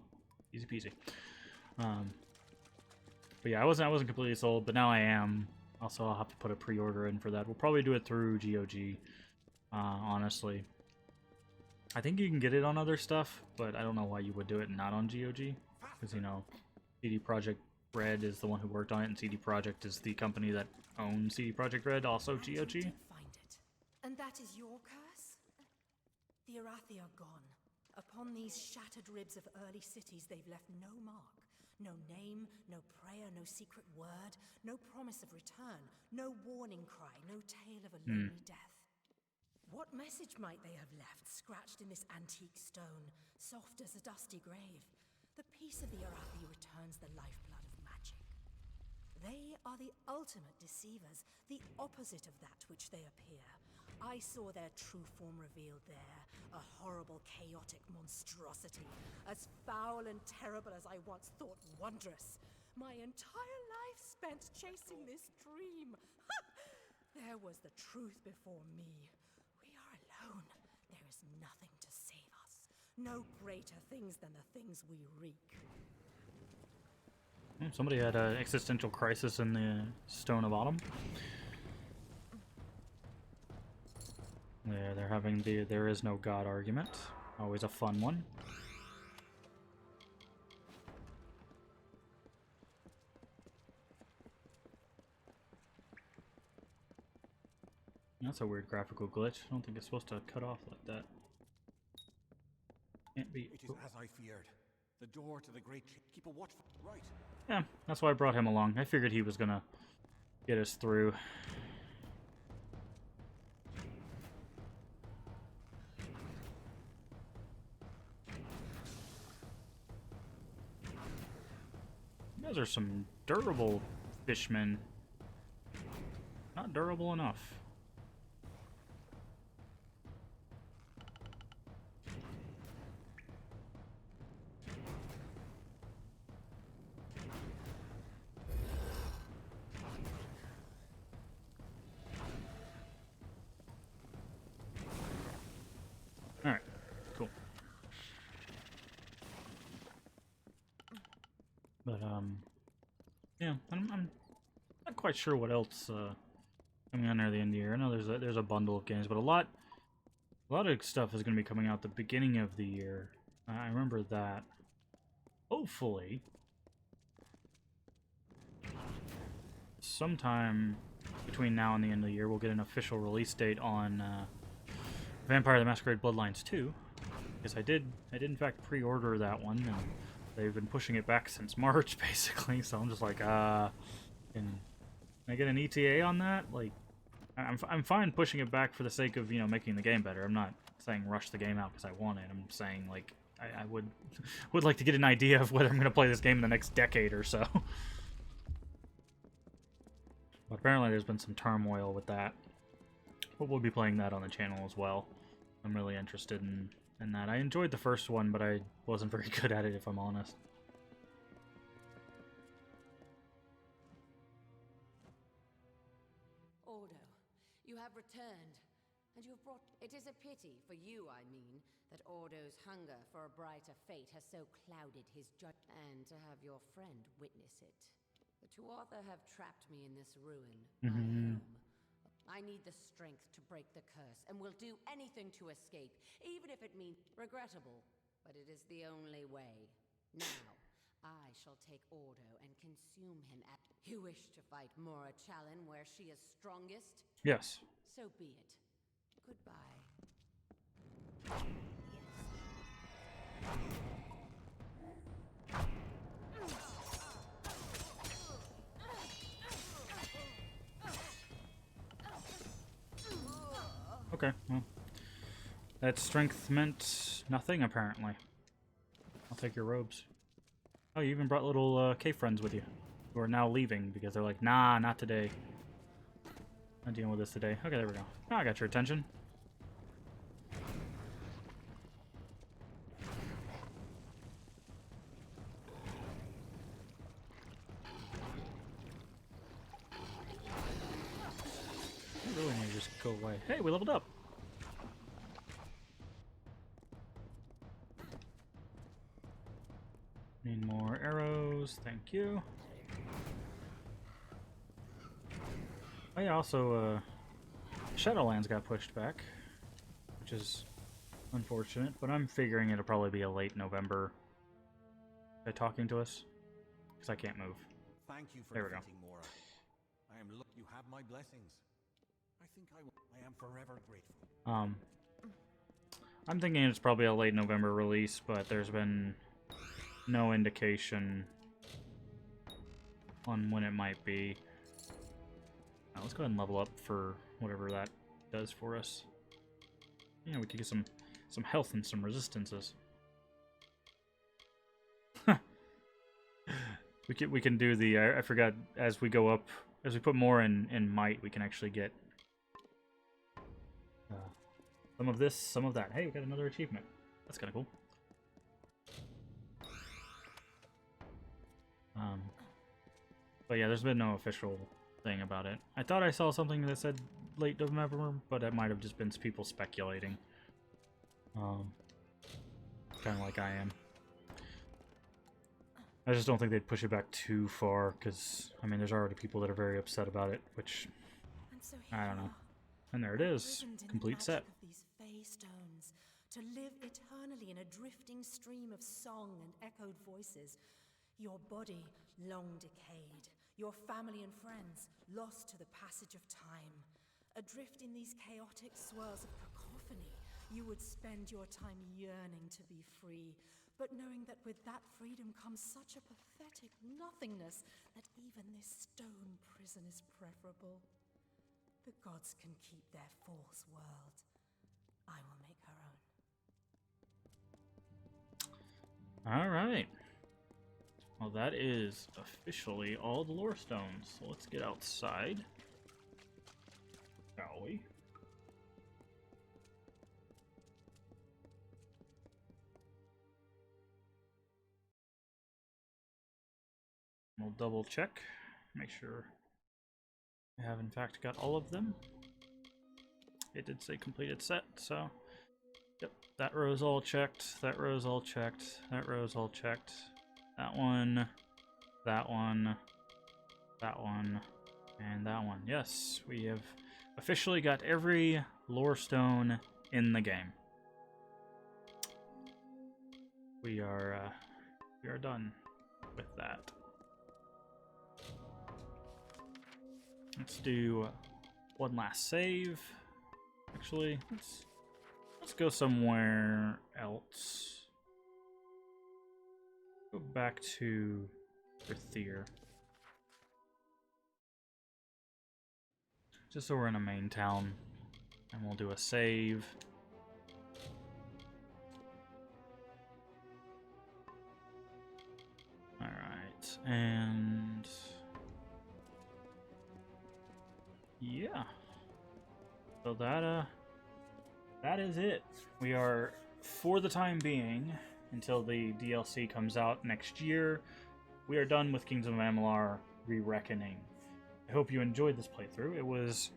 Easy peasy. But yeah, I wasn't completely sold, but now I am. Also, I'll have to put a pre-order in for that. We'll probably do it through GOG, honestly. I think you can get it on other stuff, but I don't know why you would do it not on GOG. Because, you know, CD Projekt Red is the one who worked on it, and CD Projekt is the company that owns CD Projekt Red, also GOG. Find it. And that is your curse? The Arathi are gone. Upon these shattered ribs of early cities, they've left no mark. No name, no prayer, no secret word, no promise of return, no warning cry, no tale of a lonely death. What message might they have left, scratched in this antique stone, soft as a dusty grave? The peace of the Arathi returns the lifeblood of magic. They are the ultimate deceivers, the opposite of that which they appear. I saw their true form revealed there, a horrible, chaotic monstrosity, as foul and terrible as I once thought wondrous. My entire life spent chasing this dream. There was the truth before me. We are alone. There is nothing to save us. No greater things than the things we wreak. Somebody had an existential crisis in the Stone of Autumn. Yeah, they're having the there is no God argument. Always a fun one. That's a weird graphical glitch. I don't think it's supposed to cut off like that. Can't be. It is as I feared. The door to the great keep a watchful right. Yeah, that's why I brought him along. I figured he was gonna get us through. You guys are some durable fishmen. Not durable enough. Alright, cool. But, yeah, I'm not quite sure what else, coming out near the end of the year. I know there's a bundle of games, but a lot of stuff is going to be coming out the beginning of the year. I remember that. Hopefully, sometime between now and the end of the year, we'll get an official release date on Vampire the Masquerade Bloodlines 2. Because I did in fact pre-order that one. And they've been pushing it back since March, basically. So I'm just like, can I get an ETA on that? Like, I'm fine pushing it back for the sake of, you know, making the game better. I'm not saying rush the game out because I want it. I'm saying, like, I would like to get an idea of whether I'm going to play this game in the next decade or so. But apparently there's been some turmoil with that. But we'll be playing that on the channel as well. I'm really interested in that. I enjoyed the first one, but I wasn't very good at it, if I'm honest. Ordo, you have returned, and you have brought... It is a pity, for you, I mean, that Ordo's hunger for a brighter fate has so clouded his judgment, and to have your friend witness it. The Tuatha have trapped me in this ruin, my home. I need the strength to break the curse, and will do anything to escape, even if it means regrettable, but it is the only way. Now, I shall take Ordo and consume him at... You wish to fight Mora Challen where she is strongest? Yes. So be it. Goodbye. Okay, well, that strength meant nothing, apparently. I'll take your robes. Oh, you even brought little cave friends with you, who are now leaving because they're like, nah, not today. Not dealing with this today. Okay, there we go. Oh, I got your attention. I really need to just go away. Hey, we leveled up. Need more arrows, thank you. Oh yeah, also, Shadowlands got pushed back, which is unfortunate, but I'm figuring it'll probably be a late November. They're talking to us? Because I can't move. Thank you for defeating Mora. I am you have my blessings. I think I am forever grateful. I'm thinking it's probably a late November release, but there's been no indication on when it might be. Now, let's go ahead and level up for whatever that does for us. Yeah, we could get some health and some resistances. We can do the I forgot, as we go up, as we put more in might, we can actually get some of this, some of that. Hey, we got another achievement. That's kind of cool. But yeah, there's been no official thing about it. I thought I saw something that said late November, but it might have just been people speculating. Kind of like I am. I just don't think they'd push it back too far, because, I mean, there's already people that are very upset about it, which, I don't know. And there it is, complete set. These fey stones, to live eternally in a drifting stream of song and echoed voices. Your body long decayed, your family and friends lost to the passage of time. Adrift in these chaotic swirls of cacophony, you would spend your time yearning to be free, but knowing that with that freedom comes such a pathetic nothingness that even this stone prison is preferable. The gods can keep their false world. I will make her own. Alright. Well, that is officially all the Lorestones. So let's get outside. Shall we? We'll double check, make sure I have in fact got all of them. It did say completed set, so yep, that row's all checked, that row's all checked, that row's all checked. That one, that one, that one, and that one. Yes, we have officially got every Lorestone in the game. We are done with that. Let's do one last save. Actually, let's go somewhere else. Go back to Thir. Just so we're in a main town, and we'll do a save. All right, and yeah. So that is it. We are, for the time being, until the DLC comes out next year, we are done with Kingdoms of Amalur: Re-Reckoning. I hope you enjoyed this playthrough. It was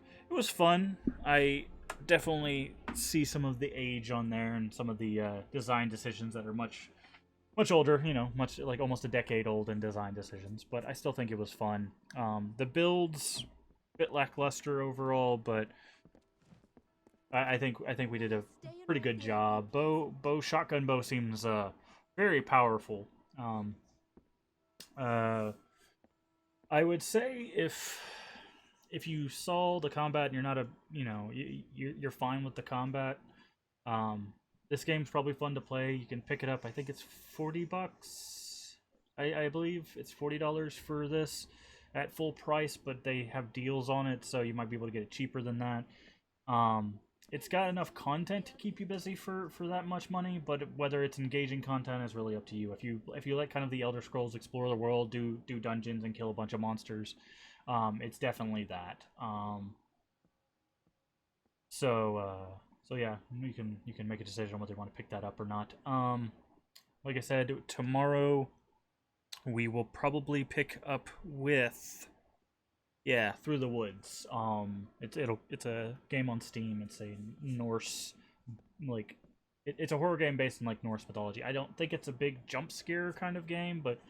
fun. I definitely see some of the age on there and some of the design decisions that are much older, you know, much like almost a decade old in design decisions, but I still think it was fun. The build's a bit lackluster overall, but I think we did a pretty good job. Shotgun bow seems very powerful. I would say if you saw the combat and you're not you're fine with the combat, this game's probably fun to play. You can pick it up. I think it's $40. I believe it's $40 for this at full price, but they have deals on it, so you might be able to get it cheaper than that. It's got enough content to keep you busy for that much money, but whether it's engaging content is really up to you. If you like kind of the Elder Scrolls, explore the world, do dungeons and kill a bunch of monsters, it's definitely that. So yeah, you can make a decision on whether you want to pick that up or not. Like I said, tomorrow we will probably pick up with Through the Woods. It's a game on Steam. It's a Norse, like, it's a horror game based in like Norse mythology. I don't think it's a big jump scare kind of game, but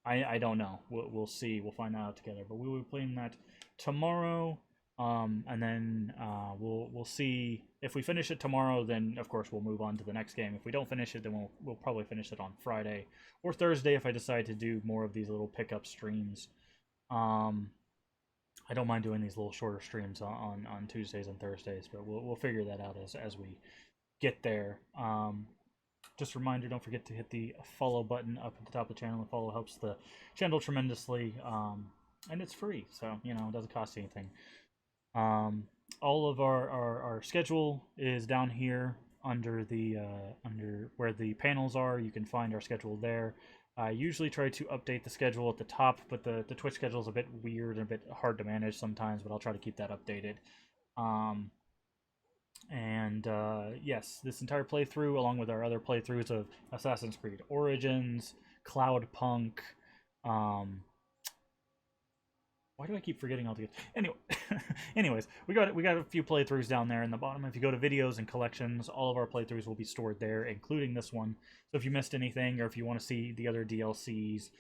I don't know. We'll see. We'll find out together. But we will be playing that tomorrow. And then we'll see if we finish it tomorrow. Then of course we'll move on to the next game. If we don't finish it, then we'll probably finish it on Friday or Thursday if I decide to do more of these little pickup streams. I don't mind doing these little shorter streams on Tuesdays and Thursdays, but we'll figure that out as we get there. Just a reminder, don't forget to hit the follow button up at the top of the channel. The follow helps the channel tremendously, and it's free, so it doesn't cost you anything. All of our schedule is down here under where the panels are. You can find our schedule there. I usually try to update the schedule at the top, but the Twitch schedule is a bit weird and a bit hard to manage sometimes, but I'll try to keep that updated. Yes, this entire playthrough, along with our other playthroughs of Assassin's Creed Origins, Cloudpunk, why do I keep forgetting all these? Anyway, anyways, we got a few playthroughs down there in the bottom. If you go to videos and collections, all of our playthroughs will be stored there, including this one. So if you missed anything, or if you want to see the other DLCs,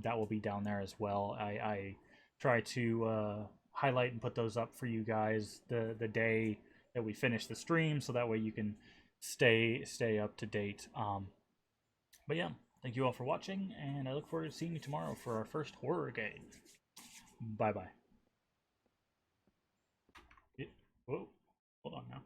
that will be down there as well. I try to highlight and put those up for you guys the day that we finish the stream, so that way you can stay up to date. But yeah, thank you all for watching, and I look forward to seeing you tomorrow for our first horror game. Bye-bye. Whoa, hold on now.